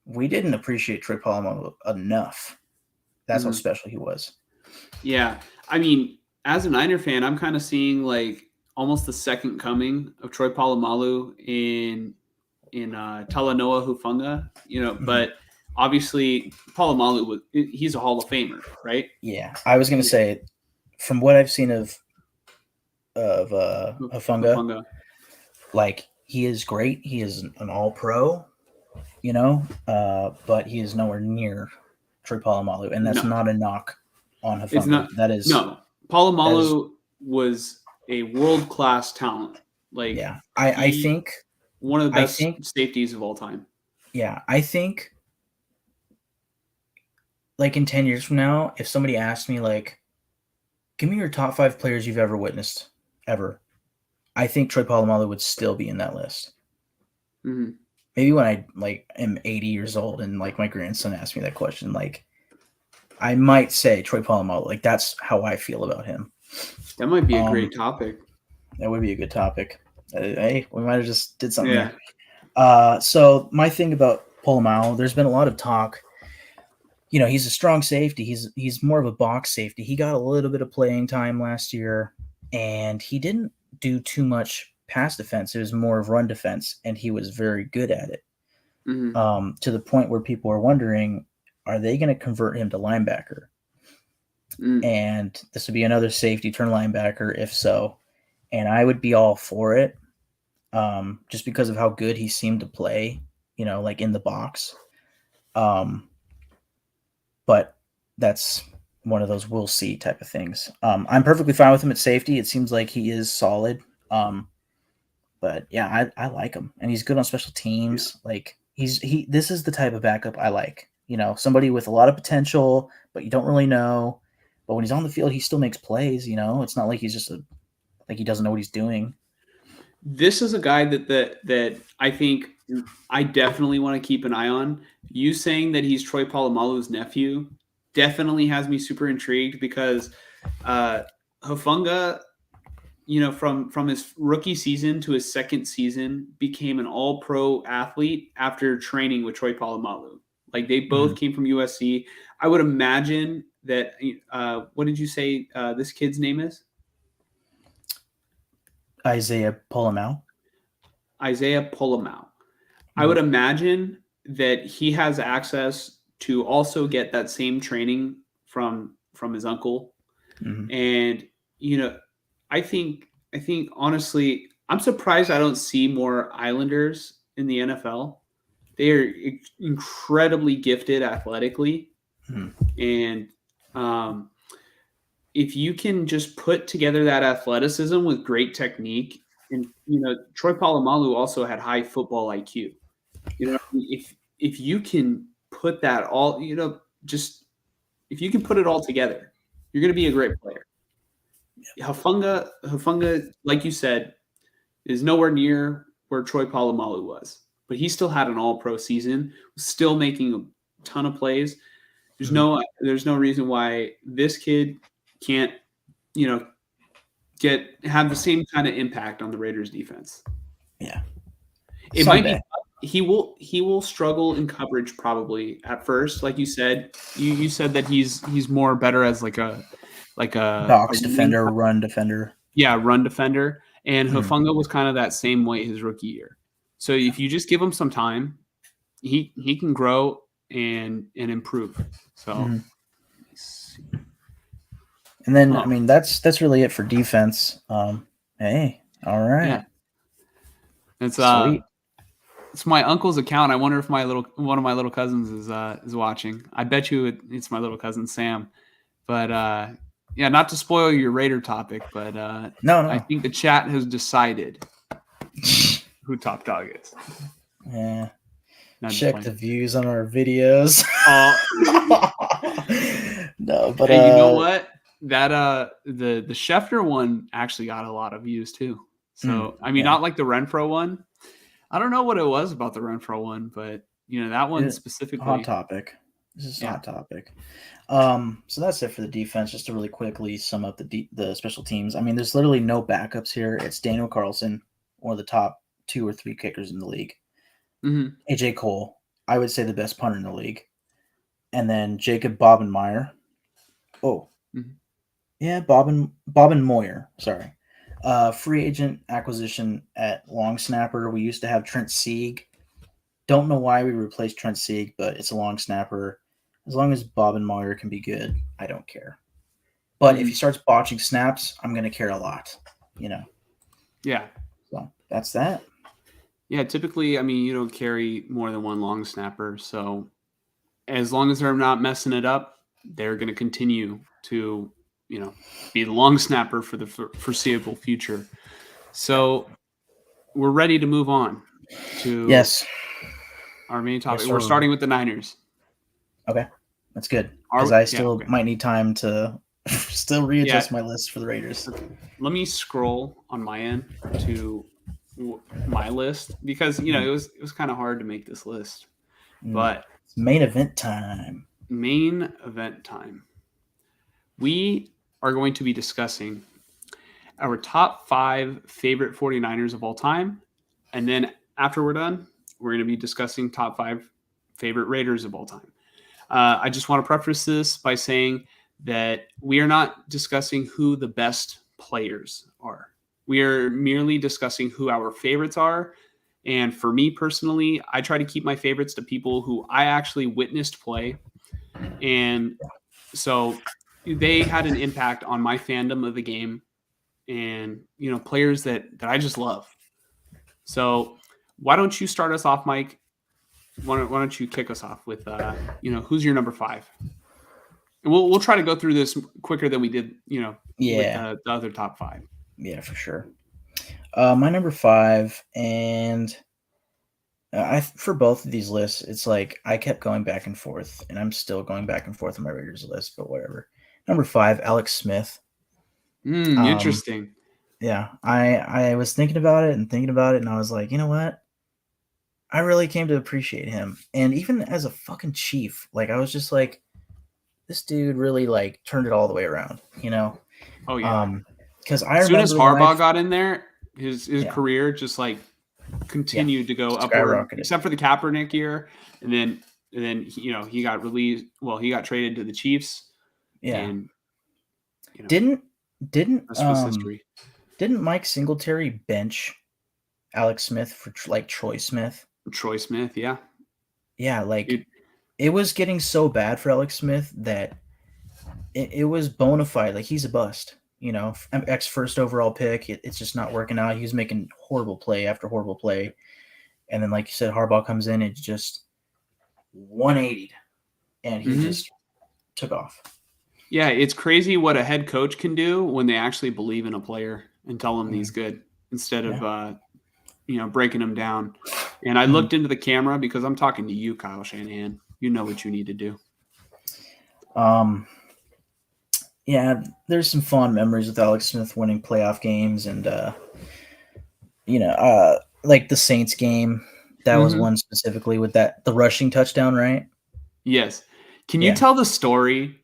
we didn't appreciate Troy Polamalu enough. That's how special he was. Yeah, I mean, as a Niner fan, I'm kind of seeing like almost the second coming of Troy Polamalu in Talanoa Hufanga. But obviously Polamalu he's a Hall of Famer, right? Yeah, I was gonna say, from what I've seen of Hufanga, like he is great. He is an All-Pro, but he is nowhere near Troy Polamalu, and that's not a knock on Hufanga. It's not. That is no. Polamalu was a world-class talent. Like, yeah, I think one of the best safeties of all time. Yeah, I think like in 10 years from now, if somebody asked me like, give me your top 5 players you've ever witnessed, ever, I think Troy Polamalu would still be in that list. Maybe when I like am 80 years old and like my grandson asked me that question, like I might say Troy Polamalu. Like that's how I feel about him. That might be a great topic. That would be a good topic. Hey, we might have just did something there. So my thing about Polamalu, there's been a lot of talk. He's a strong safety. He's more of a box safety. He got a little bit of playing time last year, and he didn't do too much pass defense. It was more of run defense, and he was very good at it. To the point where people are wondering, are they going to convert him to linebacker? And this would be another safety turn linebacker, if so. And I would be all for it, just because of how good he seemed to play, like in the box. But that's one of those we'll see type of things. I'm perfectly fine with him at safety. It seems like he is solid. But yeah, I like him, and he's good on special teams. Yeah. Like this is the type of backup I like. Somebody with a lot of potential, but you don't really know. But when he's on the field, he still makes plays. It's not like he's just like he doesn't know what he's doing. this is a guy that I think I definitely want to keep an eye on. You saying that he's Troy Polamalu's nephew definitely has me super intrigued because Hufanga, from his rookie season to his second season, became an all-pro athlete after training with Troy Polamalu. Like they both came from USC. I would imagine that. What did you say this kid's name is? Isaiah Polamau. Isaiah Polamau. I would imagine that he has access to also get that same training from his uncle. And I think honestly, I'm surprised I don't see more Islanders in the NFL. They are incredibly gifted athletically, and if you can just put together that athleticism with great technique, and Troy Polamalu also had high football IQ. If you can put that all, just if you can put it all together, you're going to be a great player. Hufanga, like you said, is nowhere near where Troy Polamalu was, but he still had an All-Pro season, still making a ton of plays. There's no reason why this kid can't, have the same kind of impact on the Raiders defense. Yeah. It might be he will struggle in coverage probably at first, like you said. You said that he's more better as like a box defender, run defender. Yeah, run defender. And Hufanga was kind of that same way his rookie year. So if you just give him some time, he can grow and improve. So and then I mean that's really it for defense. Hey, all right. Yeah. It's sweet. It's my uncle's account. I wonder if one of my little cousins is watching. I bet you it's my little cousin Sam. But yeah, not to spoil your Raider topic, but no. I think the chat has decided who top dog is. Yeah. Check the views on our videos. No, but hey, you know what? That the Schefter one actually got a lot of views too. So I mean, not like the Renfro one. I don't know what it was about the Renfro one, but that one specifically. Hot topic. This is a hot topic. So that's it for the defense. Just to really quickly sum up the special teams. I mean, there's literally no backups here. It's Daniel Carlson, one of the top 2 or 3 kickers in the league. AJ Cole, I would say the best punter in the league. And then Jacob Bobenmeyer. Bobenmoyer. Sorry. Free agent acquisition at long snapper. We used to have Trent Sieg. Don't know why we replaced Trent Sieg, but it's a long snapper. As long as Bobenmeyer can be good, I don't care. But if he starts botching snaps, I'm going to care a lot, Yeah. So that's that. Yeah, typically, I mean, you don't carry more than one long snapper. So as long as they're not messing it up, they're going to continue to, be the long snapper for the foreseeable future. So we're ready to move on to our main topic. We're starting with the Niners. Okay, that's good. Because I still might need time to still readjust my list for the Raiders. Okay. Let me scroll on my end to my list because it was kind of hard to make this list, but it's main event time. Main event time. We are going to be discussing our top 5 favorite 49ers of all time, and then after we're done, we're going to be discussing top 5 favorite Raiders of all time. I just want to preface this by saying that we are not discussing who the best players are. We are merely discussing who our favorites are. And for me personally, I try to keep my favorites to people who I actually witnessed play. And so they had an impact on my fandom of the game and, players that I just love. So why don't you start us off, Mike? Why don't you kick us off with, who's your number 5? And we'll try to go through this quicker than we did, with the other top 5. Yeah, for sure. My number 5, and for both of these lists, it's like I kept going back and forth, and I'm still going back and forth on my Raiders list, but whatever. Number 5, Alex Smith. Interesting. Yeah, I was thinking about it, and I was like, you know what? I really came to appreciate him, and even as a fucking Chief, like I was just like, this dude really like turned it all the way around, you know? Oh yeah. Because I As soon as remember when Harbaugh got in there, his Yeah. career just like continued to go upward, skyrocketed. except for the Kaepernick year, and then he got released. Well, he got traded to the Chiefs, Yeah, and didn't rest was history. didn't Mike Singletary bench Alex Smith for like Troy Smith? Troy Smith, yeah, Yeah, like Dude. it was getting so bad for Alex Smith that it was bona fide. Like he's a bust, you know, ex first overall pick. It's just not working out. He was making horrible play after horrible play, and then like you said, Harbaugh comes in and just 180'd, and he just took off. Yeah, it's crazy what a head coach can do when they actually believe in a player and tell him he's good instead of breaking him down. And I looked into the camera because I'm talking to you, Kyle Shanahan. You know what you need to do. Yeah, there's some fond memories with Alex Smith winning playoff games, and like the Saints game. That was one specifically with the rushing touchdown, right? Yes. Can you tell the story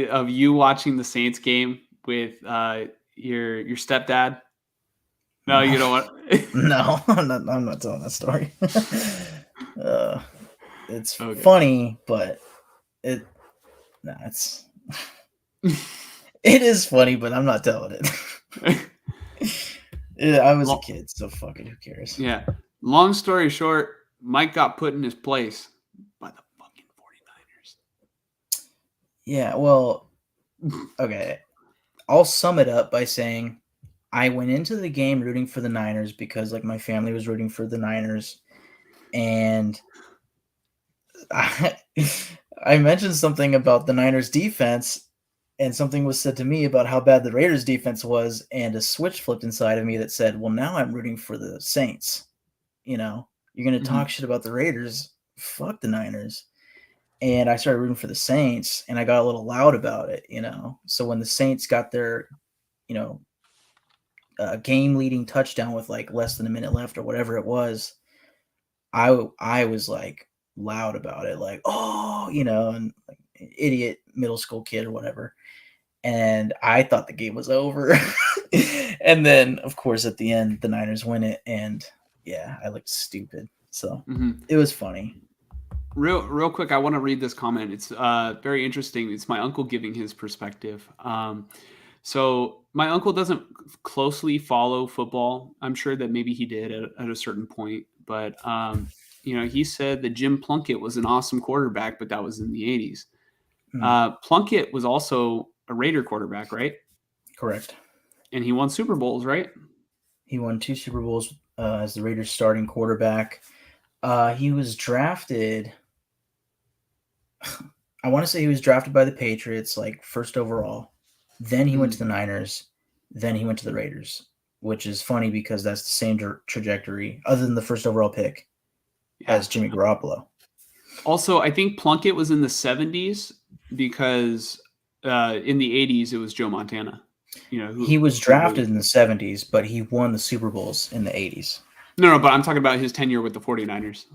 of you watching the Saints game with your stepdad? No, you don't want. No, I'm not telling that story. It's funny, but it's it is funny, but I'm not telling it. Yeah, I was a kid, so fuck it. Who cares? Yeah. Long story short, Mike got put in his place by the fucking 49ers. Yeah, well, okay. I'll sum it up by saying I went into the game rooting for the Niners because like my family was rooting for the Niners, and I mentioned something about the Niners defense, and something was said to me about how bad the Raiders defense was, and a switch flipped inside of me that said, well, now I'm rooting for the Saints. You know, you're going to talk shit about the Raiders, fuck the Niners. And I started rooting for the Saints, and I got a little loud about it, you know. So when the Saints got their, game-leading touchdown with like less than a minute left or whatever it was, I was like loud about it, like, oh, and like idiot middle school kid or whatever. And I thought the game was over. And then, of course, at the end, the Niners win it, and yeah, I looked stupid. So it was funny. Real quick, I want to read this comment. It's very interesting. It's my uncle giving his perspective. So my uncle doesn't closely follow football. I'm sure that maybe he did at a certain point, but he said that Jim Plunkett was an awesome quarterback, but that was in the 80s. Plunkett was also a Raider quarterback, right? Correct. And he won Super Bowls, right? He won 2 Super Bowls as the Raiders starting quarterback. He was drafted. I want to say he was drafted by the Patriots, like first overall. Then he went to the Niners. Then he went to the Raiders, which is funny because that's the same trajectory, other than the first overall pick, as Jimmy Garoppolo. Also, I think Plunkett was in the 70s because in the 80s it was Joe Montana. He was drafted in the 70s, but he won the Super Bowls in the 80s. No, but I'm talking about his tenure with the 49ers.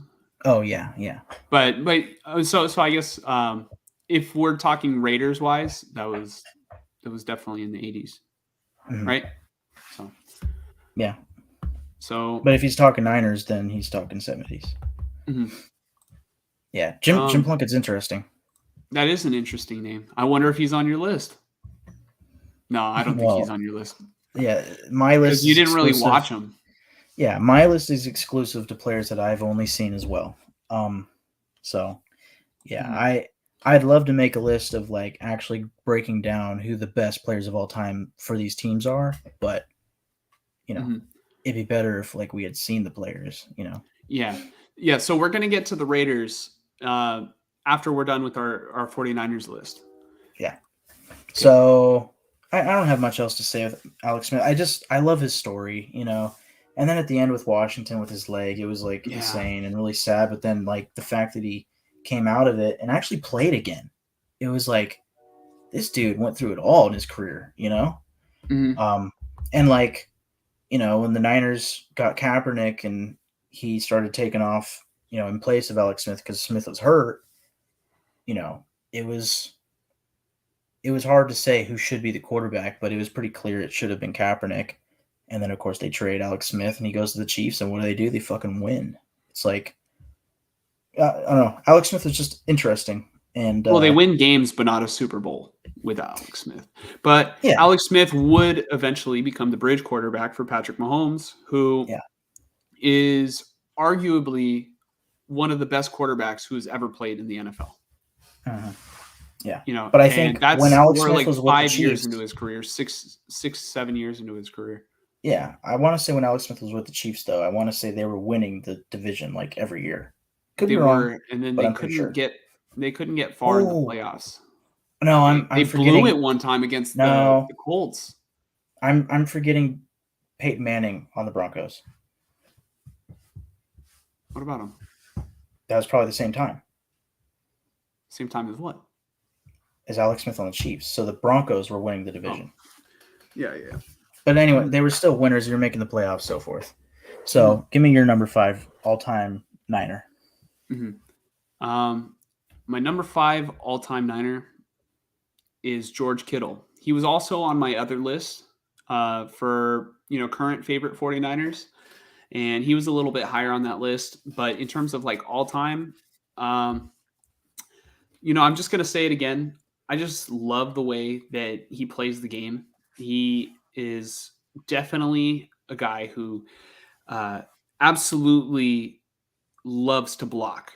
Oh, yeah. But so I guess if we're talking Raiders wise, that was definitely in the 80s, right? So yeah. So, but if he's talking Niners, then he's talking 70s. Yeah, Jim Plunkett's interesting. That is an interesting name. I wonder if he's on your list. No, I don't think he's on your list. Yeah, my list. Because you didn't really watch him. Yeah, my list is exclusive to players that I've only seen as well. So yeah, I'd love to make a list of like actually breaking down who the best players of all time for these teams are, but it'd be better if like we had seen the players, Yeah. So we're gonna get to the Raiders after we're done with our 49ers list. Yeah. Okay. So I don't have much else to say with Alex Smith. I love his story, And then at the end with Washington with his leg, it was like insane and really sad. But then like the fact that he came out of it and actually played again, it was like this dude went through it all in his career, And like, when the Niners got Kaepernick and he started taking off, in place of Alex Smith because Smith was hurt, it was hard to say who should be the quarterback, but it was pretty clear it should have been Kaepernick. And then, of course, they trade Alex Smith, and he goes to the Chiefs, and what do? They fucking win. It's like, I don't know. Alex Smith was just interesting. And well, they win games, but not a Super Bowl with Alex Smith. But Yeah. Alex Smith would eventually become the bridge quarterback for Patrick Mahomes, who is arguably one of the best quarterbacks who has ever played in the NFL. Yeah. But I think that's when Alex we're Smith like was with the 5 years Chiefs, into his career, 7 years into his career. Yeah, I want to say when Alex Smith was with the Chiefs, though, I want to say they were winning the division like every year. Could be wrong, and then but they I'm pretty sure. couldn't get far in the playoffs. No, I'm They forgetting. blew it one time against No, the Colts. I'm forgetting Peyton Manning on the Broncos. What about him? That was probably the same time. Same time as what? As Alex Smith on the Chiefs. So the Broncos were winning the division. Yeah. But anyway, they were still winners. You're making the playoffs, so forth. So give me your number 5 all-time Niner. My number 5 all-time Niner is George Kittle. He was also on my other list for current favorite 49ers, and he was a little bit higher on that list. But in terms of like all-time, I'm just gonna say it again. I just love the way that he plays the game. He is definitely a guy who absolutely loves to block.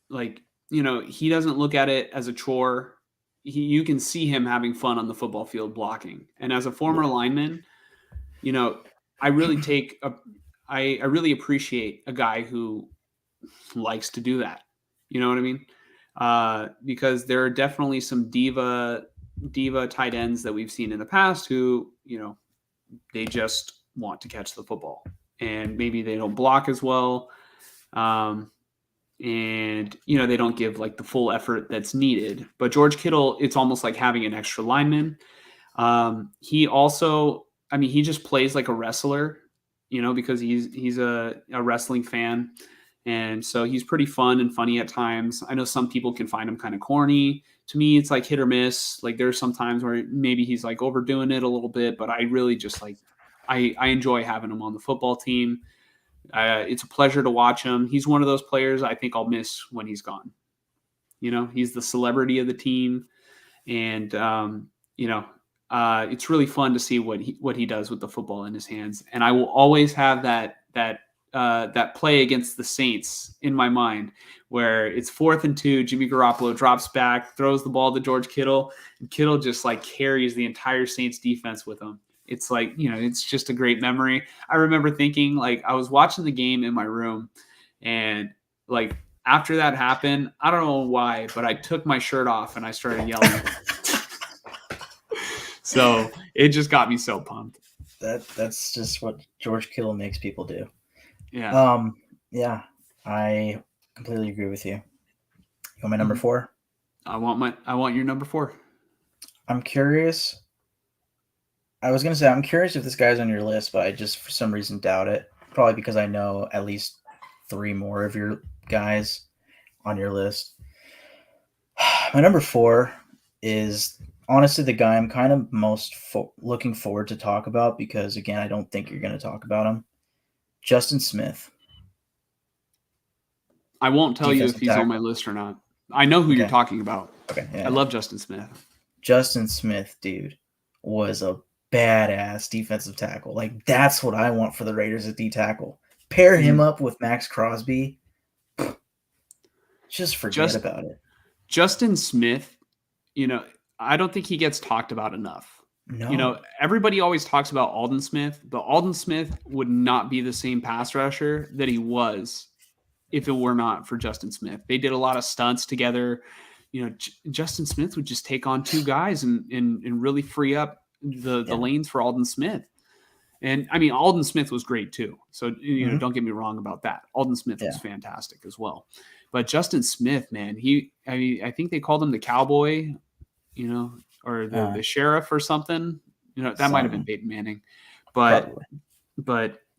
Like, he doesn't look at it as a chore. You can see him having fun on the football field blocking. And as a former lineman, I really I really appreciate a guy who likes to do that. You know what I mean? Because there are definitely some diva tight ends that we've seen in the past who, they just want to catch the football, and maybe they don't block as well. And they don't give like the full effort that's needed. But George Kittle, it's almost like having an extra lineman. He also, he just plays like a wrestler, because he's a wrestling fan. And so he's pretty fun and funny at times. I know some people can find him kind of corny. To me, it's like hit or miss. Like there's some times where maybe he's like overdoing it a little bit, but I really just like, I enjoy having him on the football team. It's a pleasure to watch him. He's one of those players I think I'll miss when he's gone. He's the celebrity of the team, and it's really fun to see what he does with the football in his hands. And I will always have that play against the Saints in my mind, where it's 4th and 2. Jimmy Garoppolo drops back, throws the ball to George Kittle, and Kittle just like carries the entire Saints defense with him. It's like, it's just a great memory. I remember thinking, like, I was watching the game in my room, and like after that happened, I don't know why, but I took my shirt off and I started yelling. So it just got me so pumped. That's just what George Kittle makes people do. Yeah. Yeah, I completely agree with you. You want my number 4? I want your number 4. I'm curious. I was going to say, I'm curious if this guy's on your list, but I just for some reason doubt it. Probably because I know at least 3 more of your guys on your list. My number 4 is honestly the guy I'm kind of most looking forward to talk about because, again, I don't think you're going to talk about him. Justin Smith. I won't tell you if he's on my list or not. I know who you're talking about. Okay. Yeah, I love Justin Smith. Justin Smith, dude, was a badass defensive tackle. Like, that's what I want for the Raiders at D tackle. Pair him up with Max Crosby. Just forget about it. Justin Smith, I don't think he gets talked about enough. No. Everybody always talks about Aldon Smith, but Aldon Smith would not be the same pass rusher that he was if it were not for Justin Smith. They did a lot of stunts together. Justin Smith would just take on 2 guys and really free up the lanes for Aldon Smith. And Aldon Smith was great too. So, don't get me wrong about that. Aldon Smith was fantastic as well. But Justin Smith, man, I think they called him the cowboy, or the sheriff or something, That might have been Peyton Manning, but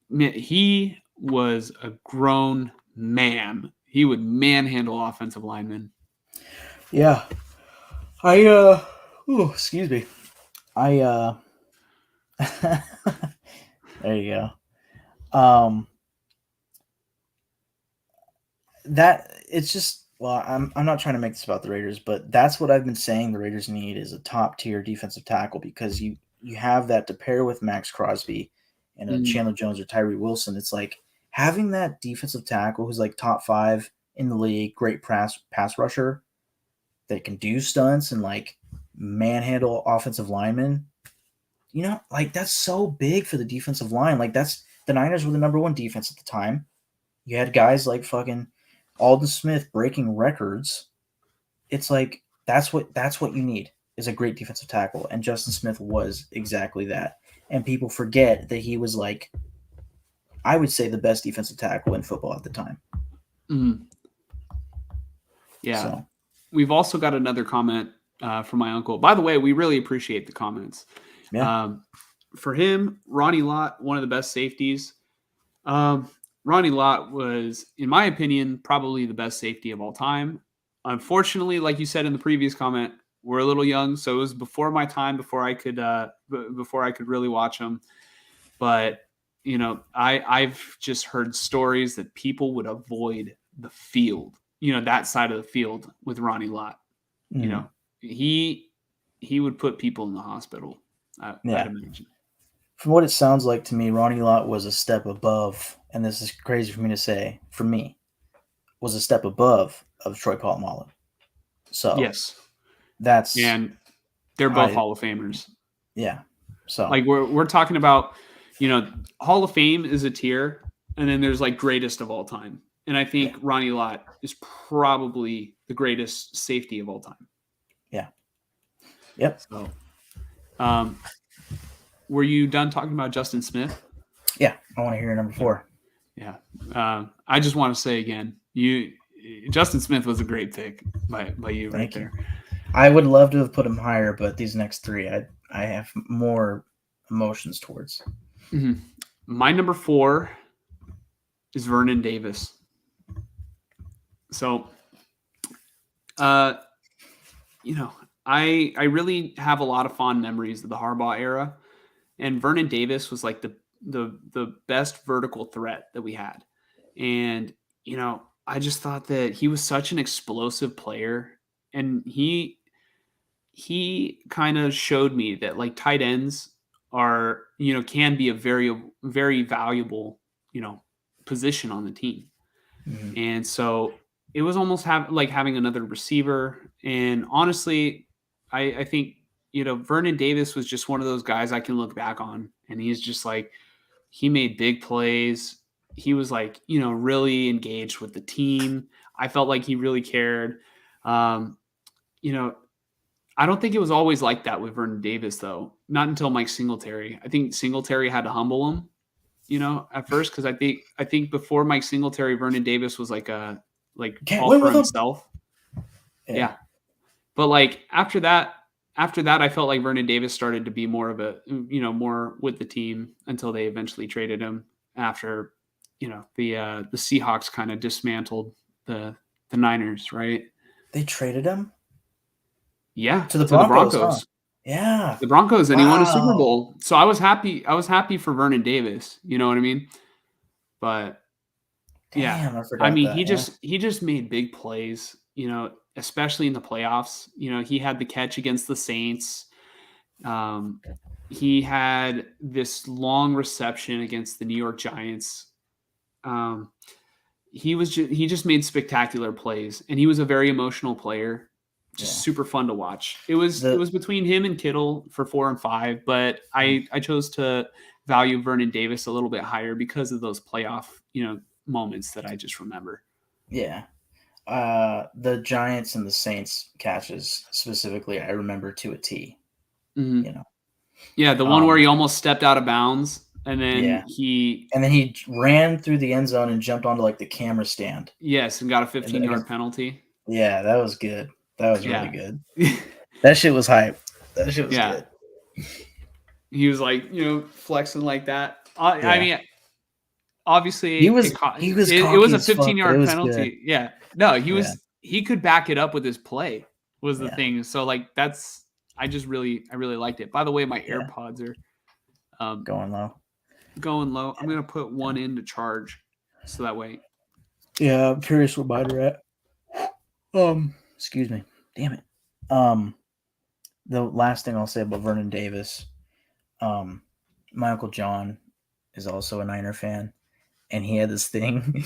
man, he was a grown man. He would manhandle offensive linemen. Yeah. Excuse me. There you go. That it's just I'm not trying to make this about the Raiders, but that's what I've been saying the Raiders need is a top tier defensive tackle because you have that to pair with Max Crosby and a Chandler Jones or Tyree Wilson. It's like having that defensive tackle who's like top 5 in the league, great pass rusher that can do stunts and like manhandle offensive linemen. Like that's so big for the defensive line. Like the Niners were the number 1 defense at the time. You had guys like fucking Aldon Smith breaking records. It's like that's what you need is a great defensive tackle, and Justin Smith was exactly that. And people forget that he was like, I would say, the best defensive tackle in football at the time. Mm-hmm. Yeah. So. We've also got another comment from my uncle. By the way, we really appreciate the comments. Yeah. For him, Ronnie Lott, one of the best safeties. Ronnie Lott was, in my opinion, probably the best safety of all time. Unfortunately, like you said in the previous comment, we're a little young, so it was before my time, before I could really watch him. But I've just heard stories that people would avoid the field, that side of the field with Ronnie Lott. Mm-hmm. He would put people in the hospital. I'd imagine. From what it sounds like to me, Ronnie Lott was a step above, and this is crazy for me to say, for me, was a step above of Troy Polamalu. So yes, and they're both Hall of Famers. Yeah. So like we're talking about, Hall of Fame is a tier, and then there's like greatest of all time. And I think Ronnie Lott is probably the greatest safety of all time. Yeah. Yep. So, were you done talking about Justin Smith? Yeah, I want to hear number 4. Yeah. I just want to say again, Justin Smith was a great pick by you right there. I would love to have put him higher, but these next 3, I have more emotions towards. Mm-hmm. My number 4 is Vernon Davis. So, I really have a lot of fond memories of the Harbaugh era, and Vernon Davis was like the best vertical threat that we had. And, I just thought that he was such an explosive player, and he kind of showed me that like tight ends are, can be a very, very valuable, position on the team. Mm-hmm. And so it was almost like having another receiver. And honestly, I think, Vernon Davis was just one of those guys I can look back on, and he's just like, he made big plays. He was like, really engaged with the team. I felt like he really cared. I don't think it was always like that with Vernon Davis, though. Not until Mike Singletary. I think Singletary had to humble him, at first, because I think before Mike Singletary, Vernon Davis was like all for himself. Yeah. But like after that, I felt like Vernon Davis started to be more of a, more with the team until they eventually traded him after, the Seahawks kind of dismantled the Niners, right? They traded him? Yeah, to the Broncos. Huh? Yeah. The Broncos, and he won a Super Bowl. So I was happy. I was happy for Vernon Davis. You know what I mean? But damn, he just made big plays, especially in the playoffs. He had the catch against the Saints. He had this long reception against the New York Giants. He just made spectacular plays, and he was a very emotional player. Just super fun to watch. It was between him and Kittle for 4 and 5, but I chose to value Vernon Davis a little bit higher because of those playoff, moments that I just remember. Yeah. The Giants and the Saints catches specifically, I remember to a T. Mm-hmm. Yeah, the one where he almost stepped out of bounds, and then he ran through the end zone and jumped onto like the camera stand. Yes, and got a 15-yard penalty. Yeah, that was good. That was really good. That shit was hype. That shit was good. He was like, flexing like that. I Yeah. mean, obviously, He was it cocky was a as fuck, but it 15-yard was penalty. good. Yeah, no, Yeah. he could back it up with his play. Was the Yeah. thing. So like I really liked it. By the way, my Yeah. AirPods are Going low. going low. I'm gonna put one in to charge, so that way. Yeah, I'm curious where mine are at. Excuse me. Damn it. The last thing I'll say about Vernon Davis, my Uncle John is also a Niner fan, and he had this thing.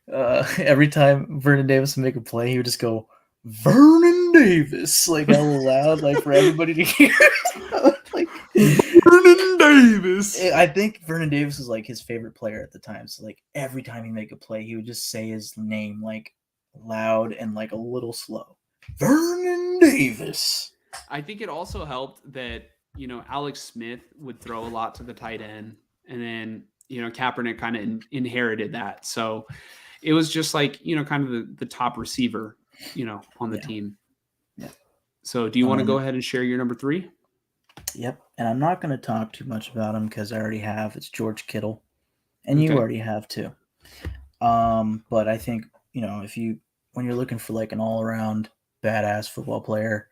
Every time Vernon Davis would make a play, he would just go, Vernon Davis, like hella loud, like for everybody to hear. Like Vernon Davis. I think Vernon Davis was like his favorite player at the time. So like every time he make a play, he would just say his name like loud and like a little slow. Vernon Davis. I think it also helped that, Alex Smith would throw a lot to the tight end, and then, Kaepernick kind of inherited that. So it was just like, kind of the top receiver, on the team. Yeah. So do you want to go ahead and share your number 3? Yep. And I'm not going to talk too much about him because I already have. It's George Kittle. And you already have too. But I think, when you're looking for like an all around badass football player,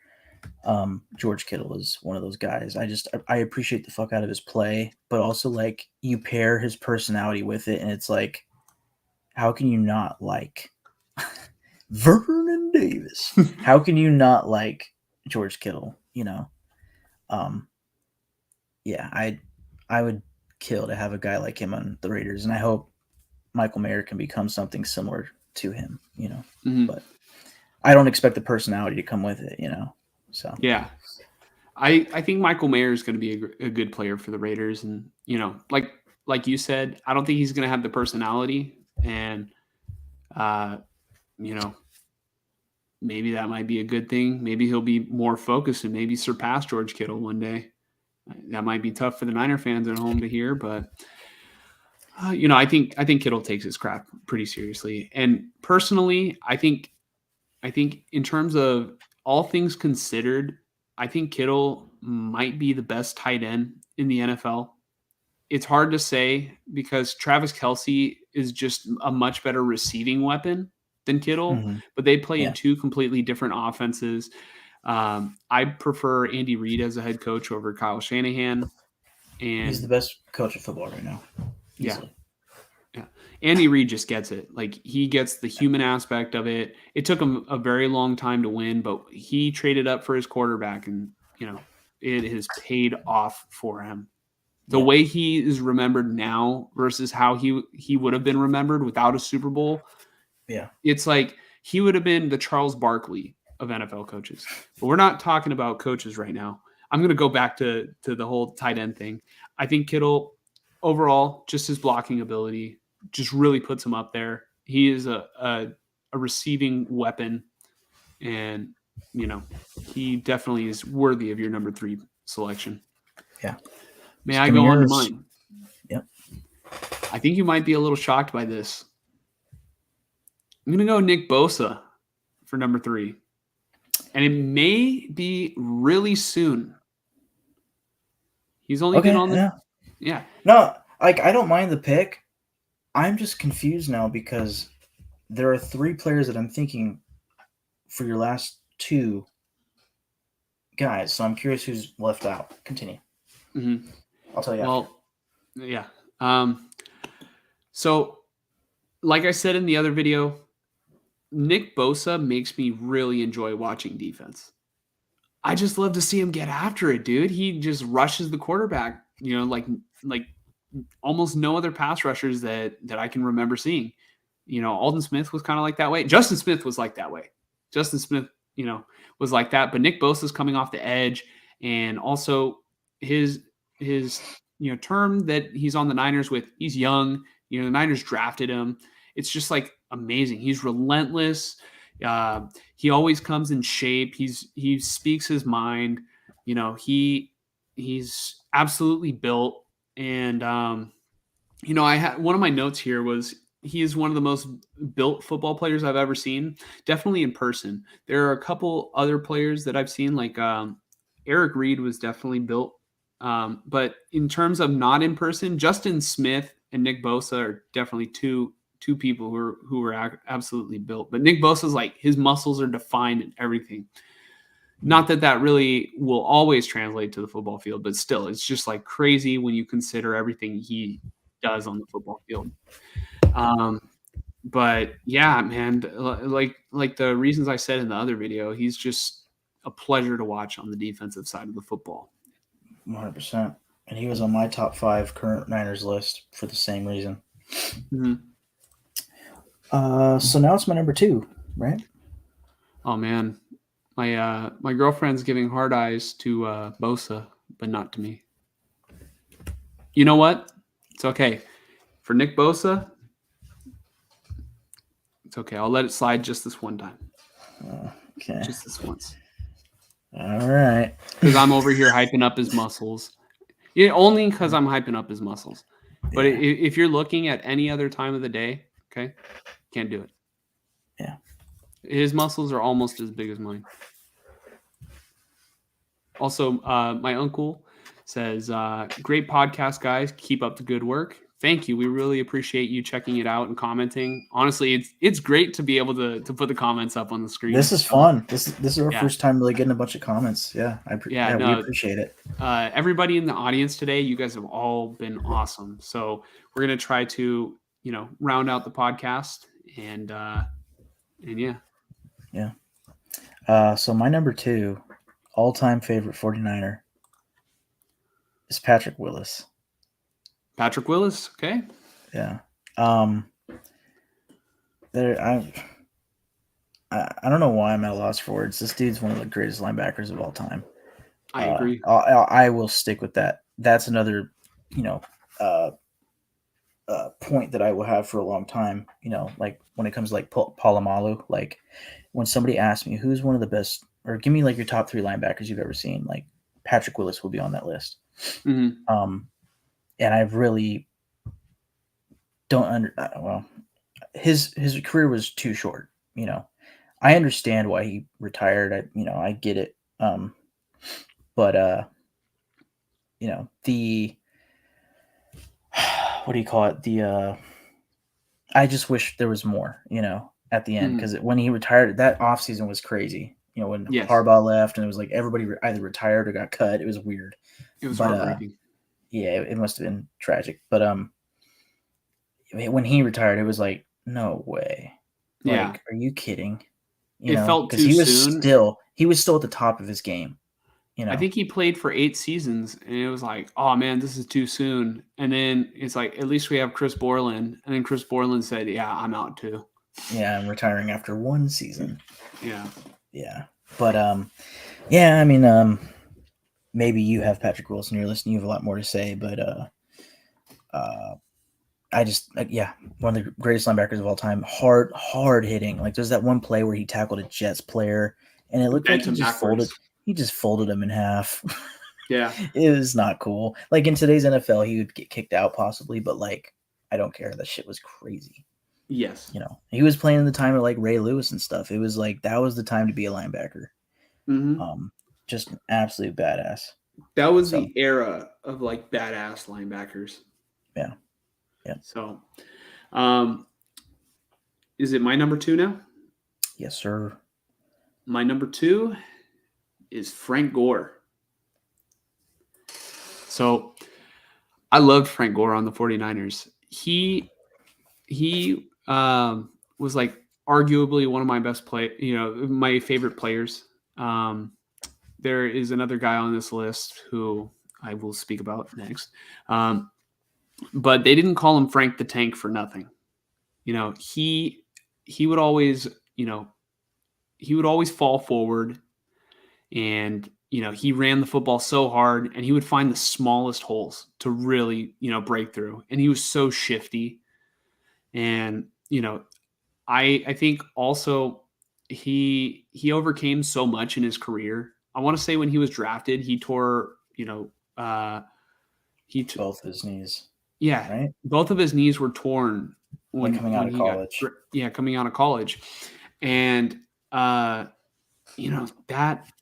George Kittle is one of those guys. I appreciate the fuck out of his play, but also like you pair his personality with it, and it's like, how can you not like Vernon Davis? How can you not like George Kittle? Yeah, I would kill to have a guy like him on the Raiders, and I hope Michael Mayer can become something similar to him. But I don't expect the personality to come with it. So yeah, I think Michael Mayer is going to be a good player for the Raiders, and like you said, I don't think he's going to have the personality, and maybe that might be a good thing. Maybe he'll be more focused and maybe surpass George Kittle one day. That might be tough for the Niner fans at home to hear, but I think Kittle takes his crap pretty seriously. And personally, I think in terms of all things considered, I think Kittle might be the best tight end in the NFL. It's hard to say because Travis Kelce is just a much better receiving weapon than Kittle, but they play in two completely different offenses. I prefer Andy Reid as a head coach over Kyle Shanahan. And he's the best coach of football right now. Easily. Yeah. Andy Reid just gets it. Like he gets the human aspect of it. It took him a very long time to win, but he traded up for his quarterback, and it has paid off for him. The way he is remembered now versus how he would have been remembered without a Super Bowl. Yeah. It's like he would have been the Charles Barkley of NFL coaches. But we're not talking about coaches right now. I'm going to go back to the whole tight end thing. I think Kittle overall, just his blocking ability just really puts him up there. He is a receiving weapon, and he definitely is worthy of your number 3 selection. Yeah. May I go on to mine? Yep. I think you might be a little shocked by this. I'm going to go Nick Bosa for number 3. And it may be really soon. He's only been on the... Yeah. No, like I don't mind the pick. I'm just confused now because there are 3 players that I'm thinking for your last 2 guys. So I'm curious who's left out. Continue. Mm-hmm. I'll tell you. Well, yeah. So, like I said in the other video, Nick Bosa makes me really enjoy watching defense. I just love to see him get after it, dude. He just rushes the quarterback, like almost no other pass rushers that I can remember seeing. Aldon Smith was kind of like that way. Justin Smith was like that way. Justin Smith, was like that. But Nick Bosa's coming off the edge, and also his term that he's on the Niners with. He's young. The Niners drafted him. It's just like amazing. He's relentless. He always comes in shape. He speaks his mind. He's absolutely built. And I had one of my notes here was he is one of the most built football players I've ever seen. Definitely in person. There are a couple other players that I've seen, like Eric Reed was definitely built But in terms of not in person, Justin Smith and Nick Bosa are definitely two people who are absolutely built. But Nick Bosa's like his muscles are defined and everything. Not that really will always translate to the football field, but still, it's just like crazy when you consider everything he does on the football field. But yeah, man, like the reasons I said in the other video, he's just a pleasure to watch on the defensive side of the football. 100%. And he was on my top 5 current Niners list for the same reason. Mm-hmm. So now it's my number 2, right? Oh man, my girlfriend's giving hard eyes to Bosa, but not to me. You know what? It's okay. For Nick Bosa, it's okay. I'll let it slide just this one time. Okay. Just this once. All right. Because I'm over here hyping up his muscles. Yeah, only because I'm hyping up his muscles. But Yeah. if you're looking at any other time of the day, okay, can't do it. Yeah. His muscles are almost as big as mine. Also, my uncle says, great podcast, guys. Keep up the good work. Thank you. We really appreciate you checking it out and commenting. Honestly, it's great to be able to put the comments up on the screen. This is fun. This is our first time really getting a bunch of comments. Yeah, we appreciate it. Everybody in the audience today, you guys have all been awesome. So we're gonna try to round out the podcast and yeah. Yeah. So my number 2 all-time favorite 49er is Patrick Willis. Patrick Willis, okay. Yeah. I don't know why I'm at a loss for words. This dude's one of the greatest linebackers of all time. I agree. I will stick with that. That's another, point that I will have for a long time. Like when it comes to like Polamalu, like when somebody asks me who's one of the best, or give me like your top 3 linebackers you've ever seen, like Patrick Willis will be on that list. Mm-hmm. And I really don't his career was too short. I understand why he retired. I get it. But the what do you call it? I just wish there was more, at the end, because when he retired, that offseason was crazy. When Harbaugh left and it was like everybody either retired or got cut. It was weird. It was heartbreaking. Yeah, it must have been tragic. But when he retired, it was like, no way. Like, are you kidding? It felt too soon. He was still at the top of his game. I think he played for 8 seasons, and it was like, oh man, this is too soon. And then it's like, at least we have Chris Borland. And then Chris Borland said, yeah, I'm out too. Yeah, I'm retiring after 1 season. Yeah. Yeah. But yeah, I mean, maybe you have Patrick Willis on your list and you have a lot more to say, but I just one of the greatest linebackers of all time. Hard hitting. Like there's that one play where he tackled a Jets player and it looked like he just folded him in half. Yeah. It was not cool. Like in today's NFL, he would get kicked out possibly, but like I don't care. That shit was crazy. Yes. He was playing in the time of like Ray Lewis and stuff. It was like that was the time to be a linebacker. Mm-hmm. Just an absolute badass. That was the era of like badass linebackers. Yeah. Yeah. So, is it my number 2 now? Yes, sir. My number 2 is Frank Gore. So, I loved Frank Gore on the 49ers. He was like arguably one of my best my favorite players. There is another guy on this list who I will speak about next. But they didn't call him Frank the Tank for nothing. He would always, he would always fall forward and, he ran the football so hard and he would find the smallest holes to really, break through. And he was so shifty. And, I think also he overcame so much in his career. I want to say when he was drafted, he tore, both his knees. Yeah, right. Both of his knees were torn coming out of college. Coming out of college, and that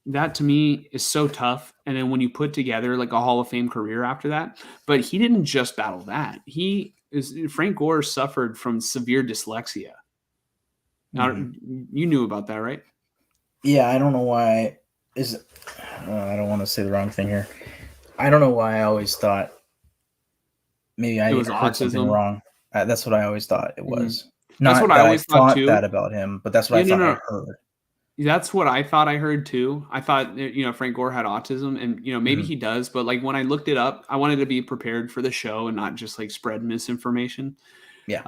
that to me is so tough. And then when you put together like a Hall of Fame career after that, but he didn't just battle that. Frank Gore suffered from severe dyslexia. Now, you knew about that, right? Yeah, I don't know why. I don't want to say the wrong thing here. I don't know why I always thought maybe I It was heard something autism. wrong. That's what I always thought it was. That's Not what that I always thought too. that about him, but that's what I thought I heard. That's what I thought I heard too. I thought, Frank Gore had autism, and, maybe he does, but like when I looked it up, I wanted to be prepared for the show and not just like spread misinformation. Yeah.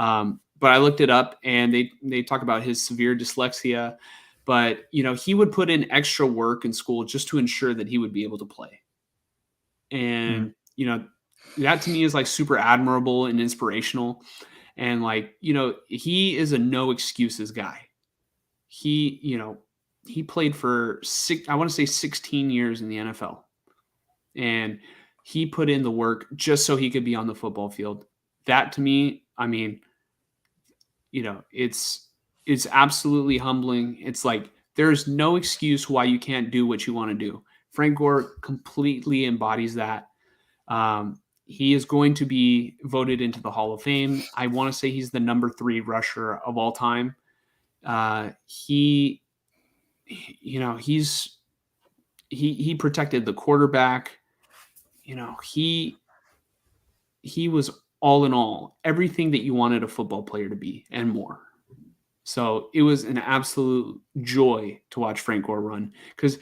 But I looked it up, and they talk about his severe dyslexia, but he would put in extra work in school just to ensure that he would be able to play. And, that to me is like super admirable and inspirational. And like, he is a no excuses guy. He played for 16 years in the NFL, and he put in the work just so he could be on the football field. That to me, I mean, it's absolutely humbling. It's like, there's no excuse why you can't do what you want to do. Frank Gore completely embodies that. He is going to be voted into the Hall of Fame. I want to say he's the number 3 rusher of all time. He protected the quarterback. He was all in all, everything that you wanted a football player to be and more. So it was an absolute joy to watch Frank Gore run, because,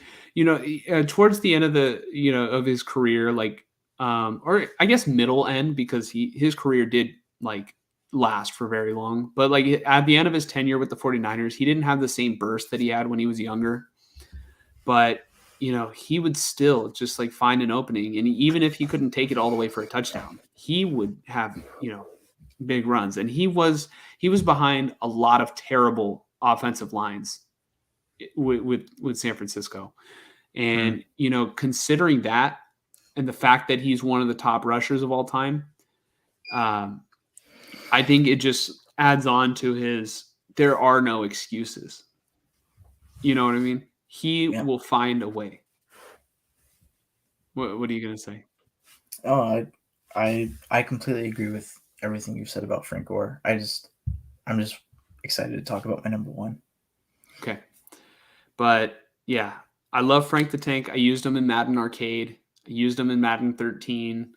towards the end of of his career, like, or I guess middle end, because his career did like last for very long, but like at the end of his tenure with the 49ers, he didn't have the same burst that he had when he was younger, but he would still just like find an opening, and even if he couldn't take it all the way for a touchdown, he would have big runs. And he was behind a lot of terrible offensive lines with San Francisco, and considering that, and the fact that he's one of the top rushers of all time, I think it just adds on to his, there are no excuses. You know what I mean? He will find a way. What are you going to say? Oh, I completely agree with everything you said about Frank Gore. I'm just excited to talk about my number 1. Okay. But yeah, I love Frank the Tank. I used him in Madden Arcade. I used him in Madden 13.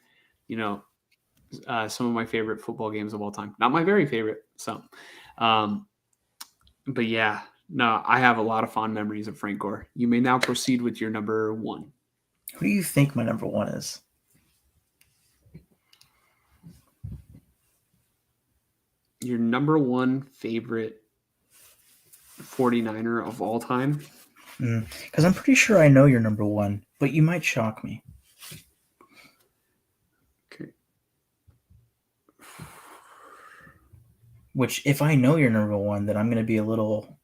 Some of my favorite football games of all time. Not my very favorite, some. But yeah, no, I have a lot of fond memories of Frank Gore. You may now proceed with your number 1. Who do you think my number 1 is? Your number 1 favorite 49er of all time? Because I'm pretty sure I know your number 1, but you might shock me. Okay. Which, if I know your number 1, then I'm going to be a little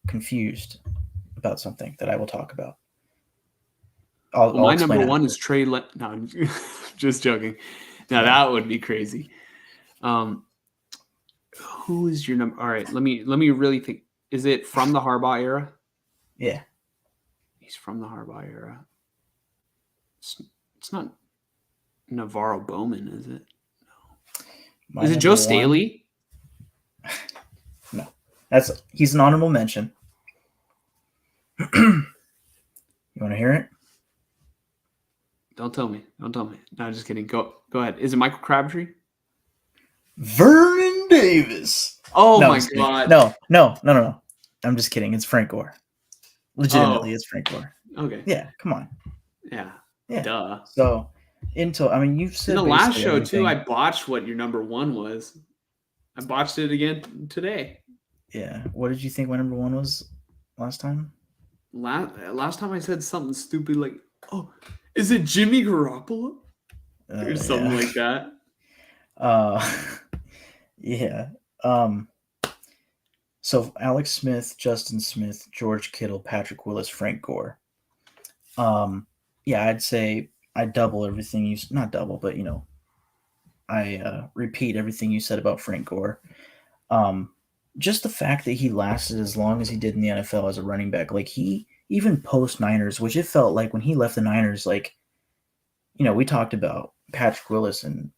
confused about something that I will talk about. My number 1 is Trey Lance. No, I'm just joking. Now that would be crazy. Who is your number? All right, let me really think. Is it from the Harbaugh era? Yeah. He's from the Harbaugh era. It's not Navarro Bowman, is it? No. Is it Joe Staley? No. He's an honorable mention. You want to hear it? Don't tell me. No, just kidding. Go ahead. Is it Michael Crabtree? Vernon Davis. Oh my God. No. I'm just kidding. It's Frank Gore. Legitimately, it's Frank Gore. Okay. Yeah, come on. Yeah. Yeah. Duh. So, you've said in the last show too, I botched what your number 1 was. I botched it again today. Yeah. What did you think my number 1 was last time? Last time I said something stupid like, "Oh, is it Jimmy Garoppolo?" Or something like that. Yeah. So Alex Smith, Justin Smith, George Kittle, Patrick Willis, Frank Gore. Yeah, I'd say I double everything not double, but I repeat everything you said about Frank Gore. Just the fact that he lasted as long as he did in the NFL as a running back, like he even post Niners, which it felt like when he left the Niners, like, we talked about Patrick Willis and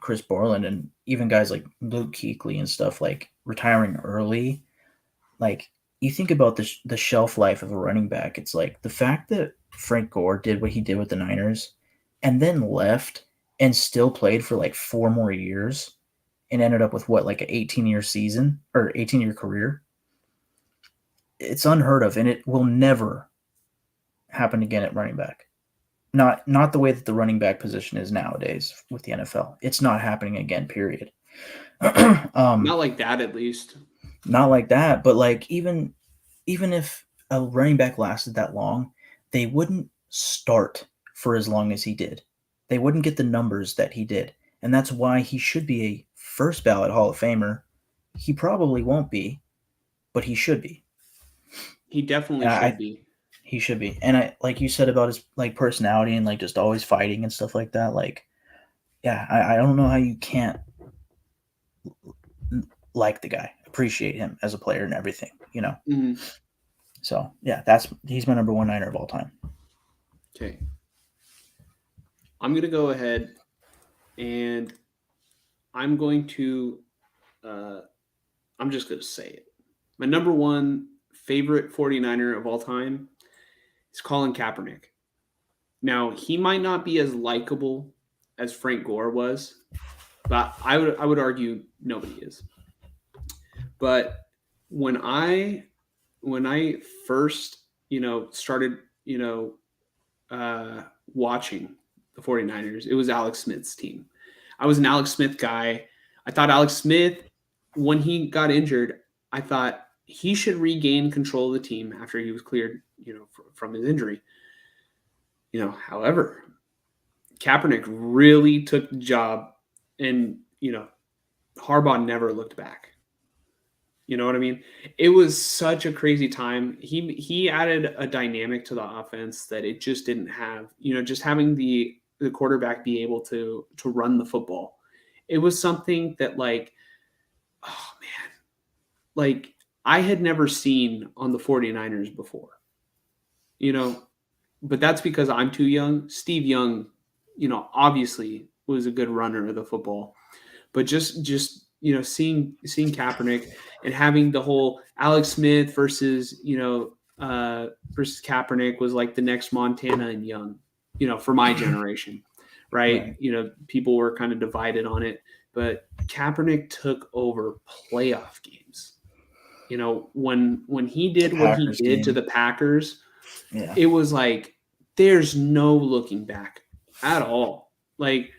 Chris Borland and even guys like Luke Kuechly and stuff like retiring early. Like, you think about the shelf life of a running back. It's like the fact that Frank Gore did what he did with the Niners and then left and still played for like 4 more years and ended up with what, like an 18-year season or 18-year career. It's unheard of, and it will never happen again at running back. Not the way that the running back position is nowadays with the NFL. It's not happening again, period. Not like that, at least. Not like that, but like even if a running back lasted that long, they wouldn't start for as long as he did. They wouldn't get the numbers that he did. And that's why he should be a first ballot Hall of Famer. He probably won't be, but he should be. He definitely should be. He should be. And I, like you said about his like personality and like just always fighting and stuff like that, like, yeah, I don't know how you can't like the guy, appreciate him as a player and everything, Mm-hmm. So yeah, he's my number 1 Niner of all time. Okay. I'm going to go ahead and I'm going to, I'm just going to say it. My number 1 favorite 49er of all time is Colin Kaepernick. Now, he might not be as likable as Frank Gore was, but I would argue nobody is. But when I first, started, watching the 49ers, it was Alex Smith's team. I was an Alex Smith guy. I thought Alex Smith, when he got injured, I thought he should regain control of the team after he was cleared, from his injury. However, Kaepernick really took the job, and Harbaugh never looked back. You know what I mean? It was such a crazy time. He added a dynamic to the offense that it just didn't have. Just having the quarterback be able to run the football. It was something that, like, oh man, like I had never seen on the 49ers before. But that's because I'm too young. Steve Young, obviously was a good runner of the football. But just seeing Kaepernick and having the whole Alex Smith versus versus Kaepernick was like the next Montana and Young, for my generation, right? People were kind of divided on it, but Kaepernick took over playoff games. When he did what he did to the Packers, it was like there's no looking back at all. Like,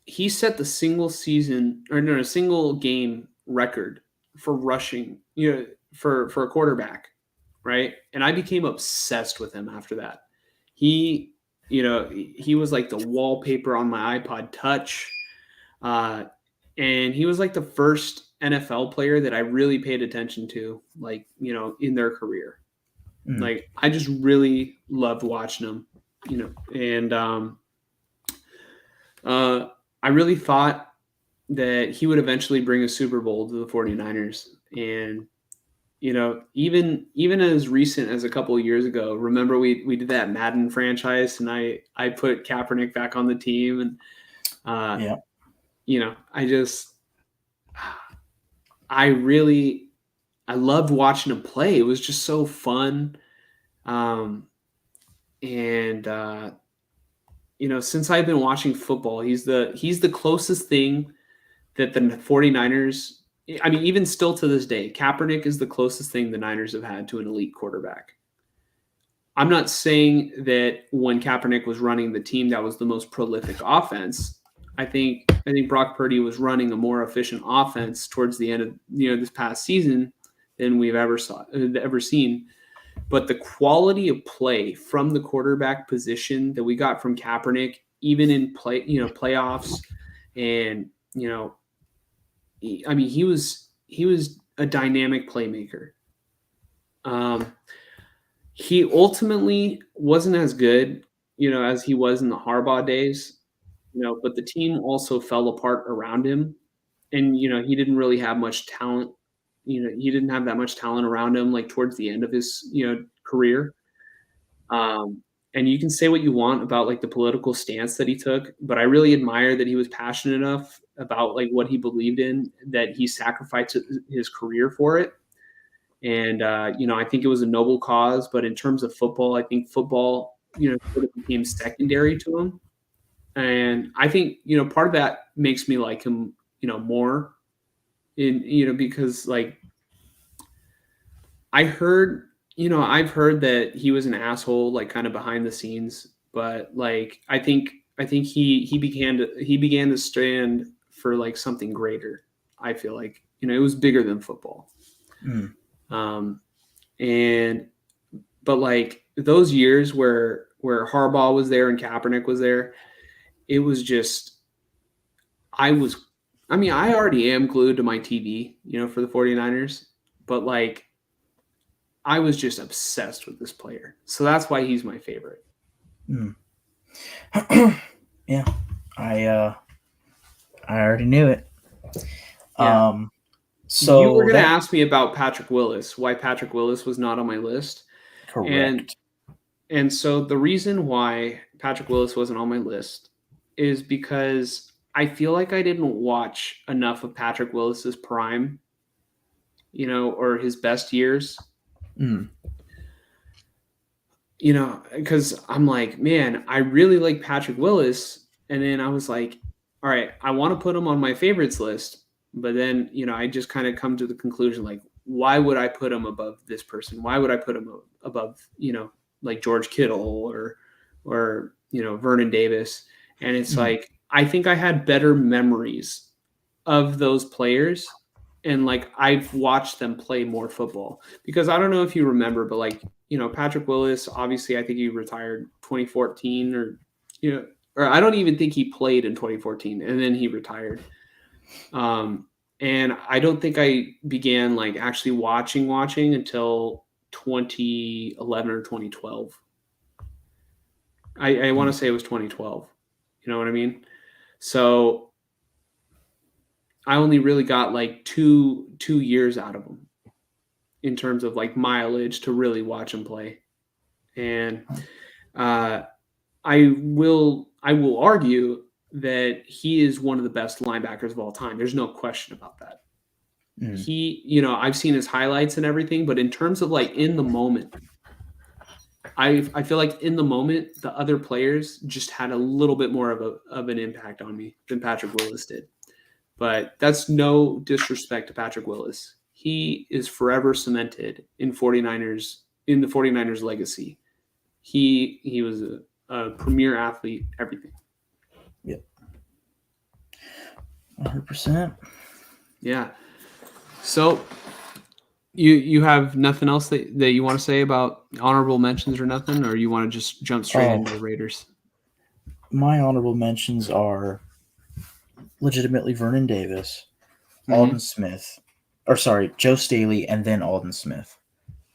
he set the single game record for rushing, for a quarterback, right? And I became obsessed with him after that. He was like the wallpaper on my iPod Touch, and he was like the first NFL player that I really paid attention to, like, in their career. Mm. Like, I just really loved watching him, and I really thought that he would eventually bring a Super Bowl to the 49ers. And, even as recent as a couple of years ago, remember we did that Madden franchise, and I put Kaepernick back on the team. And, I loved watching him play. It was just so fun. Since I've been watching football, he's the closest thing that the 49ers, I mean, even still to this day, Kaepernick is the closest thing the Niners have had to an elite quarterback. I'm not saying that when Kaepernick was running the team, that was the most prolific offense. I think Brock Purdy was running a more efficient offense towards the end of this past season than we've ever seen. But the quality of play from the quarterback position that we got from Kaepernick, even in playoffs, and he was a dynamic playmaker. He ultimately wasn't as good, as he was in the Harbaugh days, but the team also fell apart around him, and he didn't really have much talent he didn't have that much talent around him, like towards the end of his, career. And you can say what you want about like the political stance that he took, but I really admire that he was passionate enough about like what he believed in that he sacrificed his career for it. And I think it was a noble cause. But in terms of football, I think football, sort of became secondary to him. And I think part of that makes me like him, more. Because like I've heard that he was an asshole, like kind of behind the scenes, but like I think he began to stand for like something greater. I feel like it was bigger than football. But like those years where Harbaugh was there and Kaepernick was there, it was just I already am glued to my TV, for the 49ers, but like I was just obsessed with this player. So that's why he's my favorite. Yeah. I already knew it. Yeah. So you were going to ask me about Patrick Willis, why Patrick Willis was not on my list. Correct. And so the reason why Patrick Willis wasn't on my list is because I feel like I didn't watch enough of Patrick Willis's prime, or his best years. Because I'm like, man, I really like Patrick Willis. And then I was like, all right, I want to put him on my favorites list. But then, I just kind of come to the conclusion, like, why would I put him above this person? Why would I put him above, like George Kittle or Vernon Davis? And it's like, I think I had better memories of those players. And like, I've watched them play more football because I don't know if you remember, but like, Patrick Willis, obviously, I think he retired 2014 or I don't even think he played in 2014 and then he retired. And I don't think I began like actually watching until 2011 or 2012. I want to say it was 2012. You know what I mean? So I only really got like two years out of him in terms of like mileage to really watch him play. And I will argue that he is one of the best linebackers of all time. There's no question about that. He, I've seen his highlights and everything, but in terms of like in the moment, I feel like in the moment, the other players just had a little bit more of an impact on me than Patrick Willis did. But that's no disrespect to Patrick Willis. He is forever cemented in the 49ers legacy. He was a premier athlete, everything. Yep. 100%. Yeah. So you have nothing else that you want to say about honorable mentions or nothing, or you want to just jump straight into the Raiders? My honorable mentions are legitimately Vernon Davis, Alden Smith, or sorry, Joe Staley, and then Alden Smith.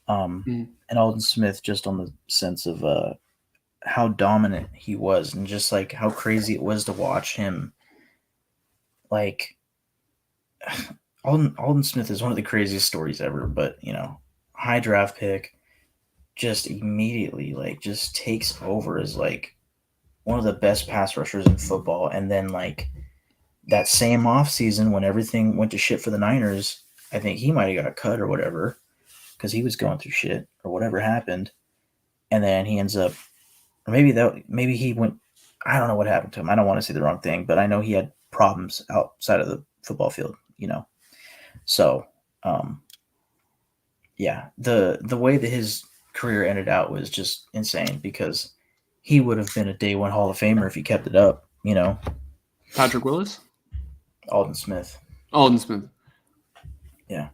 And Alden Smith just on the sense of how dominant he was and just like how crazy it was to watch him. Like Alden Smith is one of the craziest stories ever, but high draft pick, just immediately like just takes over as like one of the best pass rushers in football. And then like that same offseason when everything went to shit for the Niners, I think he might have got cut or whatever because he was going through shit or whatever happened. And then he ends up, or maybe he went, I don't know what happened to him. I don't want to say the wrong thing, but I know he had problems outside of the football field, So, yeah, the way that his career ended out was just insane because he would have been a day one Hall of Famer if he kept it up, Patrick Willis? Alden Smith. Yeah.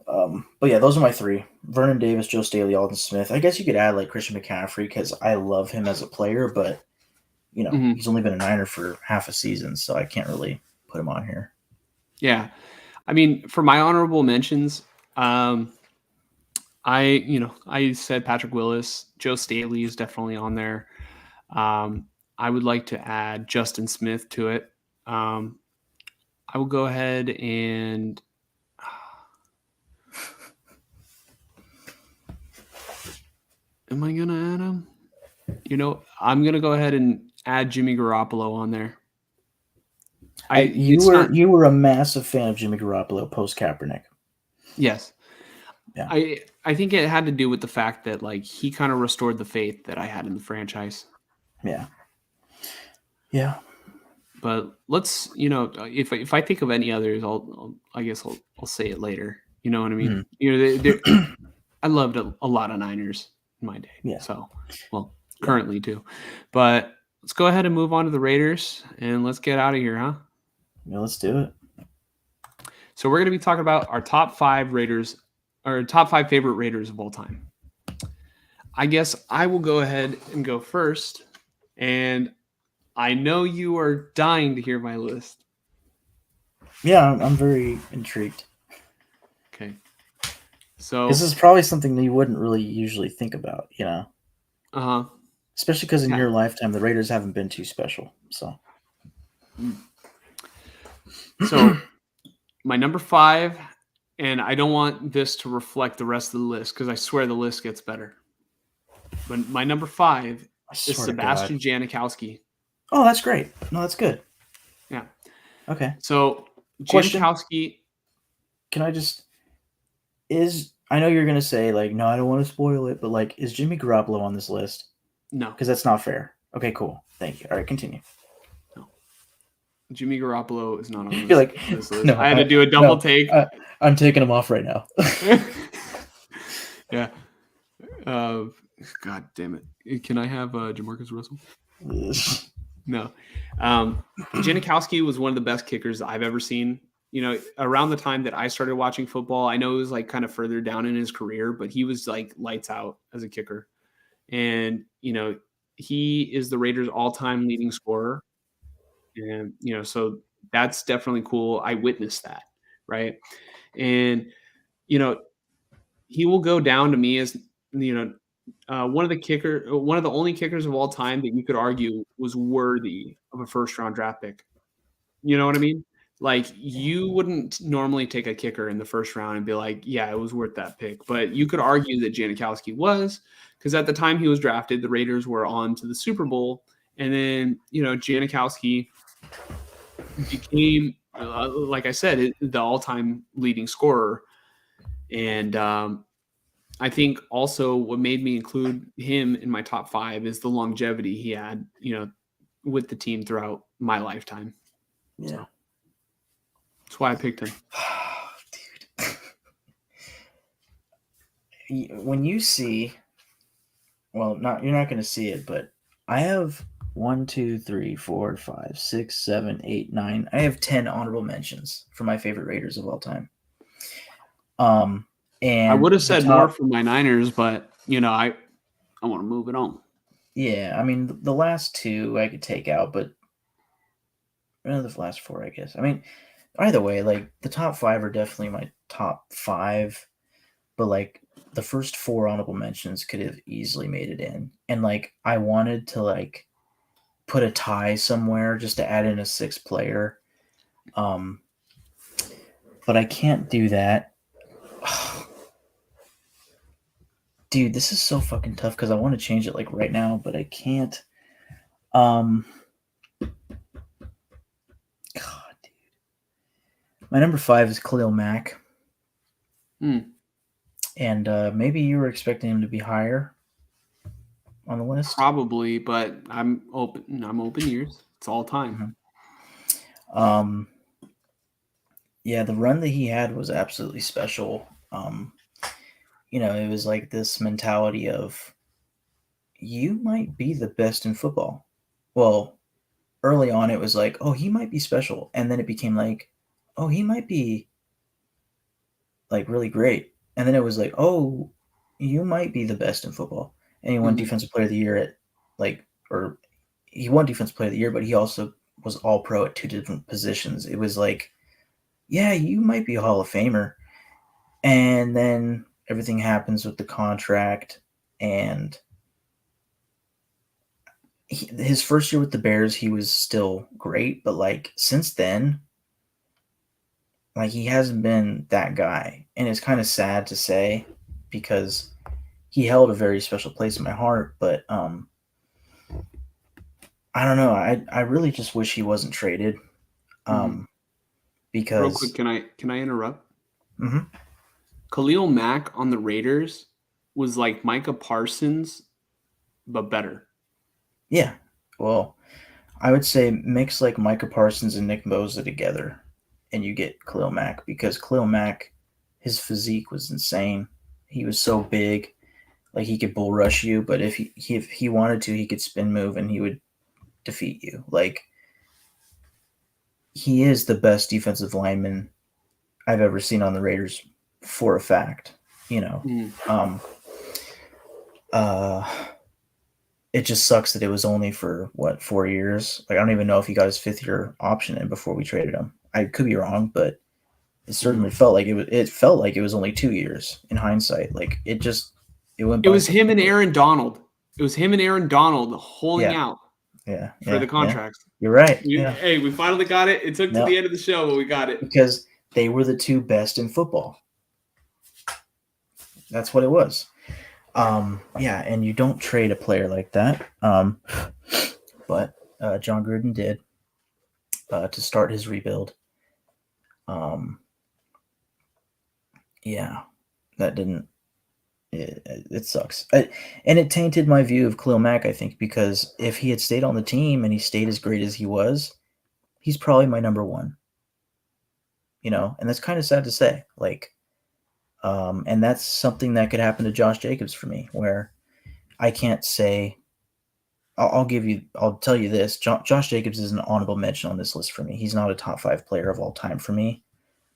But yeah, those are my three: Vernon Davis, Joe Staley, Alden Smith. I guess you could add like Christian McCaffrey because I love him as a player, but he's only been a Niner for half a season, so I can't really put him on here. Yeah, I mean, for my honorable mentions, I said Patrick Willis, Joe Staley is definitely on there. I would like to add Justin Smith to it. I will go ahead and Am I gonna add him? I'm gonna go ahead and add Jimmy Garoppolo on there. You were a massive fan of Jimmy Garoppolo post Kaepernick. Yes. Yeah. I think it had to do with the fact that like he kind of restored the faith that I had in the franchise. Yeah. Yeah. But let's, if I think of any others, I guess I'll say it later. You know what I mean? I loved a lot of Niners in my day. Yeah. So, currently too. But let's go ahead and move on to the Raiders and let's get out of here, huh? Yeah, let's do it. So we're going to be talking about our top 5 Raiders, or top 5 favorite Raiders of all time. I guess I will go ahead and go first. And I know you are dying to hear my list. Yeah, I'm very intrigued. Okay. So this is probably something that you wouldn't really usually think about, Uh-huh. Especially because in your lifetime, the Raiders haven't been too special. So my number 5, and I don't want this to reflect the rest of the list because I swear the list gets better. But my number 5 is Sebastian Janikowski. Oh, that's great. No, that's good. Yeah. Okay. So Janikowski. Can I just I know you're gonna say like, no, I don't want to spoil it, but like, is Jimmy Garoppolo on this list? No, because that's not fair. Okay, cool. Thank you. All right, continue. No, Jimmy Garoppolo is not on this, You're like, this list. No, I had to do a double take. I'm taking him off right now. Yeah. God damn it. Can I have Jamarcus Russell? No. Janikowski was one of the best kickers I've ever seen. Around the time that I started watching football, I know it was like kind of further down in his career, but he was like lights out as a kicker. And, he is the Raiders' all-time leading scorer. And, so that's definitely cool. I witnessed that, right? And, he will go down to me as, one of the only kickers of all time that you could argue was worthy of a first-round draft pick. You know what I mean? Like, you wouldn't normally take a kicker in the first round and be like, yeah, it was worth that pick. But you could argue that Janikowski was, because at the time he was drafted, the Raiders were on to the Super Bowl. And then, Janikowski became, like I said, the all-time leading scorer. And I think also what made me include him in my top 5 is the longevity he had, with the team throughout my lifetime. Yeah. So that's why I picked him. Dude. When you see, you're not going to see it, but I have 1, 2, 3, 4, 5, 6, 7, 8, 9. I have 10 honorable mentions for my favorite Raiders of all time. And I would have said more for my Niners, but I want to move it on. Yeah, I mean the last 2 I could take out, but the last 4, I guess. I mean, either way, like the top 5 are definitely my top 5, but like the first 4 honorable mentions could have easily made it in, and like I wanted to like put a tie somewhere just to add in a 6th player, but I can't do that. Dude, this is so fucking tough because I want to change it like right now, but I can't. God, dude. My number 5 is Khalil Mack. And maybe you were expecting him to be higher on the list. Probably, but I'm open ears. It's all time. Yeah, the run that he had was absolutely special. It was like this mentality of you might be the best in football. Well, early on it was like, oh, he might be special. And then it became like, oh, he might be like really great. And then it was like, oh, you might be the best in football. And he won Defensive Player of the Year he won Defensive Player of the Year, but he also was all pro at 2 different positions. It was like, yeah, you might be a Hall of Famer. And then everything happens with the contract, and his first year with the Bears, he was still great, but like since then, like he hasn't been that guy, and it's kind of sad to say because he held a very special place in my heart. But I don't know. I really just wish he wasn't traded. Because real quick, can I interrupt? Mhm. Khalil Mack on the Raiders was like Micah Parsons, but better. Yeah. Well, I would say mix like Micah Parsons and Nick Bosa together, and you get Khalil Mack, because Khalil Mack, his physique was insane. He was so big, like he could bull rush you, but if he wanted to, he could spin move and he would defeat you. Like, he is the best defensive lineman I've ever seen on the Raiders for a fact. You know, it just sucks that it was only for 4 years. Like, I don't even know if he got his 5th-year option in before we traded him. I could be wrong, but it certainly felt like it felt like it was only 2 years in hindsight. Like, it went. It was him and Aaron Donald. It was him and Aaron Donald holding out for the contracts. You're right. Hey, we finally got it. It took to the end of the show, but we got it. Because they were the two best in football. That's what it was. And you don't trade a player like that. But John Gruden did to start his rebuild. That didn't. It sucks. And it tainted my view of Khalil Mack, I think, because if he had stayed on the team and he stayed as great as he was, he's probably my number one. You know, and that's kind of sad to say. Like, and that's something that could happen to Josh Jacobs for me, where I can't say. I'll tell you this: Josh Jacobs is an honorable mention on this list for me. He's not a top 5 player of all time for me,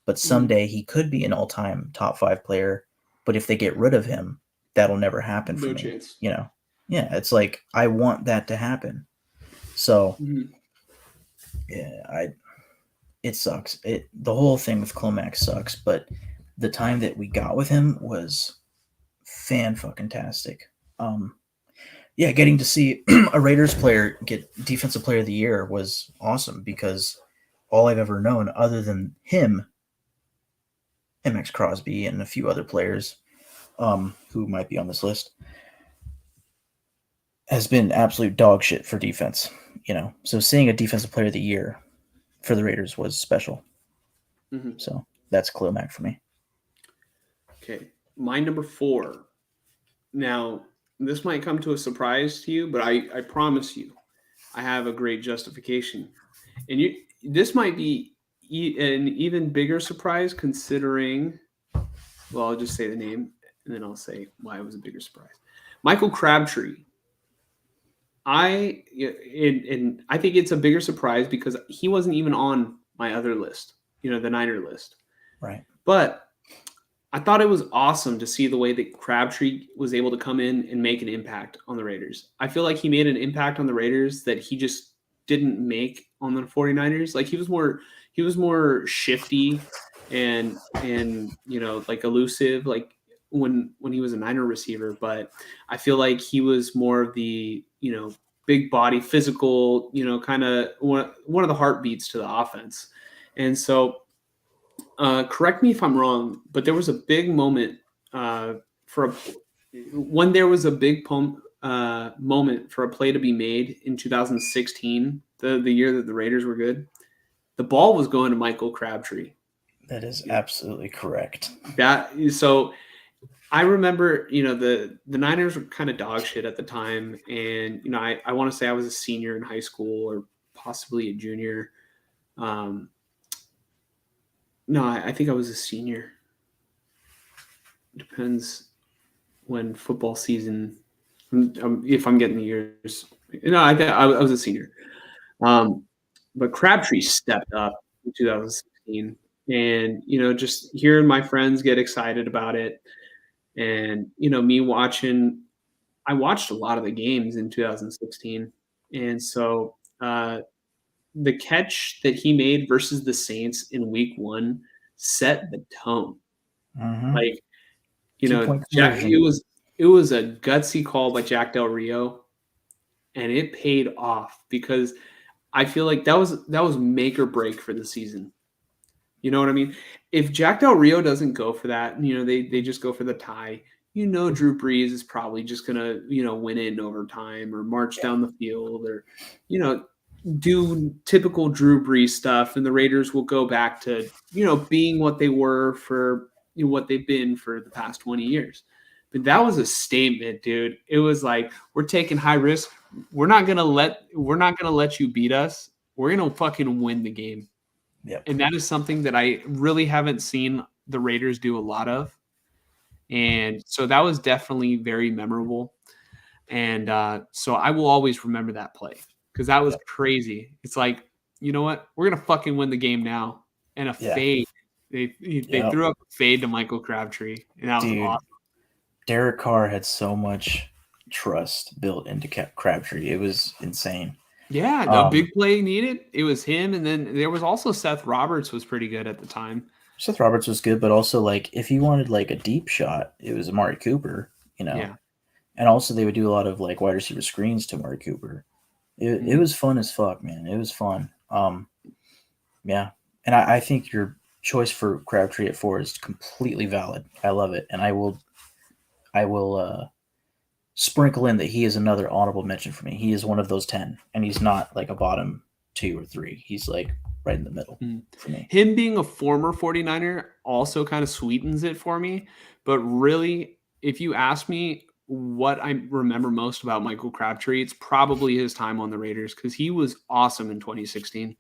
but someday he could be an all-time top 5 player. But if they get rid of him, that'll never happen for me. Chance. You know, it's like I want that to happen. So, it sucks. The whole thing with Khalil Mack sucks, but the time that we got with him was fan-fucking-tastic. Getting to see a Raiders player get Defensive Player of the Year was awesome, because all I've ever known other than him, MX Crosby, and a few other players who might be on this list, has been absolute dog shit for defense. You know, so seeing a Defensive Player of the Year for the Raiders was special. So that's Khalil Mack for me. Okay, my number 4. Now, this might come to a surprise to you, but I promise you, I have a great justification. And this might be an even bigger surprise, considering, well, I'll just say the name, and then I'll say why it was a bigger surprise. Michael Crabtree. I think it's a bigger surprise because he wasn't even on my other list, the Niner list. Right. But I thought it was awesome to see the way that Crabtree was able to come in and make an impact on the Raiders. I feel like he made an impact on the Raiders that he just didn't make on the 49ers. Like, he was more shifty and like elusive, like when he was a Niner receiver. But I feel like he was more of the, big body, physical, kind of one of the heartbeats to the offense. And so, correct me if I'm wrong, but there was a big moment when there was a big moment for a play to be made in 2016, the year that the Raiders were good. The ball was going to Michael Crabtree. That is absolutely correct. So I remember, the Niners were kind of dog shit at the time, and I want to say I was a senior in high school or possibly a junior. No, I think I was a senior. Depends when football season, if I'm getting the years. No, I was a senior. But Crabtree stepped up in 2016. And, just hearing my friends get excited about it. And, me watching, I watched a lot of the games in 2016. And so the catch that he made versus the Saints in week 1 set the tone. Like, Jack, it was a gutsy call by Jack Del Rio, and it paid off because I feel like that was make or break for the season. You know what I mean? If Jack Del Rio doesn't go for that, they just go for the tie, Drew Brees is probably just gonna, win it in overtime or march down the field or, do typical Drew Brees stuff, and the Raiders will go back to, being what they were for what they've been for the past 20 years. But that was a statement, dude. It was like, we're taking high risk. We're not gonna let you beat us. We're gonna fucking win the game. Yep. And that is something that I really haven't seen the Raiders do a lot of. And so that was definitely very memorable. And so I will always remember that play because that was crazy. It's like, you know what? We're going to fucking win the game now. And a fade. They threw up a fade to Michael Crabtree. And that was awesome. Derek Carr had so much trust built into Crabtree. It was insane. Yeah, no big play needed. It was him. And then there was also Seth Roberts was pretty good at the time. Seth Roberts was good, but also like if you wanted like a deep shot, it was Amari Cooper, Yeah. And also they would do a lot of like wide receiver screens to Amari Cooper. It was fun as fuck, man. It was fun. Yeah. And I think your choice for Crabtree at 4 is completely valid. I love it. And I will sprinkle in that he is another honorable mention for me. He is one of those 10, and he's not like a bottom 2 or 3. He's like right in the middle for me. Him being a former 49er also kind of sweetens it for me. But really, if you ask me what I remember most about Michael Crabtree, it's probably his time on the Raiders because he was awesome in 2016.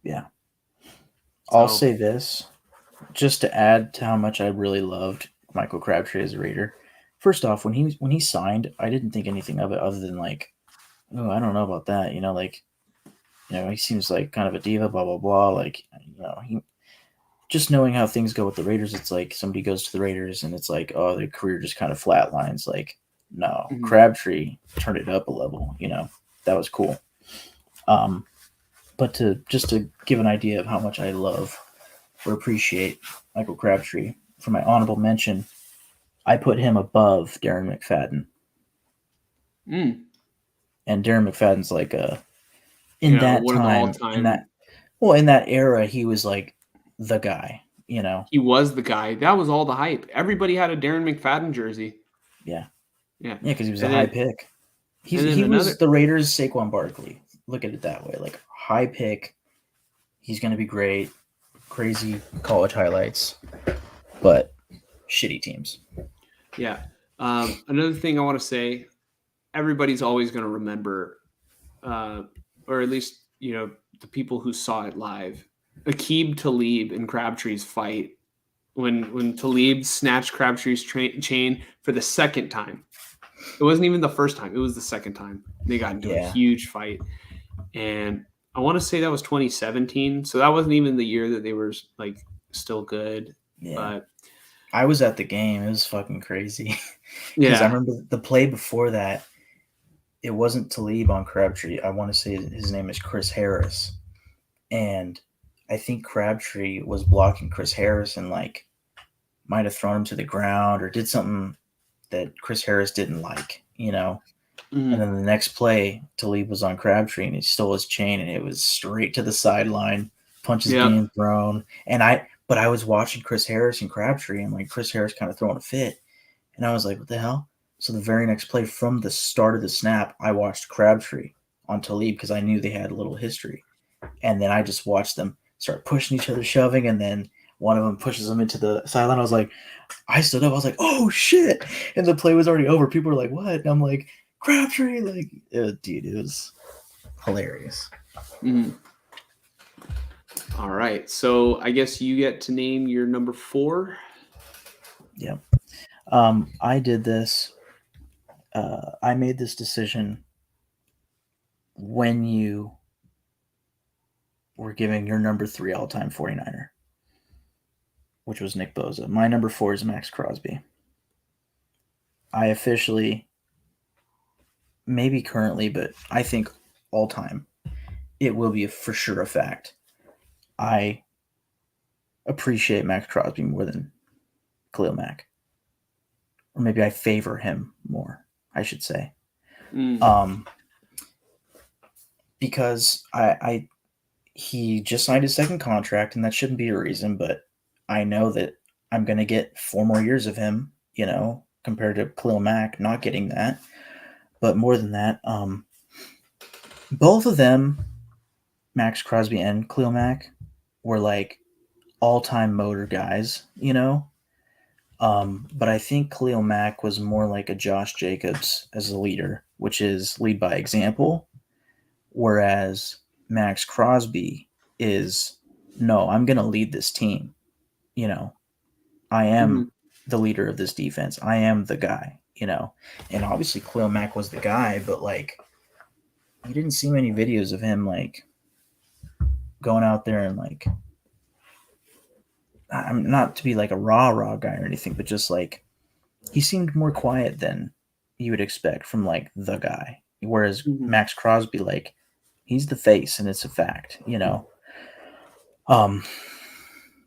Yeah. I'll say this, just to add to how much I really loved Michael Crabtree as a Raider. First off, when he signed, I didn't think anything of it other than like, oh, I don't know about that. He seems like kind of a diva, blah, blah, blah. Like, he just knowing how things go with the Raiders, it's like somebody goes to the Raiders and it's like, oh, their career just kind of flatlines. Like, no, Crabtree turned it up a level, that was cool. But to give an idea of how much I love or appreciate Michael Crabtree, for my honorable mention, I put him above Darren McFadden. And Darren McFadden's like in that era, he was like the guy, He was the guy. That was all the hype. Everybody had a Darren McFadden jersey. Yeah. Yeah. Yeah, because he was a high pick. He was the Raiders' Saquon Barkley. Look at it that way. Like, high pick. He's going to be great. Crazy college highlights. But shitty teams. Yeah. Another thing I want to say, everybody's always going to remember, or at least, the people who saw it live, Aqib Talib and Crabtree's fight when Talib snatched Crabtree's chain for the second time. It wasn't even the first time. It was the second time. They got into a huge fight. And I want to say that was 2017. So that wasn't even the year that they were like still good. Yeah. But I was at the game. It was fucking crazy. Yeah. I remember the play before that. It wasn't Talib on Crabtree. I want to say his name is Chris Harris. And I think Crabtree was blocking Chris Harris and like might have thrown him to the ground or did something that Chris Harris didn't like, And then the next play, Talib was on Crabtree and he stole his chain and it was straight to the sideline, punches being thrown. But I was watching Chris Harris and Crabtree and like Chris Harris kind of throwing a fit. And I was like, what the hell? So the very next play from the start of the snap, I watched Crabtree on Talib because I knew they had a little history. And then I just watched them start pushing each other, shoving, and then one of them pushes them into the sideline. I was like, I stood up. I was like, oh, shit. And the play was already over. People were like, what? And I'm like, Crabtree. Like, dude, it was hilarious. All right. So I guess you get to name your number 4. Yeah. I did this. I made this decision when you were giving your number 3 all-time 49er, which was Nick Bosa. My number 4 is Max Crosby. I officially, maybe currently, but I think all-time, it will be for sure a fact. I appreciate Max Crosby more than Khalil Mack. Or maybe I favor him more, I should say. Because he just signed his second contract, and that shouldn't be a reason, but I know that I'm going to get 4 more years of him, compared to Khalil Mack not getting that. But more than that, both of them, Max Crosby and Khalil Mack, were like all-time motor guys, you know. But I think Khalil Mack was more like a Josh Jacobs as a leader, which is lead by example, whereas Max Crosby is no, I'm going to lead this team. You know, I am the leader of this defense. I am the guy, you know. And obviously Khalil Mack was the guy, but like you didn't see many videos of him like going out there and like I'm not to be like a raw guy or anything, but just like he seemed more quiet than you would expect from like the guy. Whereas Max Crosby, like he's the face and it's a fact, you know.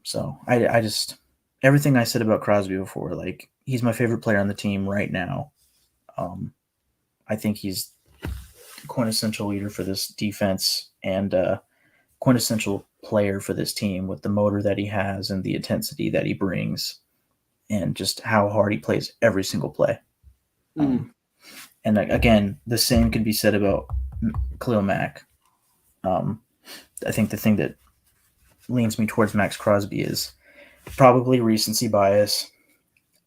So I just everything I said about Crosby before, like he's my favorite player on the team right now. I think he's quintessential leader for this defense and quintessential player for this team with the motor that he has and the intensity that he brings and just how hard he plays every single play. And again, the same can be said about Khalil Mack. I think the thing that leans me towards Max Crosby is probably recency bias.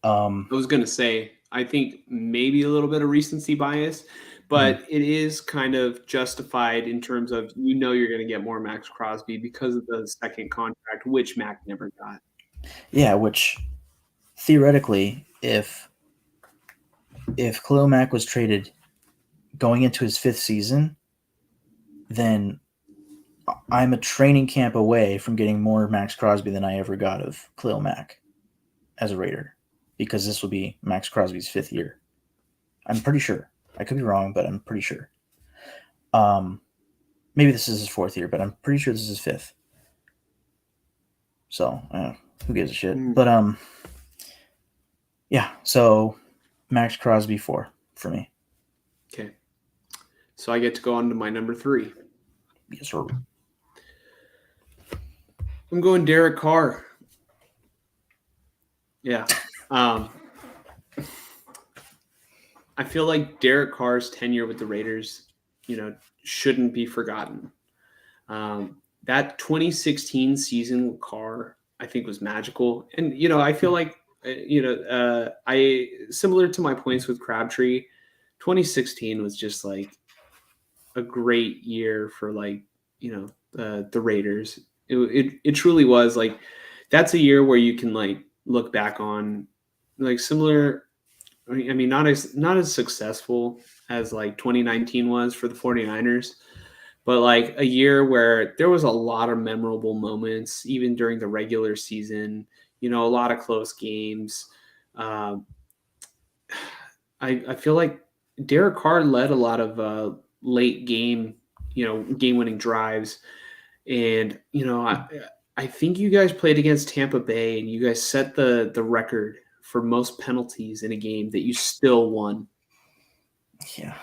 I was going to say, I think maybe a little bit of recency bias, but it is kind of justified in terms of you're going to get more Max Crosby because of the second contract, which Mac never got. Yeah, which theoretically, if Khalil Mack was traded going into his 5th season, then I'm a training camp away from getting more Max Crosby than I ever got of Khalil Mack as a Raider, because this will be Max Crosby's 5th year. I'm pretty sure. I could be wrong, but I'm pretty sure. Maybe this is his 4th year, but I'm pretty sure this is his 5th. So, who gives a shit? But, yeah, so Max Crosby 4 for me. Okay. So I get to go on to my number 3. Yes, sir. I'm going Derek Carr. Yeah. I feel like Derek Carr's tenure with the Raiders, shouldn't be forgotten. That 2016 season with Carr, I think, was magical. And, I feel like, I similar to my points with Crabtree, 2016 was just like a great year for the Raiders. It truly was like, that's a year where you can like look back on like similar. I mean, not as successful as like 2019 was for the 49ers, but like a year where there was a lot of memorable moments, even during the regular season, a lot of close games. I feel like Derek Carr led a lot of late game, game-winning drives. And, I think you guys played against Tampa Bay and you guys set the record for most penalties in a game that you still won. Yeah.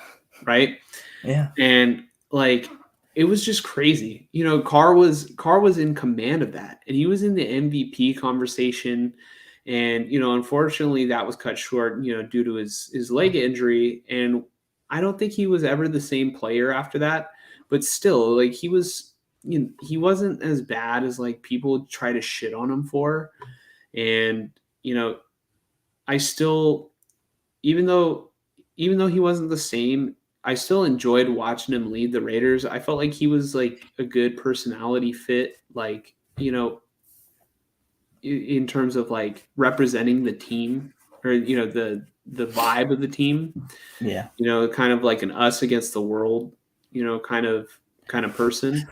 Right? Yeah. And like it was just crazy. Carr was in command of that. And he was in the MVP conversation. And, unfortunately that was cut short, due to his leg injury. And I don't think he was ever the same player after that. But still, like he wasn't as bad as like people try to shit on him for. And, I still, even though he wasn't the same, I still enjoyed watching him lead the Raiders. I felt like he was like a good personality fit, like, in terms of like representing the team or, the vibe of the team. Yeah. Kind of like an us against the world, kind of person.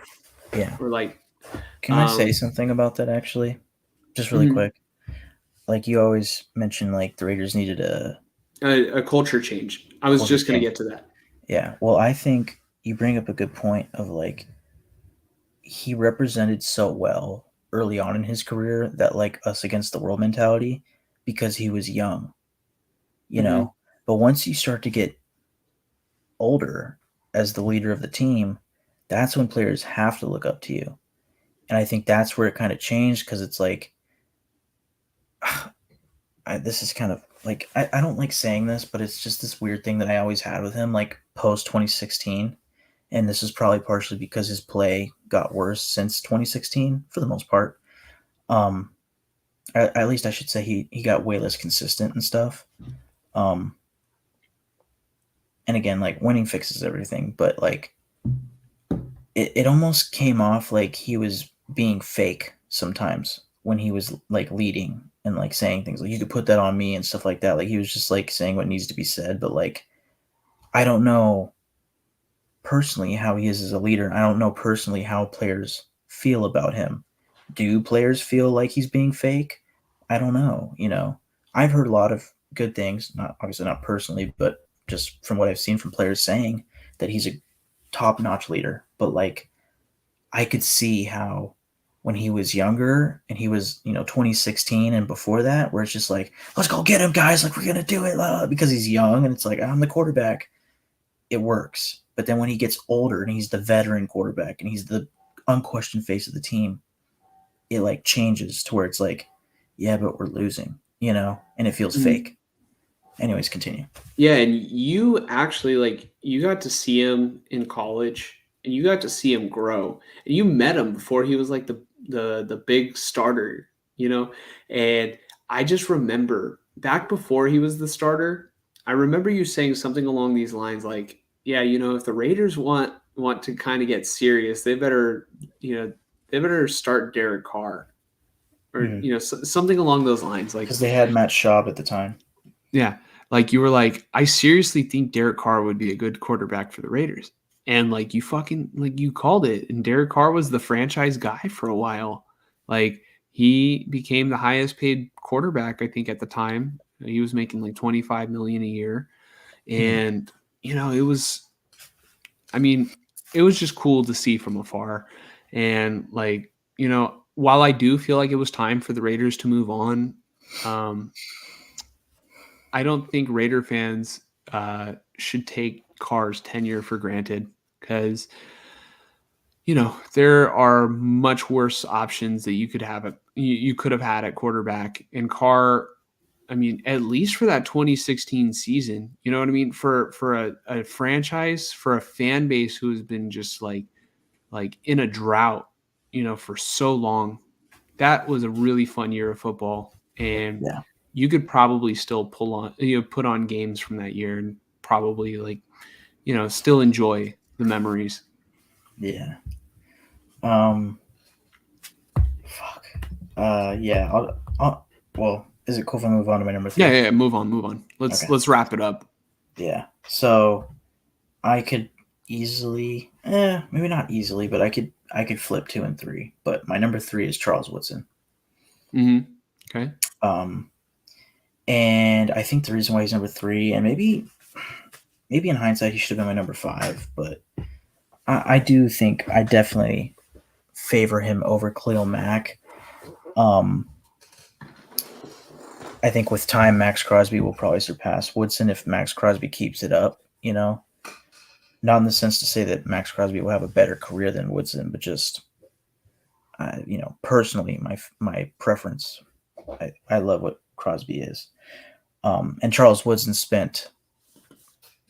Yeah. Or like, can I say something about that actually? Just really quick. Like you always mention like the Raiders needed a culture change. I was just going to get to that. Yeah. Well, I think you bring up a good point of like he represented so well early on in his career that like us against the world mentality because he was young, know. But once you start to get older as the leader of the team, that's when players have to look up to you. And I think that's where it kind of changed because it's like, this is kind of like I don't like saying this, but it's just this weird thing that I always had with him, like post 2016. And this is probably partially because his play got worse since 2016 for the most part. At least I should say he got way less consistent and stuff. And again, like winning fixes everything, but like it almost came off like he was being fake sometimes when he was like leading and like saying things like you could put that on me and stuff like that. Like he was just like saying what needs to be said, but like I don't know personally how he is as a leader. I don't know personally how players feel about him. Do players feel like he's being fake? I don't know. I've heard a lot of good things, not obviously not personally, but just from what I've seen from players saying that he's a top-notch leader. But like I could see how when he was younger and he was, 2016 and before that, where it's just like, let's go get him, guys. Like, we're going to do it because he's young. And it's like, I'm the quarterback. It works. But then when he gets older and he's the veteran quarterback and he's the unquestioned face of the team, it like changes to where it's like, yeah, but we're losing, and it feels fake. Anyways, continue. Yeah, and you actually you got to see him in college and you got to see him grow. And you met him before he was like the big starter, And I just remember back before he was the starter, I remember you saying something along these lines like, yeah, if the Raiders want to kind of get serious, they better start Derek Carr. Or something along those lines, like because they had Matt Schaub at the time. Yeah, like you were like, I seriously think Derek Carr would be a good quarterback for the Raiders, and like you fucking you called it, and Derek Carr was the franchise guy for a while. Like he became the highest paid quarterback, I think, at the time. He was making like $25 million a year, and it was, I mean, it was just cool to see from afar, and while I do feel like it was time for the Raiders to move on, I don't think Raider fans should take Carr's tenure for granted because, there are much worse options that you could have you could have had at quarterback. And Carr, I mean, at least for that 2016 season, you know what I mean? For a franchise, for a fan base who has been just like in a drought, for so long, that was a really fun year of football. And you could probably still put on games from that year and probably still enjoy the memories. Yeah. Fuck. Yeah. Well, is it cool if I move on to my number 3? Yeah. Move on. Let's wrap it up. Yeah. So I could easily, maybe not easily, but I could flip 2 and 3. But my number 3 is Charles Woodson. Mm-hmm. Okay. And I think the reason why he's number 3, and maybe in hindsight he should have been my number 5, but I do think I definitely favor him over Khalil Mack. I think with time, Max Crosby will probably surpass Woodson if Max Crosby keeps it up, Not in the sense to say that Max Crosby will have a better career than Woodson, but just, personally, my preference, I love what Crosby is. And Charles Woodson spent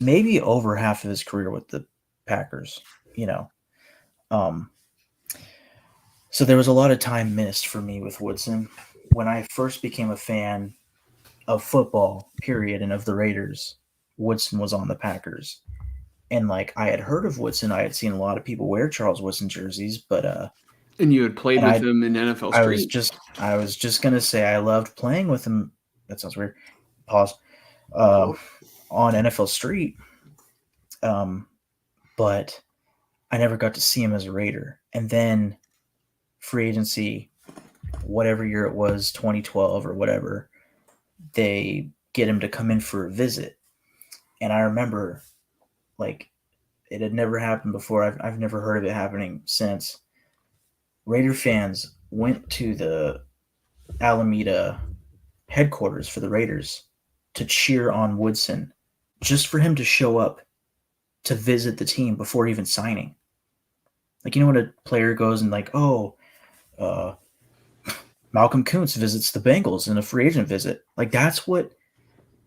maybe over half of his career with the Packers, So there was a lot of time missed for me with Woodson. When I first became a fan of football, period, and of the Raiders, Woodson was on the Packers. And I had heard of Woodson. I had seen a lot of people wear Charles Woodson jerseys, but and you had played with him in NFL Street. I was just gonna say I loved playing with him. That sounds weird. Pause. On NFL Street. But I never got to see him as a Raider. And then free agency, whatever year it was, 2012 or whatever, they get him to come in for a visit. And I remember, it had never happened before. I've never heard of it happening since. Raider fans went to the Alameda headquarters for the Raiders to cheer on Woodson, just for him to show up to visit the team before even signing. When a player goes and Malcolm Kuntz visits the Bengals in a free agent visit. That's what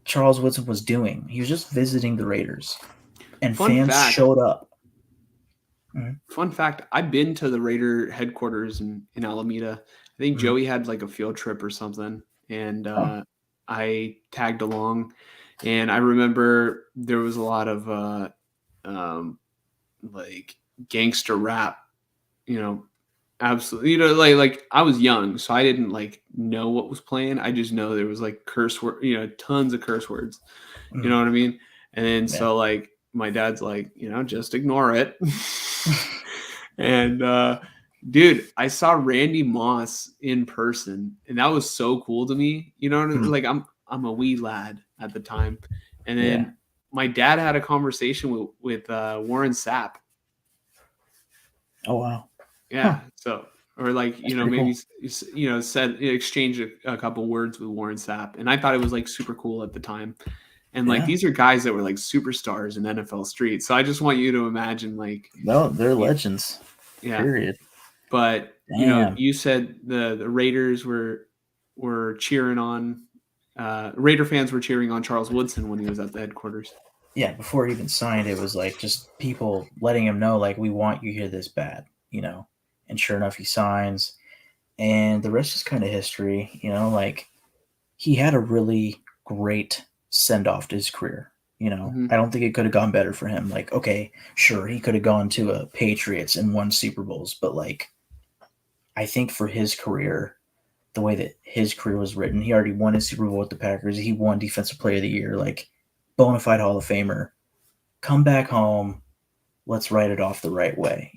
Charles Woodson was doing. He was just visiting the Raiders, and Fun fans fact. showed up. Fun fact, I've been to the Raider headquarters in Alameda. I think Mhm. Joey had like a field trip or something, and I tagged along. And I remember there was a lot of like gangster rap, absolutely. Like I was young, so I didn't like know what was playing. I just know there was like curse word, tons of curse words. You know what I mean? And then so like my dad's like, just ignore it. And dude, I saw Randy Moss in person, and that was so cool to me. Like I'm a wee lad at the time. And then my dad had a conversation with Warren Sapp. Oh wow. Yeah. So, or like, maybe, cool. said, exchanged a couple words with Warren Sapp. And I thought it was like super cool at the time. And like, these are guys that were like superstars in NFL streets. So I just want you to imagine like, no, they're legends. Yeah. Period. But, Damn. you said the Raiders were cheering on, Raider fans were cheering on Charles Woodson when he was at the headquarters. Yeah, before he even signed, it was like just people letting him know, like, we want you here this bad, And sure enough, he signs, and the rest is kind of history, Like, he had a really great send off to his career. I don't think it could have gone better for him. Like, okay, sure, he could have gone to a Patriots and won Super Bowls, but like, I think for his career, the way that his career was written, he already won his Super Bowl with the Packers. He won Defensive Player of the Year, like bona fide Hall of Famer. Come back home, let's write it off the right way,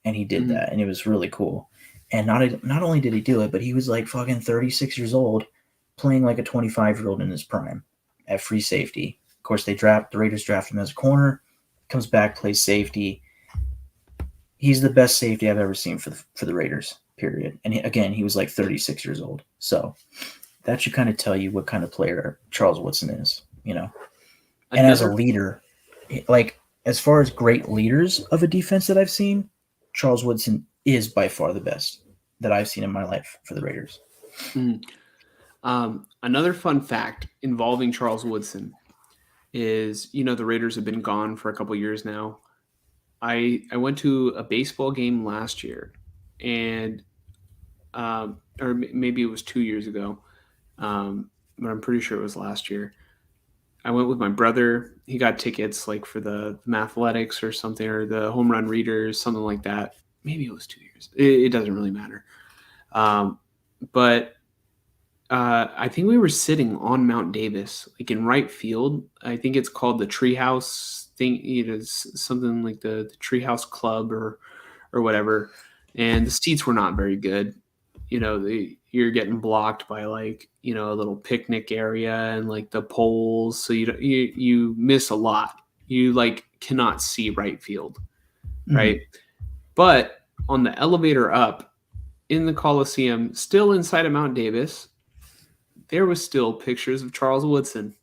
And he did that, and it was really cool. And not only did he do it, but he was like fucking 36 years old, playing like a 25-year-old in his prime at free safety. Of course, the Raiders draft him as a corner, comes back, plays safety. He's the best safety I've ever seen for the Raiders, period. And he was like 36 years old. So that should kind of tell you what kind of player Charles Woodson is, And as a leader, like as far as great leaders of a defense that I've seen, Charles Woodson is by far the best that I've seen in my life for the Raiders. Another fun fact involving Charles Woodson is, the Raiders have been gone for a couple years now. I went to a baseball game last year, and or maybe it was 2 years ago, but I'm pretty sure it was last year. I went with my brother. He got tickets like for the Mathletics or something, or the Home Run Readers, something like that. Maybe it was 2 years. It doesn't really matter. But I think we were sitting on Mount Davis, like in right field. I think it's called the Treehouse thing. Something like the Treehouse Club or whatever. And the seats were not very good. You're getting blocked by like, a little picnic area and like the poles. So you miss a lot. You like cannot see right field. Right. But on the elevator up in the Coliseum, still inside of Mount Davis, there was still pictures of Charles Woodson.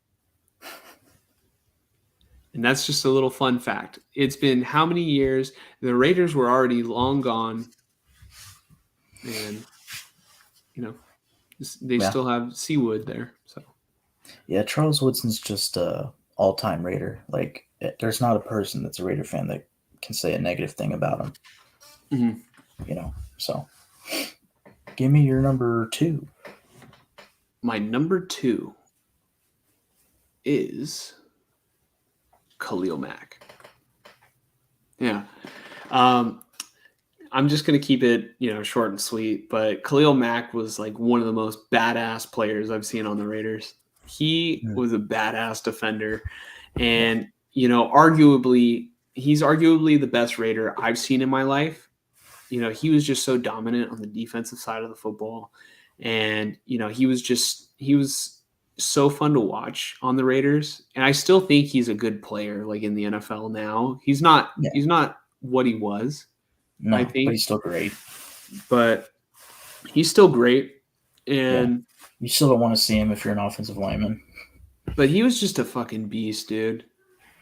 And that's just a little fun fact. It's been how many years? The Raiders were already long gone. And, they still have Seawood there. So, yeah, Charles Woodson's just a all-time Raider. Like, there's not a person that's a Raider fan that can say a negative thing about him. So give me your number 2. My number 2 is Khalil Mack. Yeah. I'm just going to keep it, short and sweet, but Khalil Mack was like one of the most badass players I've seen on the Raiders. He was a badass defender, and, he's arguably the best Raider I've seen in my life. He was just so dominant on the defensive side of the football, and, he was so fun to watch on the Raiders. And I still think he's a good player, like in the NFL now. He's not what he was. No, I think, but he's still great. But he's still great, and you still don't want to see him if you're an offensive lineman. But he was just a fucking beast, dude.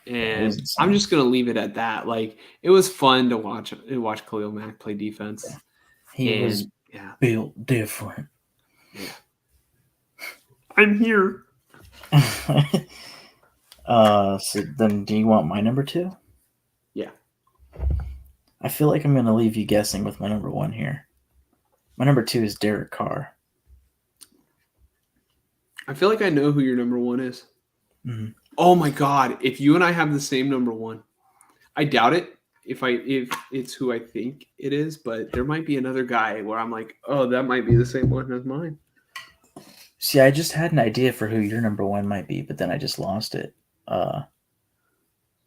And I'm just gonna leave it at that. Like, it was fun to watch Khalil Mack play defense. Yeah. He was built different. Yeah. I'm here. So then do you want my number 2? Yeah. I feel like I'm going to leave you guessing with my number 1 here. My number 2 is Derek Carr. I feel like I know who your number 1 is. Mm-hmm. Oh my God. If you and I have the same number 1, I doubt it if it's who I think it is, but there might be another guy where I'm like, oh, that might be the same one as mine. See, I just had an idea for who your number 1 might be, but then I just lost it. I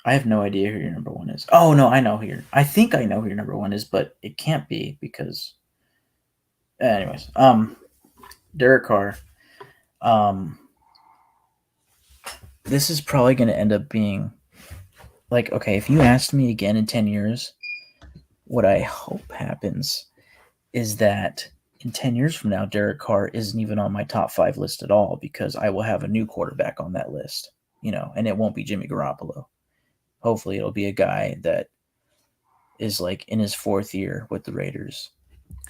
have no idea who your number 1 is. Oh no, I think I know who your number 1 is, but it can't be because anyways, Derek Carr. This is probably going to end up being like, okay, if you asked me again in 10 years, what I hope happens is that in 10 years from now, Derek Carr isn't even on my top 5 list at all because I will have a new quarterback on that list, and it won't be Jimmy Garoppolo. Hopefully it'll be a guy that is like in his 4th year with the Raiders.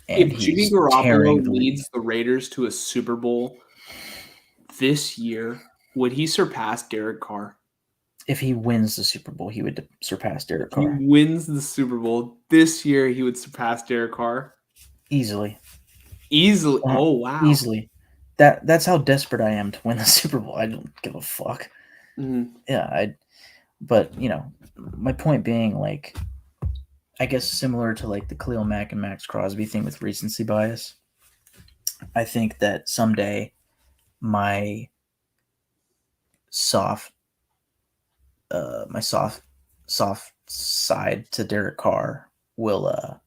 And If Jimmy he's Garoppolo tearing the league. leads the Raiders to a Super Bowl this year, would he surpass Derek Carr? If he wins the Super Bowl, he would surpass Derek If he Carr. wins the Super Bowl this year, he would surpass Derek Carr Easily. Oh wow! Easily. That's how desperate I am to win the Super Bowl. I don't give a fuck. Mhm. Yeah, but my point being, like, I guess similar to like the Khalil Mack and Max Crosby thing with recency bias. I think that someday my soft side to Derek Carr will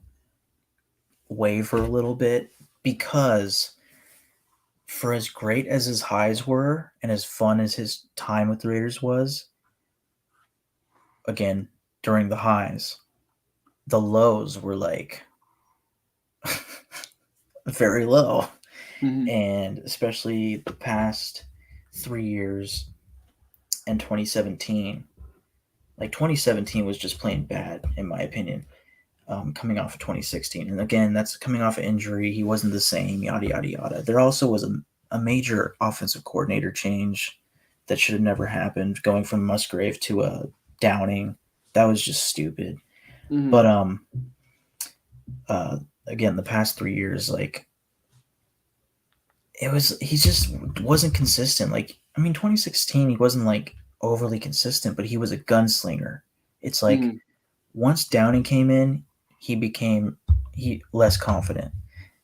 waver a little bit, because for as great as his highs were and as fun as his time with the Raiders was, again, during the highs, the lows were like very low. Mhm. And especially the past 3 years and 2017. Like 2017 was just plain bad, in my opinion, coming off of 2016. And again, that's coming off of injury. He wasn't the same, yada, yada, yada. There also was a major offensive coordinator change that should have never happened, going from Musgrave to a Downing. That was just stupid. Mhm. But again, the past 3 years, like, he just wasn't consistent. Like, I mean, 2016, he wasn't like overly consistent, but he was a gunslinger. It's like Mhm. once Downing came in, he became less confident.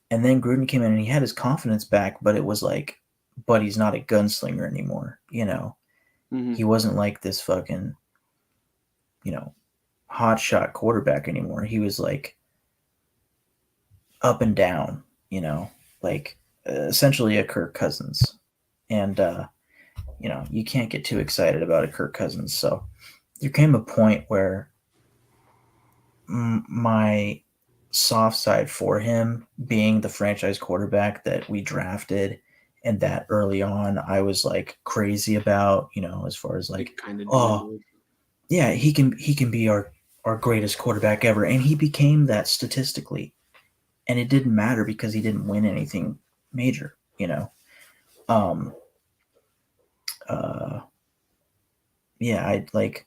And then Gruden came in and he had his confidence back, but it was like, but he's not a gunslinger anymore, Mhm. He wasn't like this fucking, hot shot quarterback anymore. He was like up and down, like essentially a Kirk Cousins. And you can't get too excited about a Kirk Cousins. So there came a point where my soft side for him being the franchise quarterback that we drafted and that early on I was like crazy about, as far as like, Kind of oh yeah, he can be our greatest quarterback ever. And he became that statistically. And it didn't matter because he didn't win anything major, yeah, I like,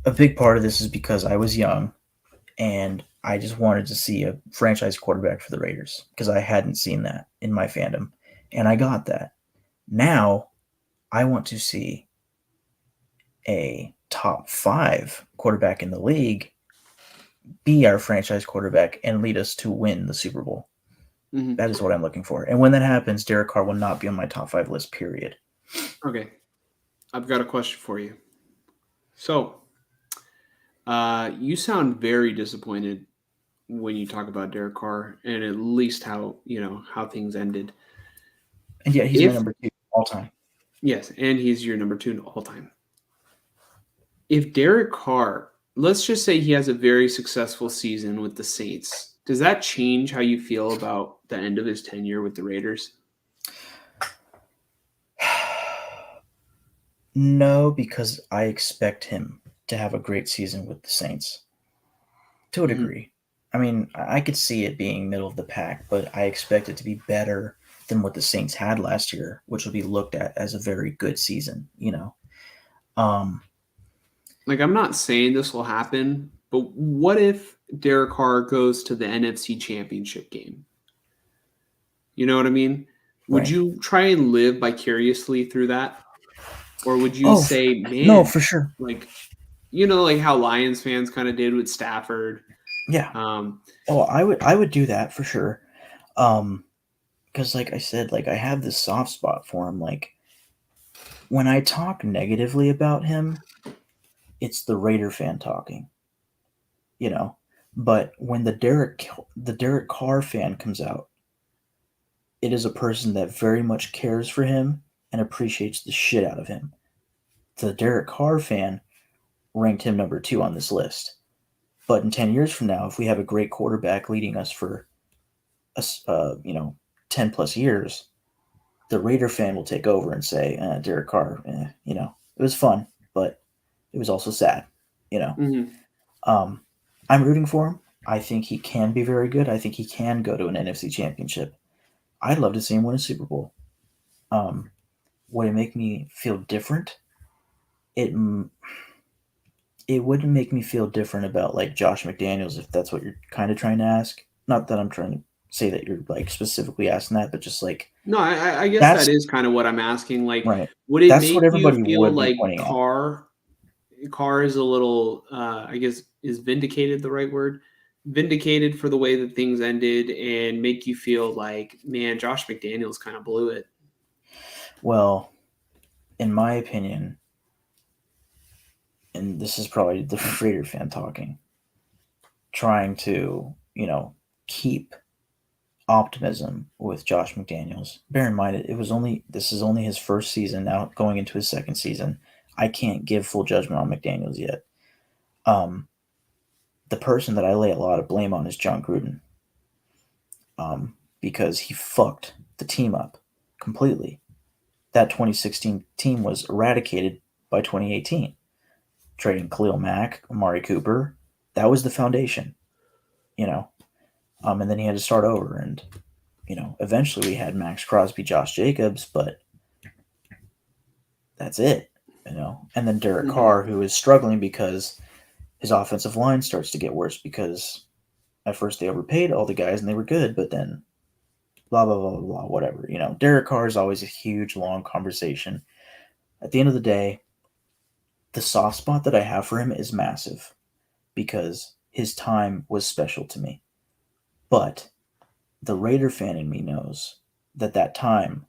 a big part of this is because I was young and I just wanted to see a franchise quarterback for the Raiders because I hadn't seen that in my fandom, and I got that. Now I want to see a top 5 quarterback in the league be our franchise quarterback and lead us to win the Super Bowl. Mhm. That is what I'm looking for. And when that happens, Derek Carr will not be on my top 5 list, period. Okay. I've got a question for you. So, you sound very disappointed when you talk about Derek Carr and at least how things ended. And yet he's my number 2 all time. Yes, and he's your number 2 all time. If Derek Carr, let's just say he has a very successful season with the Saints, does that change how you feel about the end of his tenure with the Raiders? No, because I expect him to have a great season with the Saints. To a degree. I mean, I could see it being middle of the pack, but I expect it to be better than what the Saints had last year, which will be looked at as a very good season, you know. Like, I'm not saying this will happen, but what if Derek Carr goes to the NFC Championship game? You know what I mean? Would Right. you try and live vicariously through that? Or would you Oh, say, no, man, for sure. like, you know, like how Lions fans kind of did with Stafford? Yeah. Um, Oh, I would do that for sure. Because like I said, like I have this soft spot for him. Like when I talk negatively about him, it's the Raider fan talking, you know. But when the Derek Carr fan comes out, it is a person that very much cares for him and appreciates the shit out of him. The Derek Carr fan ranked him number 2 on this list. But in 10 years from now, if we have a great quarterback leading us for 10 plus years, the Raider fan will take over and say, Derek Carr, you know, it was fun, but it was also sad, you know. mhm. I'm rooting for him. I think he can be very good. I think he can go to an NFC championship. I'd love to see him win a Super Bowl. Would it make me feel different? It wouldn't make me feel different about like Josh McDaniels, if that's what you're kind of trying to ask. Not that I'm trying to say that you're like specifically asking that, but just like No, I guess that's that is kind of what I'm asking. Like, right. would it That's what make you everybody feel would be like pointing at. Carr is a little, I guess, is vindicated the right word? Vindicated for the way that things ended, and make you feel like, man, Josh McDaniels kind of blew it. Well, in my opinion, and this is probably the Raider fan talking, trying to, you know, keep optimism with Josh McDaniels. Bear in mind, this is only his first season now, going into his second season. I can't give full judgment on McDaniels yet. The person that I lay a lot of blame on is John Gruden, because he fucked the team up completely. That 2016 team was eradicated by 2018. Trading Khalil Mack, Amari Cooper, that was the foundation, you know. And then he had to start over, and you know, eventually we had Max Crosby, Josh Jacobs, but that's it, you know. And then Derek Carr, who is struggling because his offensive line starts to get worse because at first they overpaid all the guys and they were good, but then blah blah blah blah, whatever, you know. Derek Carr is always a huge long conversation. At the end of the day, the soft spot that I have for him is massive because his time was special to me. But the Raider fan in me knows that that time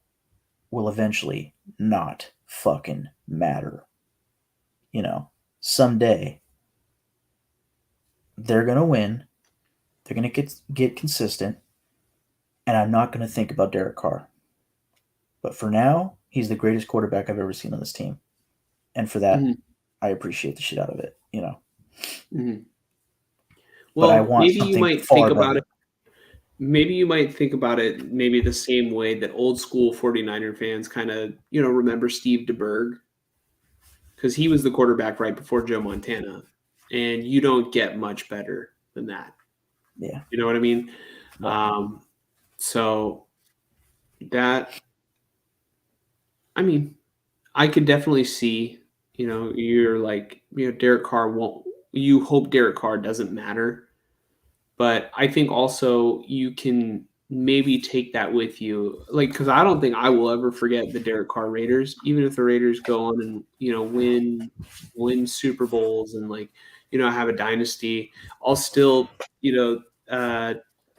will eventually not fucking matter. You know, someday they're going to win. They're going to get consistent. And I'm not going to think about Derek Carr. But for now, he's the greatest quarterback I've ever seen on this team. And for that, I appreciate the shit out of it, you know. Well, but I want maybe you something might far think about better. it. Maybe you might think about it maybe the same way that old school 49er fans kind of, you know, remember Steve DeBerg, because he was the quarterback right before Joe Montana, and you don't get much better than that. Yeah. You know what I mean? Right. So that, I mean, I could definitely see, you know, you're like, you know, Derek Carr won't, you hope Derek Carr doesn't matter. But I think also you can maybe take that with you, like, because I don't think I will ever forget the Derek Carr Raiders, even if the Raiders go on and, you know, win Super Bowls and, like, you know, have a dynasty. I'll still, you know,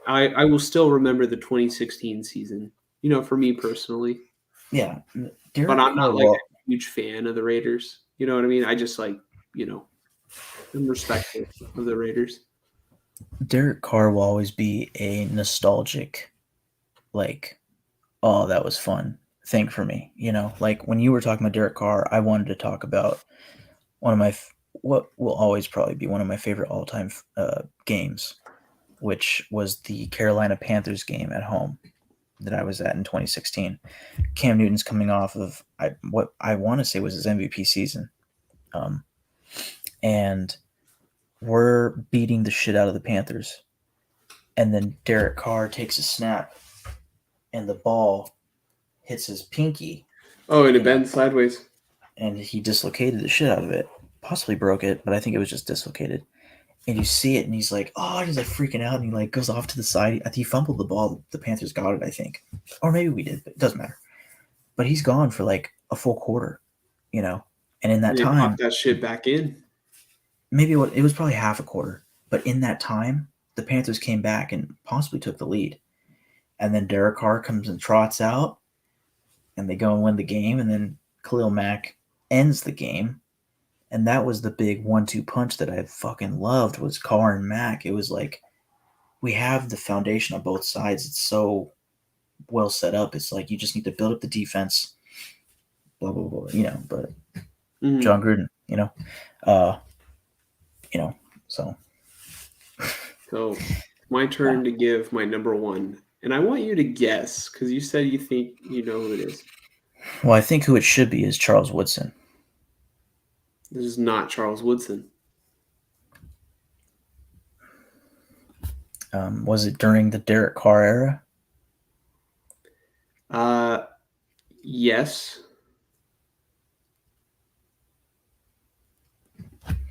I will still remember the 2016 season, you know, for me personally. Yeah. But Derek I'm Carr, not like a huge fan of the Raiders. You know what I mean? I just like, you know, I'm respectful of the Raiders. Derek Carr will always be a nostalgic, like, oh, that was fun thing for me. You know, like when you were talking about Derek Carr, I wanted to talk about one of my what will always probably be one of my favorite all-time games, which was the Carolina Panthers game at home that I was at in 2016. Cam Newton's coming off of what I want to say was his MVP season, and we're beating the shit out of the Panthers, and then Derek Carr takes a snap and the ball hits his pinky, Oh, and it bends sideways. and he dislocated the shit out of it. Possibly broke it, but I think it was just dislocated. And you see it, and he's like, oh, he's like freaking out, and he like goes off to the side. I think he fumbled the ball. The Panthers got it, I think. Or maybe we did, but it doesn't matter. But he's gone for like a full quarter, you know? And in that They time, popped that shit back in. maybe it was probably half a quarter. But in that time, the Panthers came back and possibly took the lead. And then Derek Carr comes and trots out, and they go and win the game. And then Khalil Mack ends the game. And that was the big 1-2 punch that I fucking loved was Carr and Mack. It was like we have the foundation on both sides. It's so well set up. It's like you just need to build up the defense, blah blah blah. You know, but John Gruden, you know, so. So my turn to give my number one, and I want you to guess because you said you think you know who it is. Well, I think who it should be is Charles Woodson. This is not Charles Woodson. Was it during the Derek Carr era? Yes.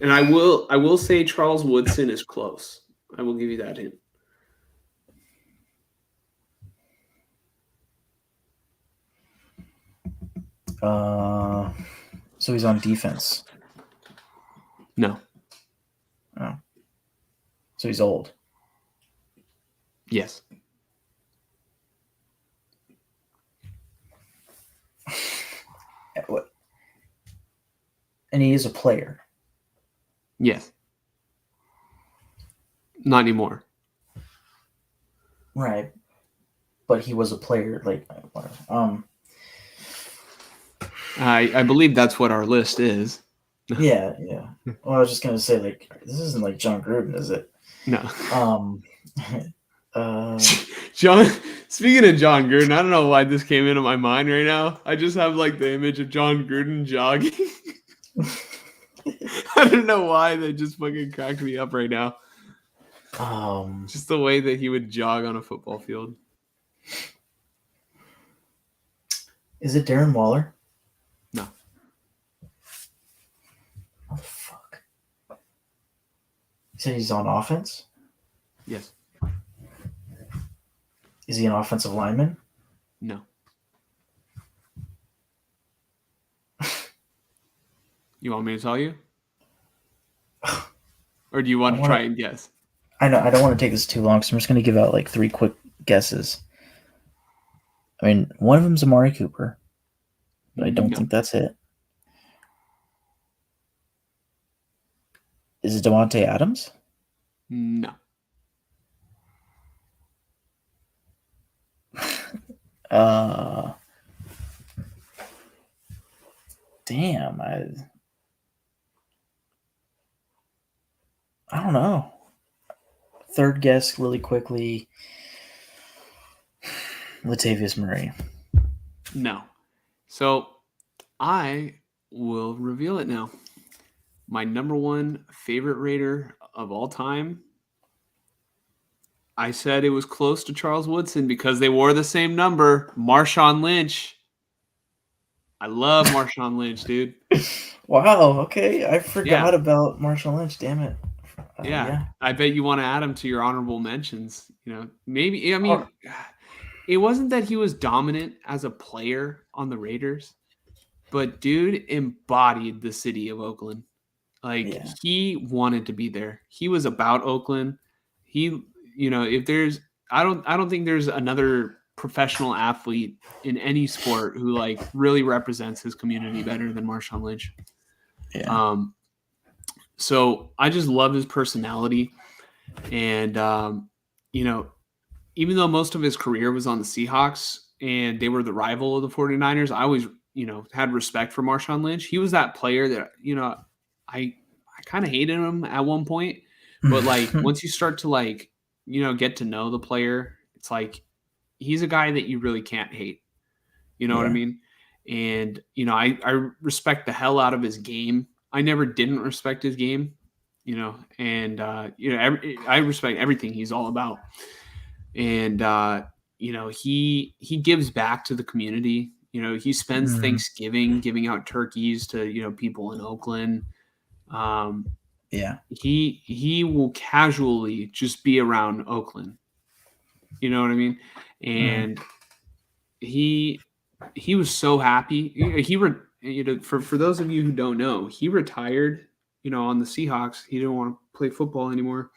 And I will say Charles Woodson is close. I will give you that hint. So he's on defense. No. Oh. So he's old. Yes. What? And he is a player. Yes. Not anymore. Right. But he was a player, like whatever. I believe that's what our list is. Yeah. Well, I was just gonna say, like, this isn't like John Gruden, is it? No. John. Speaking of John Gruden, I don't know why this came into my mind right now. I just have like the image of John Gruden jogging. I don't know why that just fucking cracked me up right now. Just the way that he would jog on a football field. Is it Darren Waller? No. Oh fuck! You said he's on offense? Yes. Is he an offensive lineman? No. You want me to tell you? Or do you want to try and guess? I know I don't want to take this too long, so I'm just going to give out like 3 quick guesses. I mean, one of them's Amari Cooper, but I don't think that's it. Is it Devontae Adams? No. Damn, I don't know. Third guess really quickly. Latavius Murray. No. So I will reveal it now. My number one favorite Raider of all time. I said it was close to Charles Woodson because they wore the same number. Marshawn Lynch. I love Marshawn Lynch, dude. Wow. Okay, I forgot about Marshawn Lynch. Damn it. Yeah, I bet you want to add him to your honorable mentions. You know, maybe. I mean, it wasn't that he was dominant as a player on the Raiders, but dude embodied the city of Oakland. Like he wanted to be there. He was about Oakland. He, you know, if there's, I don't think there's another professional athlete in any sport who like really represents his community better than Marshawn Lynch. Yeah. So I just love his personality. And, you know, even though most of his career was on the Seahawks and they were the rival of the 49ers, I always, you know, had respect for Marshawn Lynch. He was that player that, you know, I kind of hated him at one point, but like once you start to like, you know, get to know the player, it's like, he's a guy that you really can't hate. You know what I mean? And, you know, I respect the hell out of his game. I never didn't respect his game, you know, and, you know, I respect everything he's all about. And, he gives back to the community. He spends Thanksgiving giving out turkeys to people in Oakland. Yeah. He will casually just be around Oakland. You know what I mean? And he was so happy. For those of you who don't know, he retired, on the Seahawks. He didn't want to play football anymore.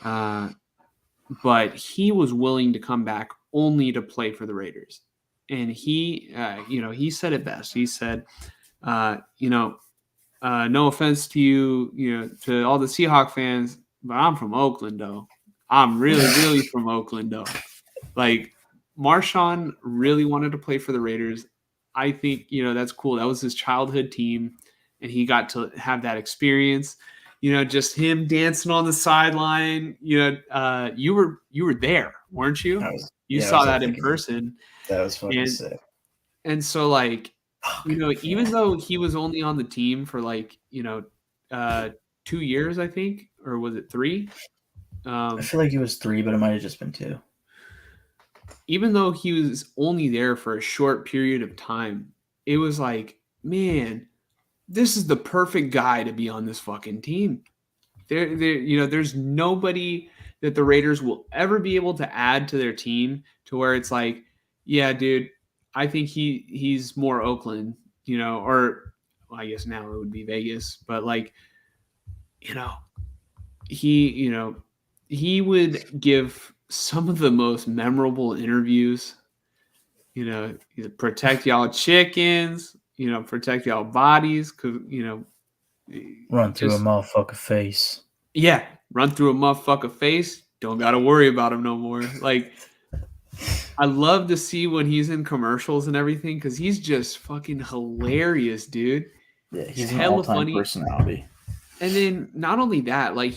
But he was willing to come back only to play for the Raiders. And he said it best. He said, no offense to you, to all the Seahawk fans, but I'm from Oakland, though. I'm really, really from Oakland, though. Like, Marshawn really wanted to play for the Raiders. I think, that's cool. That was his childhood team, and he got to have that experience. Just him dancing on the sideline. You were there, weren't you? You saw that in person. That was fucking sick. And so, like, even though he was only on the team for 2 years, I think, or was it 3? I feel like it was 3, but it might have just been 2. Even though he was only there for a short period of time, it was like, man, this is the perfect guy to be on this fucking team. There's nobody that the Raiders will ever be able to add to their team to where it's like, yeah, dude, I think he's more Oakland, or well, I guess now it would be Vegas, but he would give some of the most memorable interviews. Protect y'all chickens, protect y'all bodies, because run through a motherfucker face. Yeah, run through a motherfucker face. Don't gotta worry about him no more. Like, I love to see when he's in commercials and everything because he's just fucking hilarious, dude. Yeah, he's an all-time personality. And then not only that, like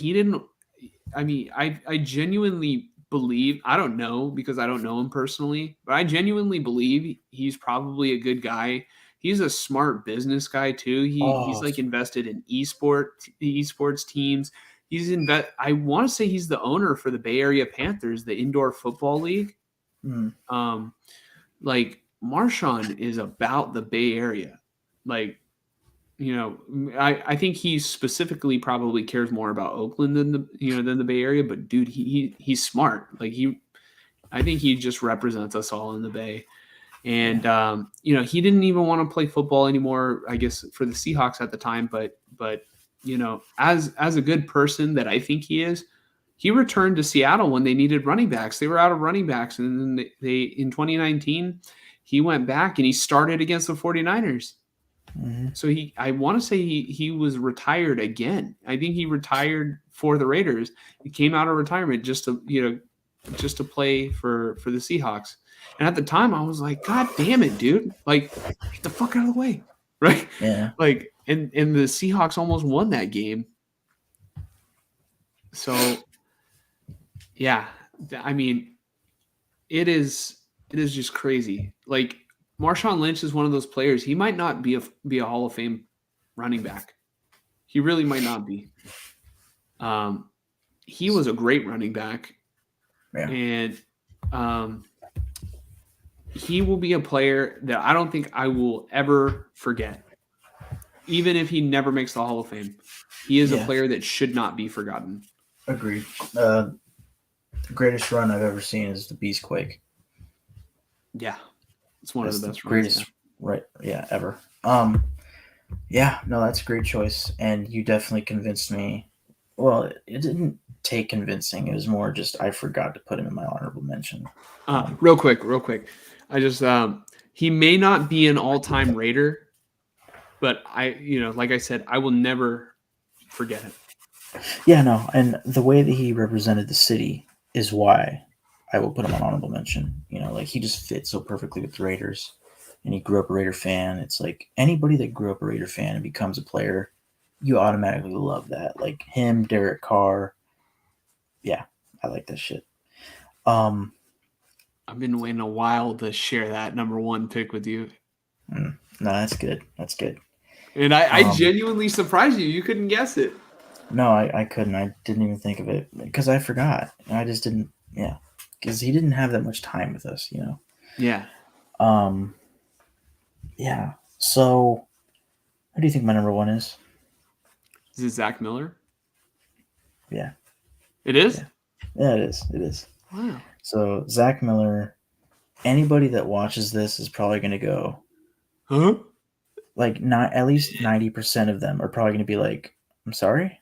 I genuinely believe, I don't know because I don't know him personally, but I genuinely believe he's probably a good guy. He's a smart business guy too. He's like invested in esports teams. I want to say he's the owner for the Bay Area Panthers, the indoor football league. Like, Marshawn is about the Bay Area. Like, I think he specifically probably cares more about Oakland than the Bay Area, but dude, he's smart. Like, I think he just represents us all in the Bay. And he didn't even want to play football anymore, I guess, for the Seahawks at the time, but as a good person that I think he is, he returned to Seattle when they needed running backs. They were out of running backs, and then they in 2019 he went back and he started against the 49ers. So I want to say he was retired again. I think he retired for the Raiders. He came out of retirement just to play for the Seahawks. And at the time I was like, God damn it, dude. Like, get the fuck out of the way. Right? Yeah. Like, and the Seahawks almost won that game. So yeah, I mean, it is just crazy. Like, Marshawn Lynch is one of those players. He might not be a Hall of Fame running back. He really might not be. He was a great running back. Yeah. And he will be a player that I don't think I will ever forget. Even if he never makes the Hall of Fame. He is a player that should not be forgotten. Agreed. The greatest run I've ever seen is the Beastquake. Yeah. It's one of the best greatest runs, ever. Yeah, no, that's a great choice. And you definitely convinced me. Well, it didn't take convincing. It was more just I forgot to put him in my honorable mention. Real quick. I just he may not be an all-time Raider, but like I said, I will never forget him. Yeah, no, and the way that he represented the city is why I will put him on honorable mention. Like, he just fits so perfectly with the Raiders, and he grew up a Raider fan. It's like anybody that grew up a Raider fan and becomes a player, you automatically love that. Like him, Derek Carr. Yeah, I like that shit. I've been waiting a while to share that number 1 pick with you. No, that's good. That's good. And I genuinely surprised you. You couldn't guess it. No, I couldn't. I didn't even think of it because I forgot. I just didn't. Yeah. because he didn't have that much time with us, you know. Yeah. Yeah. So, who do you think my number 1 is? Is it Zach Miller? Yeah. It is? Yeah. Yeah, it is. It is. Wow. So, Zach Miller, anybody that watches this is probably going to go, Huh? like, not at least 90% of them are probably going to be like, I'm sorry?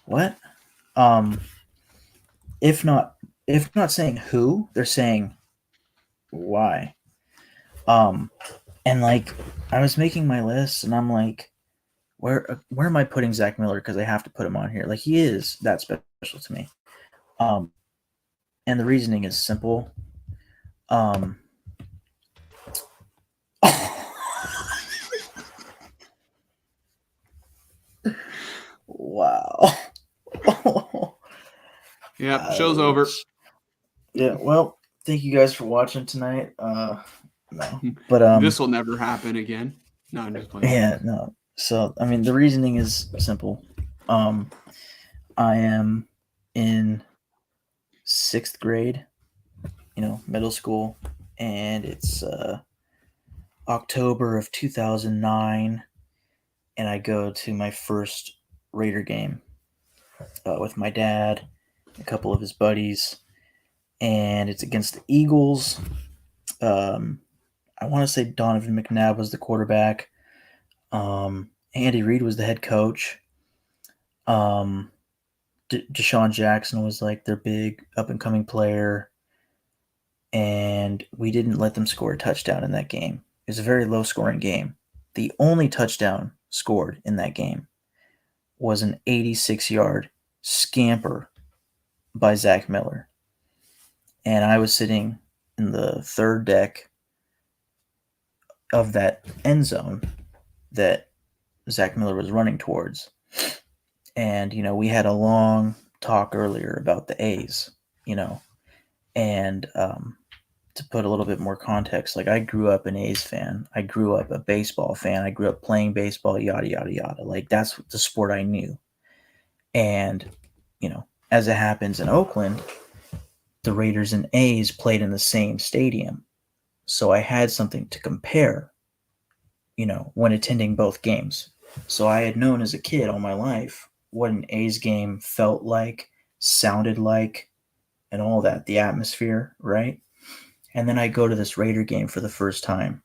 What? If not saying who, they're saying why. And like, I was making my list and I'm like, where am I putting Zach Miller? Because I have to put him on here. Like, he is that special to me. And the reasoning is simple. Wow. Yeah, show's over. Yeah, well, thank you guys for watching tonight. No, but This will never happen again. No, I'm just playing. yeah, no. So I mean, the reasoning is simple. I am in 6th grade, middle school, and it's October of 2009, and I go to my first Raider game with my dad, a couple of his buddies, and it's against the Eagles. I want to say Donovan McNabb was the quarterback. Andy Reid was the head coach. Deshaun Jackson was like their big up and coming player, and we didn't let them score a touchdown in that game. It was a very low scoring game. The only touchdown scored in that game was an 86-yard scamper by Zach Miller. And I was sitting in the third deck of that end zone that Zach Miller was running towards. And, we had a long talk earlier about the A's, and to put a little bit more context, like, I grew up an A's fan. I grew up a baseball fan. I grew up playing baseball, yada, yada, yada. Like, that's the sport I knew. And, as it happens in Oakland, the Raiders and A's played in the same stadium. So I had something to compare, when attending both games. So I had known as a kid all my life what an A's game felt like, sounded like, and all that, the atmosphere, right? And then I go to this Raider game for the first time.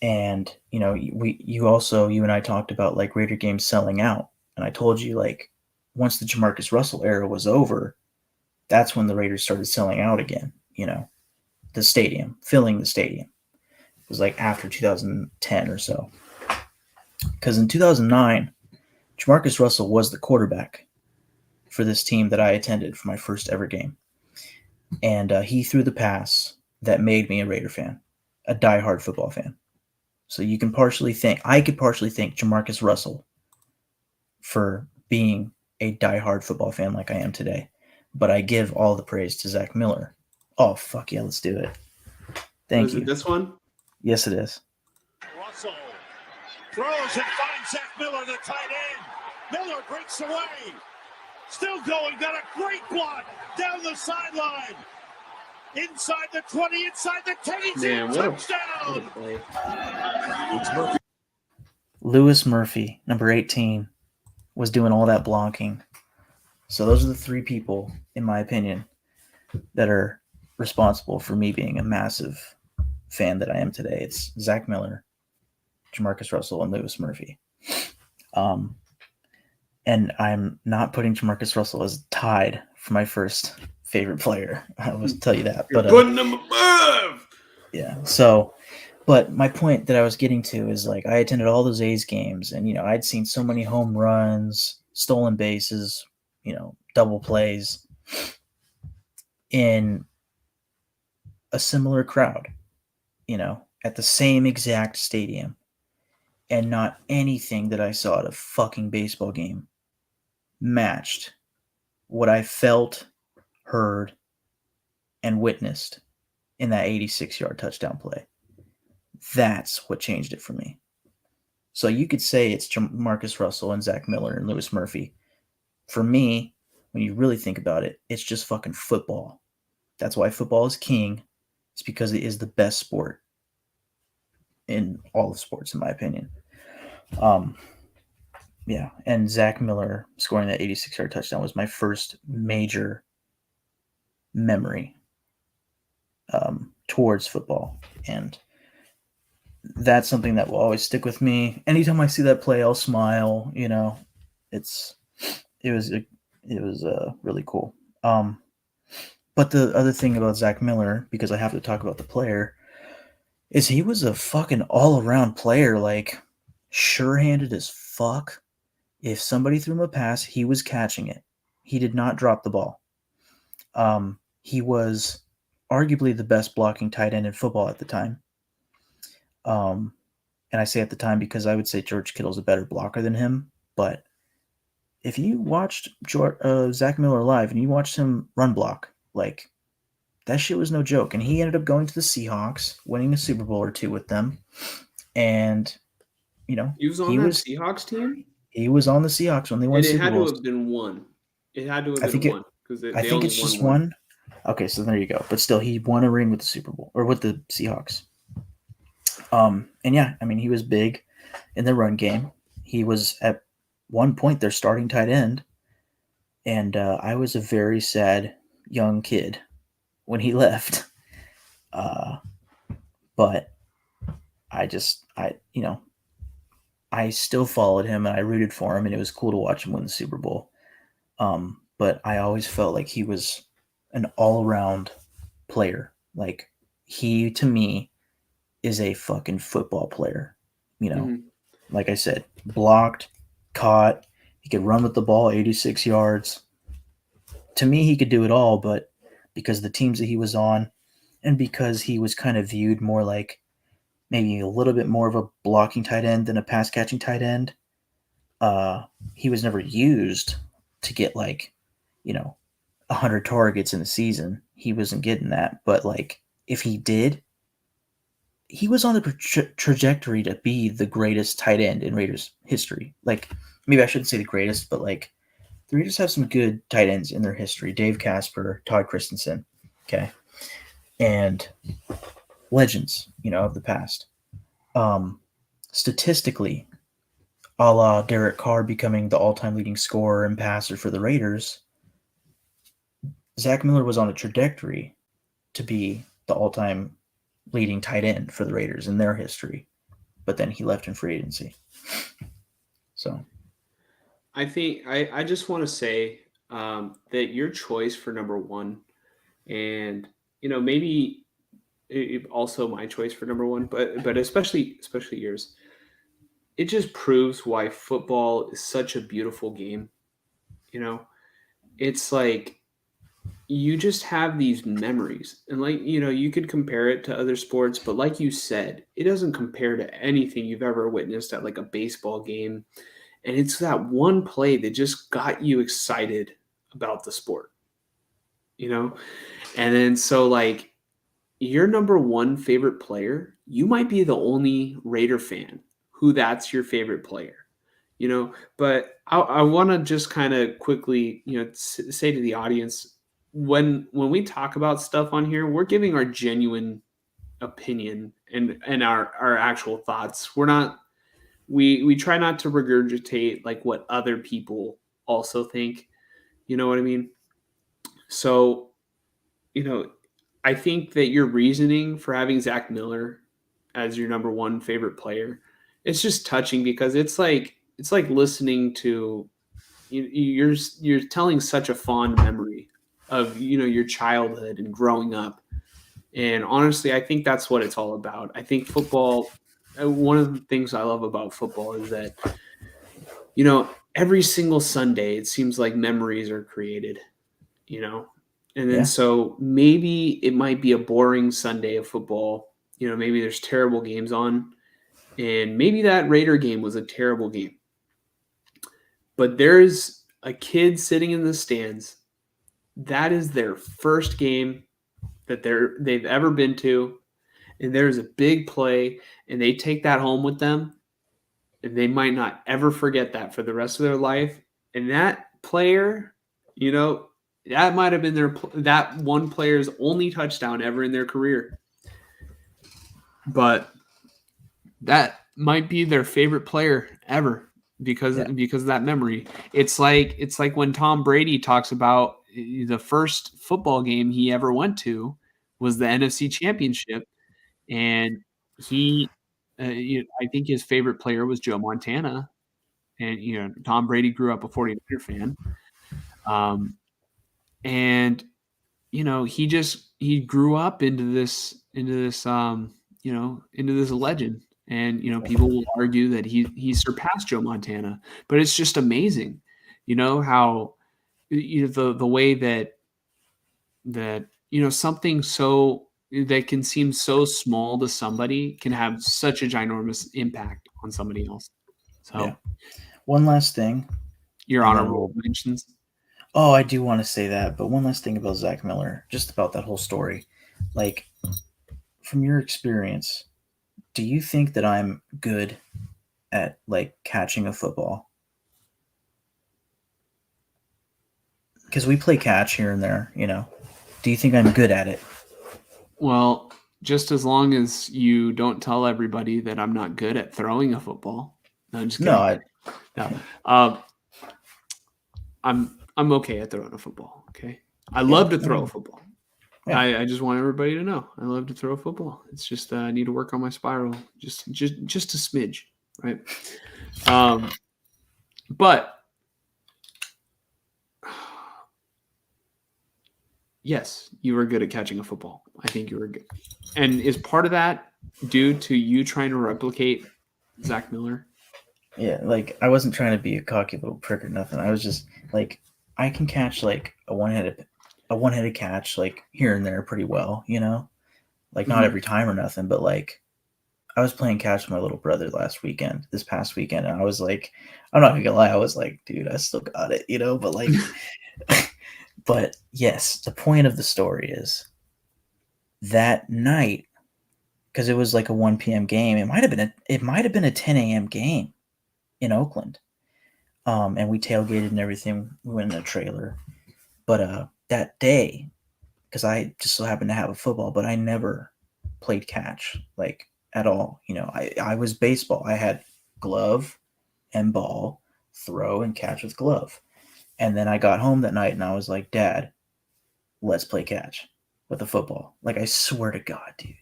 And, you and I talked about like Raider games selling out. And I told you, like, once the Jamarcus Russell era was over, that's when the Raiders started selling out again, the stadium, filling the stadium. It was like after 2010 or so. Because in 2009, Jamarcus Russell was the quarterback for this team that I attended for my first ever game. And he threw the pass that made me a Raider fan, a diehard football fan. So I could partially thank Jamarcus Russell for being a diehard football fan like I am today. But I give all the praise to Zach Miller. Oh, fuck yeah, let's do it. Thank you. Is it this one? Yes, it is. Russell throws and finds Zach Miller, the tight end. Miller breaks away. Still going, got a great block down the sideline. Inside the 20, inside the 10, he's in, touchdown. Lewis Murphy, number 18, was doing all that blocking. So those are the 3 people, in my opinion, that are responsible for me being a massive fan that I am today. It's Zach Miller, Jamarcus Russell, and Lewis Murphy. And I'm not putting Jamarcus Russell as tied for my first favorite player. I will tell you that. You're putting him above. Yeah. So, but my point that I was getting to is, like, I attended all those A's games, and I'd seen so many home runs, stolen bases, double plays in a similar crowd, at the same exact stadium, and not anything that I saw at a fucking baseball game matched what I felt, heard, and witnessed in that 86-yard touchdown play. That's what changed it for me. So you could say it's Marcus Russell and Zach Miller and Lewis Murphy. For me, when you really think about it, it's just fucking football. That's why football is king. It's because it is the best sport in all of sports, in my opinion. Yeah, and Zach Miller scoring that 86-yard touchdown was my first major memory towards football, and that's something that will always stick with me. Anytime I see that play, I'll smile. You know, it was really cool. But the other thing about Zach Miller, because I have to talk about the player, is he was a fucking all-around player, like sure-handed as fuck. If somebody threw him a pass, he was catching it. He did not drop the ball. He was arguably the best blocking tight end in football at the time. And I say at the time because I would say George Kittle's a better blocker than him. But if you watched Zach Miller live and you watched him run block, like, that shit was no joke. And he ended up going to the Seahawks, winning a Super Bowl or two with them. And, you know, He was on that Seahawks team? He was on the Seahawks when they won Super Bowls. It had to have been one. It had to have been one. I think it's just one. Okay, so there you go. But still, he won a ring with the Super Bowl, or with the Seahawks. And yeah, I mean, he was big in the run game. He was at one point their starting tight end. And I was a very sad young kid when he left. But I still followed him and I rooted for him, and it was cool to watch him win the Super Bowl. But I always felt like he was an all-around player. Like, he, to me, is a fucking football player. You know, Like I said, blocked, caught, he could run with the ball 86 yards. To me, he could do it all, but because of the teams that he was on, and because he was kind of viewed more like maybe a little bit more of a blocking tight end than a pass-catching tight end, he was never used to get, 100 targets in a season. He wasn't getting that. But, if he did, he was on the trajectory to be the greatest tight end in Raiders history. Maybe I shouldn't say the greatest, but, the Raiders have some good tight ends in their history. Dave Casper, Todd Christensen, okay? And legends, of the past. Statistically, a la Derek Carr becoming the all-time leading scorer and passer for the Raiders, Zach Miller was on a trajectory to be the all-time leading tight end for the Raiders in their history. But then he left in free agency. So I think I just want to say that your choice for number one, and maybe also my choice for number one, but especially yours, it just proves why football is such a beautiful game. It's like you just have these memories, and you could compare it to other sports, but like you said, it doesn't compare to anything you've ever witnessed at a baseball game. And it's that one play that just got you excited about the sport, And then so your number one favorite player, you might be the only Raider fan who that's your favorite player, But I want to just kind of quickly, say to the audience, when we talk about stuff on here, we're giving our genuine opinion and our actual thoughts. We're not. We try not to regurgitate what other people also think. You know what I mean? So, I think that your reasoning for having Zach Miller as your number one favorite player, it's just touching because it's like listening to you're telling such a fond memory of your childhood and growing up. And honestly, I think that's what it's all about. I think football, one of the things I love about football is that, every single Sunday, it seems like memories are created, and then so maybe it might be a boring Sunday of football. Maybe there's terrible games on, and maybe that Raider game was a terrible game. But there's a kid sitting in the stands. That is their first game that they've ever been to. And there's a big play, and they take that home with them, and they might not ever forget that for the rest of their life. And that player, That might have been that one player's only touchdown ever in their career. But that might be their favorite player ever because of that memory. It's like when Tom Brady talks about the first football game he ever went to was the NFC Championship, and he, I think his favorite player was Joe Montana, and Tom Brady grew up a 49er fan, and he grew up into this legend. And people will argue that he surpassed Joe Montana, but it's just amazing, how the way that something so that can seem so small to somebody can have such a ginormous impact on somebody else. So, one last thing, your honorable mentions. Oh, I do want to say that, but one last thing about Zach Miller, just about that whole story. Like, from your experience, do you think that I'm good at, like, catching a football? Because we play catch here and there, Do you think I'm good at it? Well, just as long as you don't tell everybody that I'm not good at throwing a football. No, I'm just kidding. I'm okay at throwing a football. Okay, I love to throw a football. Yeah. I just want everybody to know I love to throw a football. It's just I need to work on my spiral, just a smidge, right? But yes, you were good at catching a football. I think you were good. And is part of that due to you trying to replicate Zach Miller? Yeah, like, I wasn't trying to be a cocky little prick or nothing. I was just like, I can catch like a one-headed catch, like, here and there pretty well, like, not every time or nothing, but like, I was playing catch with my little brother this past weekend, and I was like, I'm not gonna lie, I was like, dude, I still got it, but like, but yes, the point of the story is that night, because it was like a 1 p.m. game, it might have been a 10 a.m. game in Oakland. And we tailgated and everything. We went in a trailer. But that day, because I just so happened to have a football, but I never played catch, like, at all. I was baseball. I had glove and ball, throw and catch with glove. And then I got home that night and I was like, Dad, let's play catch with a football. Like, I swear to God, dude.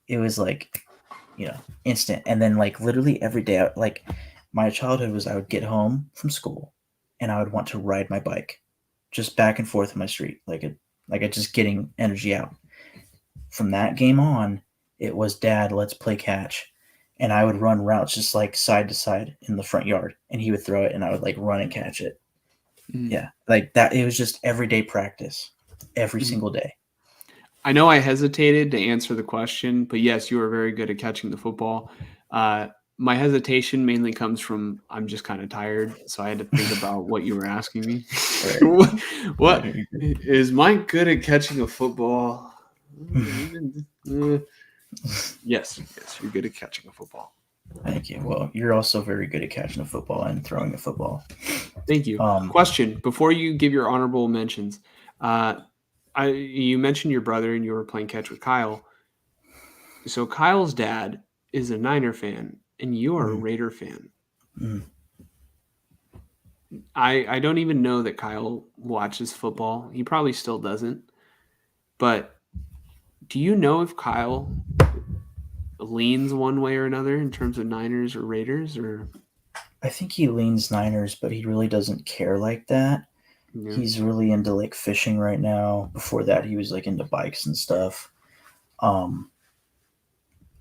It was like, instant. And then, like, literally every day, like, my childhood was I would get home from school and I would want to ride my bike just back and forth in my street, like just getting energy out. From that game on, it was, Dad, let's play catch. And I would run routes just like side to side in the front yard, and he would throw it and I would like run and catch it. Yeah, like that. It was just everyday practice every single day. I know I hesitated to answer the question, but yes, you were very good at catching the football. My hesitation mainly comes from I'm just kind of tired, so I had to think about what you were asking me. What is Mike good at catching a football? Yes, you're good at catching a football. Thank you. Well, you're also very good at catching a football and throwing a football. Thank you. Question before you give your honorable mentions. You mentioned your brother and you were playing catch with Kyle. So Kyle's dad is a Niner fan and you are a Raider fan. I don't even know that Kyle watches football. He probably still doesn't. But do you know if Kyle leans one way or another in terms of Niners or Raiders? Or I think he leans Niners, but he really doesn't care like that. Yeah. He's really into like fishing right now. Before that, he was like into bikes and stuff. I'm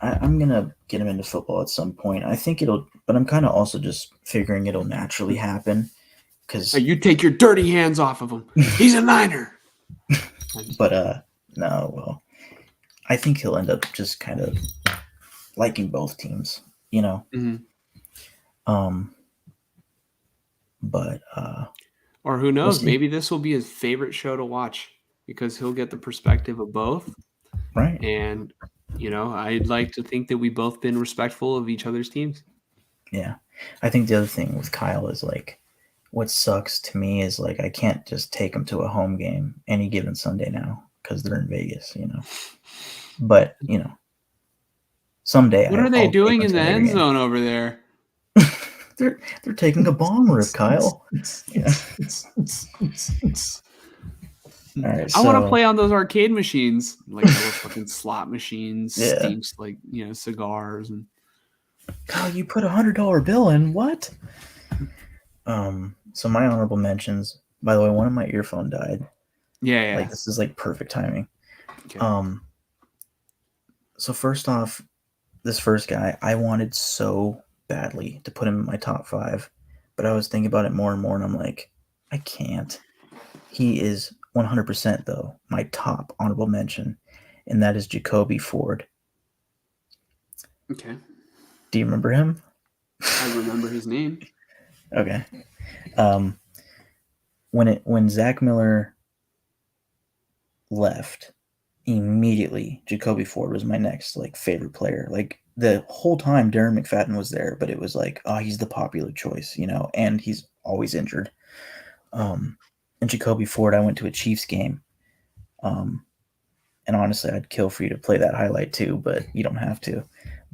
gonna get him into football at some point. I think but I'm kind of also just figuring it'll naturally happen. Because you take your dirty hands off of him. He's a Niner. But no, well, I think he'll end up just kind of liking both teams, But or who knows? Maybe this will be his favorite show to watch because he'll get the perspective of both. Right. And I'd like to think that we've both been respectful of each other's teams. Yeah. I think the other thing with Kyle is like what sucks to me is like I can't just take them to a home game any given Sunday now because they're in Vegas, But someday What are they I'll take doing them in to the a bigger end game. zone over there? They're taking a bomb rip, Kyle. Yeah. All right, I want to so play on those arcade machines, like those fucking slot machines, Yeah. stinks like cigars and. Kyle, you put $100 bill in what? So my honorable mentions. By the way, one of my earphone died. Yeah. Like this is like perfect timing. Okay. So first off, this first guy, I wanted so badly to put him in my top 5, but I was thinking about it more and more, and I'm like, I can't. He is 100% though my top honorable mention, and that is Jacoby Ford. Okay. Do you remember him? I remember his name. Okay. When Zach Miller left, immediately Jacoby Ford was my next like favorite player. Like the whole time Darren McFadden was there, but it was like, oh, he's the popular choice, and he's always injured. And Jacoby Ford, I went to a Chiefs game. And honestly, I'd kill for you to play that highlight too, but you don't have to.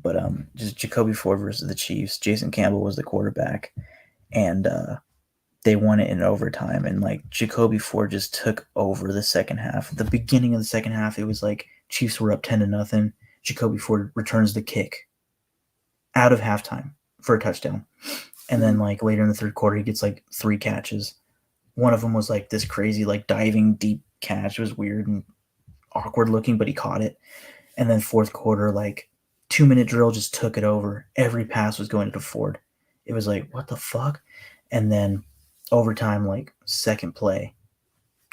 But just Jacoby Ford versus the Chiefs. Jason Campbell was the quarterback, and they won it in overtime. And like Jacoby Ford just took over the second half. At the beginning of the second half, it was like Chiefs were up 10-0. Jacoby Ford returns the kick out of halftime for a touchdown. And then like later in the third quarter, he gets like 3 catches. One of them was like this crazy like diving deep catch. It was weird and awkward looking, but he caught it. And then fourth quarter, like 2-minute drill just took it over. Every pass was going to Ford. It was like, what the fuck? And then overtime, like second play,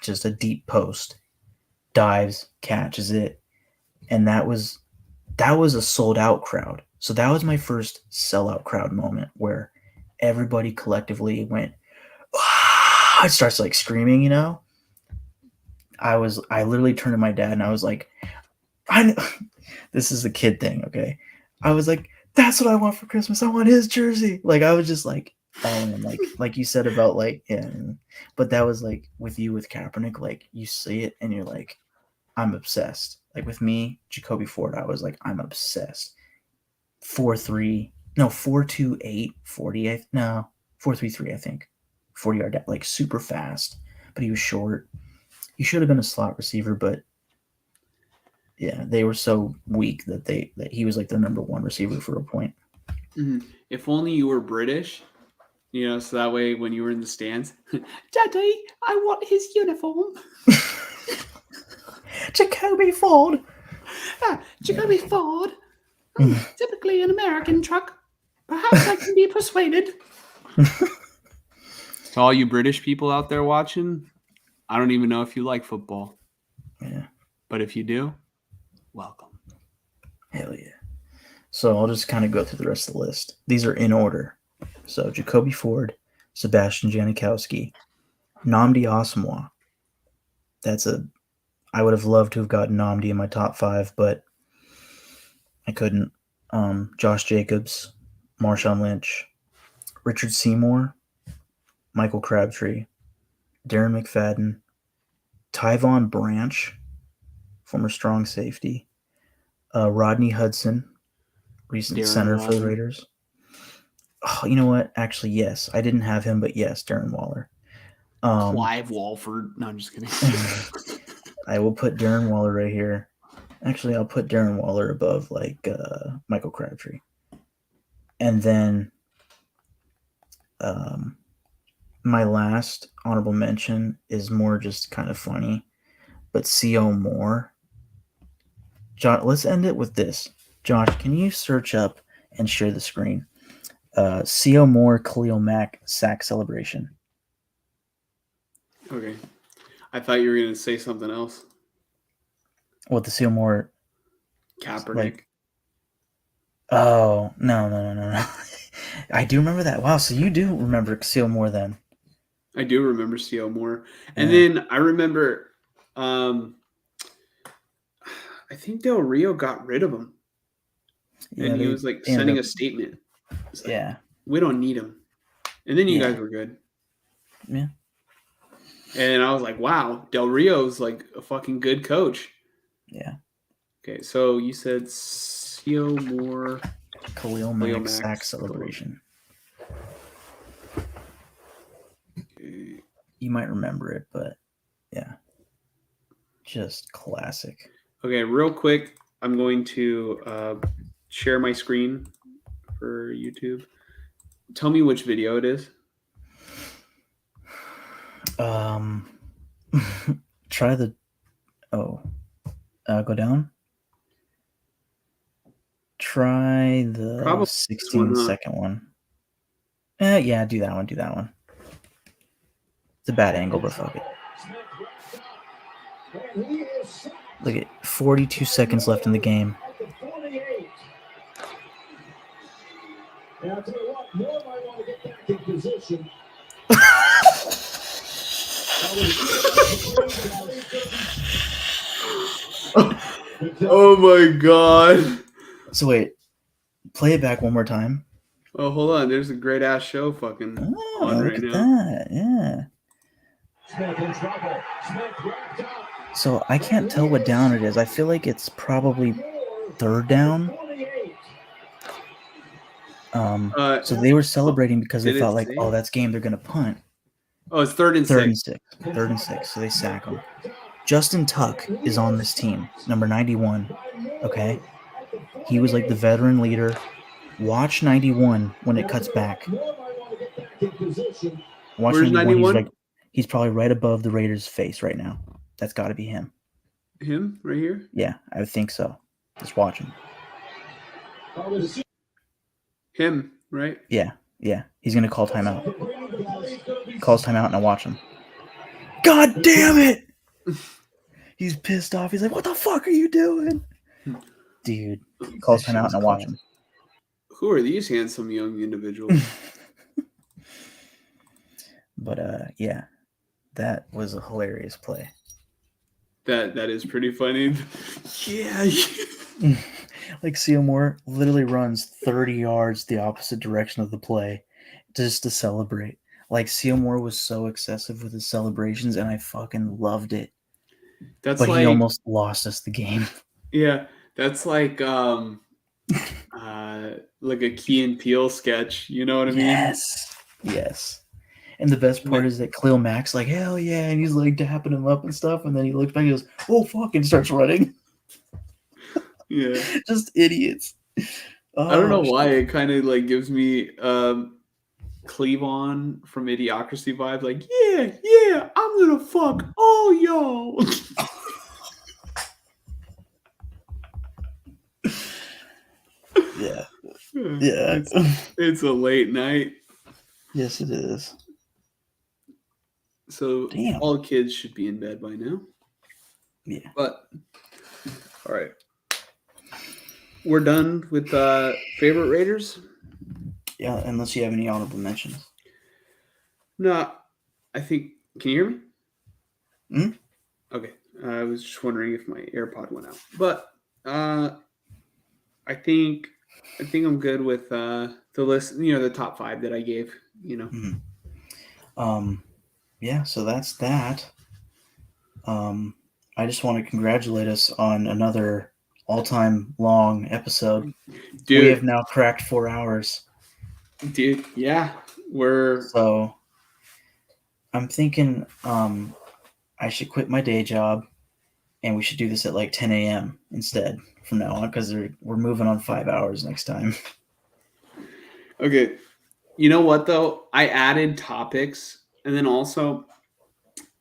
just a deep post, dives, catches it. And that was a sold out crowd. So that was my first sellout crowd moment where everybody collectively went, ah! It starts like screaming, I literally turned to my dad and I was like, this is the kid thing, okay? I was like, that's what I want for Christmas. I want his jersey. Like I was just like, all in, like you said about like, yeah. But that was like with Kaepernick, like you see it and you're like, I'm obsessed. Like with me, Jacoby Ford, I was like, I'm obsessed. 4.28 40. No, 4.33, I think. 40-yard, like super fast, but he was short. He should have been a slot receiver, but yeah, they were so weak that he was like their number 1 receiver for a point. If only you were British, so that way when you were in the stands, Daddy, I want his uniform. Jacoby Ford. Jacoby Ford. Typically an American truck. Perhaps I can be persuaded. To all you British people out there watching, I don't even know if you like football. Yeah. But if you do, welcome. Hell yeah. So I'll just kind of go through the rest of the list. These are in order. So Jacoby Ford, Sebastian Janikowski, Nnamdi Asomugha. I would have loved to have gotten Nnamdi in my top 5, but I couldn't. Josh Jacobs, Marshawn Lynch, Richard Seymour, Michael Crabtree, Darren McFadden, Tyvon Branch, former strong safety, Rodney Hudson, recent Darren center for the Waller. Raiders. Oh, you know what? Actually, yes. I didn't have him, but yes, Darren Waller. Clive Walford. No, I'm just kidding. I will put Darren Waller right here. Actually, I'll put Darren Waller above like Michael Crabtree. And then my last honorable mention is more just kind of funny, but C.O. Moore. Josh, let's end it with this. Josh, can you search up and share the screen? C.O. Moore, Khalil Mack sack celebration. Okay. I thought you were going to say something else. What, the C.O. Moore? Kaepernick. Like, oh, no. I do remember that. Wow, so you do remember C.O. Moore then. I do remember C.O. Moore. And then I remember, I think Del Rio got rid of him. Yeah, and he was like sending a statement. Like, we don't need him. And then you guys were good. Yeah. And I was like, wow, Del Rio's like a fucking good coach. Yeah. Okay, so you said Seo Moore. Khalil Khalil Mack sack Mack celebration. Okay. You might remember it, but yeah. Just classic. Okay, real quick, I'm going to share my screen for YouTube. Tell me which video it is. Try the go down. Try the Probably 16-second one. Yeah, do that one. It's a bad angle, but fuck it. Look at 42 seconds left in the game. I'll tell you what, Moore might want to get back in position. Oh my god. So wait, play it back one more time. Oh, hold on. There's a great ass show fucking on Look right at now. that. Yeah. So I can't tell what down it is. I feel like it's probably third down. So they were celebrating because they did it thought like, say? oh, that's game. They're gonna punt. Oh, it's third and six. Third and six. So they sack him. Justin Tuck is on this team, number 91. Okay, he was like the veteran leader. Watch 91 when it cuts back. Watch Where's 91? He's probably right above the Raiders' face right now. That's got to be him. Him right here? Yeah, I would think so. Just watch him. Him, right? Yeah. He's gonna call timeout. Calls timeout, and I watch him. God damn it! He's pissed off. He's like, "What the fuck are you doing, dude?" Calls timeout, and I watch him. Who are these handsome young individuals? But yeah, that was a hilarious play. That is pretty funny. Yeah. Like Seymour literally runs 30 yards the opposite direction of the play just to celebrate. Like Seymour was so excessive with his celebrations, and I fucking loved it. That's but like, he almost lost us the game. Yeah, that's like a Key and Peele sketch. You know what I mean? Yes. And the best part is that Khalil Mack's like, hell yeah, and he's like dapping him up and stuff, and then he looks back and goes, oh fuck, and starts running. Yeah. Just idiots. I don't know why it kind of like gives me Cleavon from Idiocracy vibe. Like, yeah, I'm gonna fuck all y'all. Yeah. It's a late night. Yes, it is. So all kids should be in bed by now. Yeah. But all right. We're done with favorite Raiders? Yeah, unless you have any honorable mentions. No, I think. Can you hear me? Hmm? Okay. I was just wondering if my AirPod went out. But I think I'm good with the list, the top 5 that I gave, Yeah, so that's that. I just want to congratulate us on another all-time long episode. Dude, we have now cracked 4 hours. Dude, yeah. So I'm thinking I should quit my day job and we should do this at like 10 a.m. instead from now on, because we're moving on 5 hours next time. Okay. You know what, though? I added topics, and then also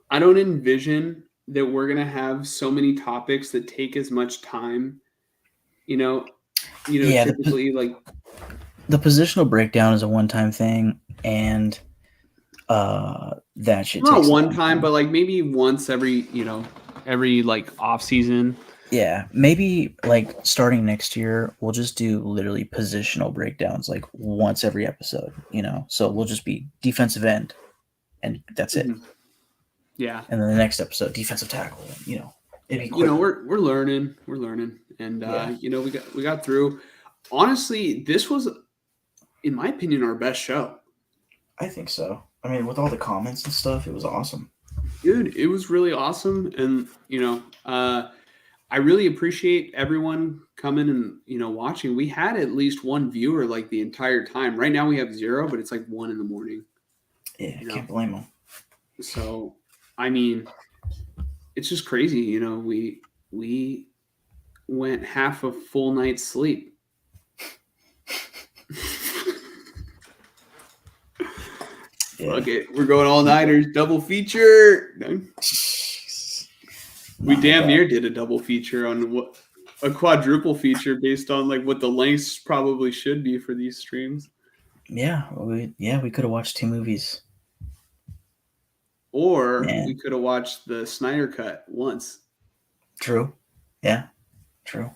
I don't envision that we're going to have so many topics that take as much time. Typically the positional breakdown is a one-time thing, and that should not take one time, but like maybe once every like off season. Yeah, maybe like starting next year, we'll just do literally positional breakdowns like once every episode, So we'll just be defensive end, and that's it. Yeah. And then the next episode, defensive tackle. It'd be we're learning, and we got through. Honestly, this was, in my opinion, our best show. I think so. I mean, with all the comments and stuff, it was awesome. Dude, it was really awesome. And, I really appreciate everyone coming and, watching. We had at least one viewer like the entire time. Right now we have 0, but it's like 1 in the morning. Yeah, I can't blame them. So, I mean, it's just crazy. We went half a full night's sleep. Yeah. Okay, we're going all-nighters, double feature. We damn near did a double feature on a quadruple feature based on like what the lengths probably should be for these streams. Yeah, we could have watched 2 movies. Or Man. we could have watched the Snyder Cut once. True. Yeah. True.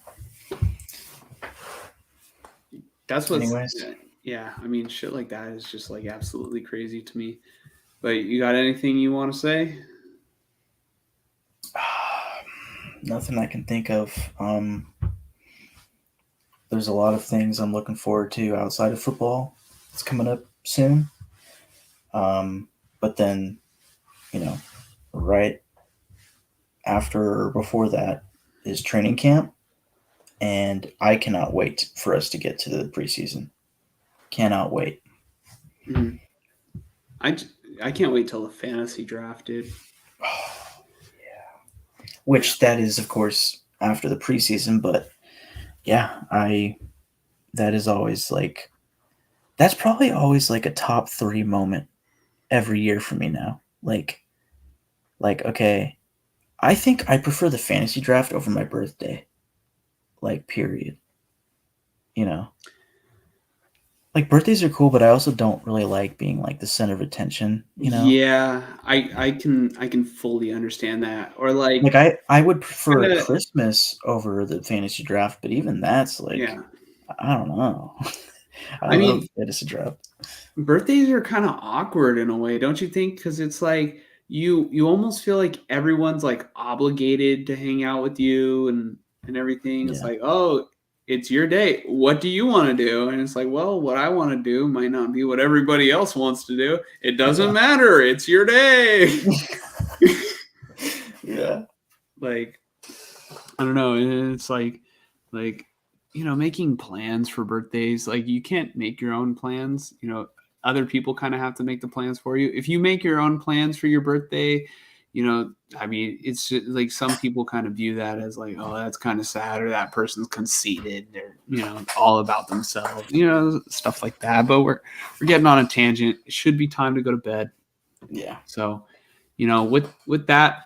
That's what's Anyways. yeah, I mean shit like that is just like absolutely crazy to me. But you got anything you want to say? Nothing I can think of. There's a lot of things I'm looking forward to outside of football. It's coming up soon. But then, right after or before that is training camp. And I cannot wait for us to get to the preseason. Cannot wait. Mm-hmm. I can't wait till the fantasy draft, dude. Oh, yeah. Which that is, of course, after the preseason, but yeah, that is always like, that's probably always like a top 3 moment every year for me now. Like, okay, I think I prefer the fantasy draft over my birthday. Like, period. Like, birthdays are cool, but I also don't really like being like the center of attention, Yeah, I can fully understand that. Or like I would prefer Christmas over the fantasy draft, but even that's like, yeah. I don't know. I love fantasy draft. Birthdays are kind of awkward in a way, don't you think? Because it's like you almost feel like everyone's like obligated to hang out with you and everything. It's like, oh, it's your day. What do you want to do? And it's like, well, what I want to do might not be what everybody else wants to do. It doesn't matter. It's your day. Yeah. Like, I don't know. It's like, making plans for birthdays. Like, you can't make your own plans. Other people kind of have to make the plans for you. If you make your own plans for your birthday, I mean, it's just, like some people kind of view that as like, oh, that's kind of sad, or that person's conceited, they're all about themselves, stuff like that. But we're getting on a tangent. It should be time to go to bed. Yeah. So, with that,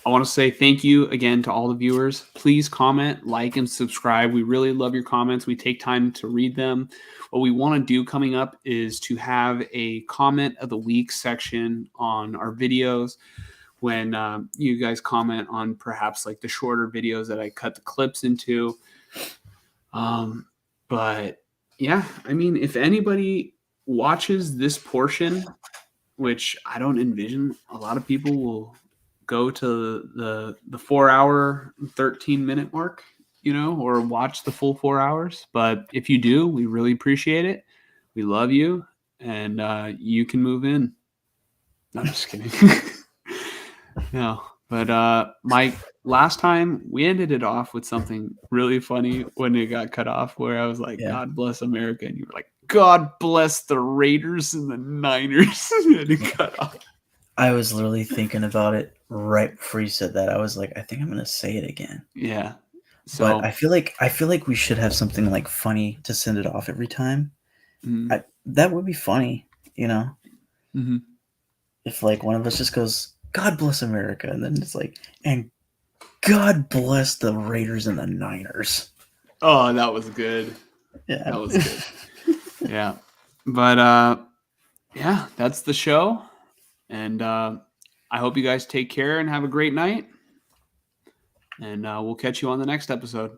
I want to say thank you again to all the viewers. Please comment, like, and subscribe. We really love your comments. We take time to read them. What we want to do coming up is to have a comment of the week section on our videos when you guys comment on perhaps like the shorter videos that I cut the clips into. But yeah, I mean, if anybody watches this portion, which I don't envision a lot of people will go to the 4-hour, 13-minute mark, or watch the full 4 hours. But if you do, we really appreciate it. We love you, and you can move in. No, I'm just kidding. No, but Mike, last time we ended it off with something really funny when it got cut off, where I was like, God bless America, and you were like, God bless the Raiders and the Niners. And it cut off. I was literally thinking about it right before you said that. I was like, I think I'm gonna say it again. Yeah. So, but I feel like we should have something like funny to send it off every time. Mm-hmm. That would be funny, Mm-hmm. If like one of us just goes, God bless America, and then it's like, and God bless the Raiders and the Niners. Oh, that was good. Yeah. That was good. Yeah. But yeah, that's the show. And I hope you guys take care and have a great night. And we'll catch you on the next episode.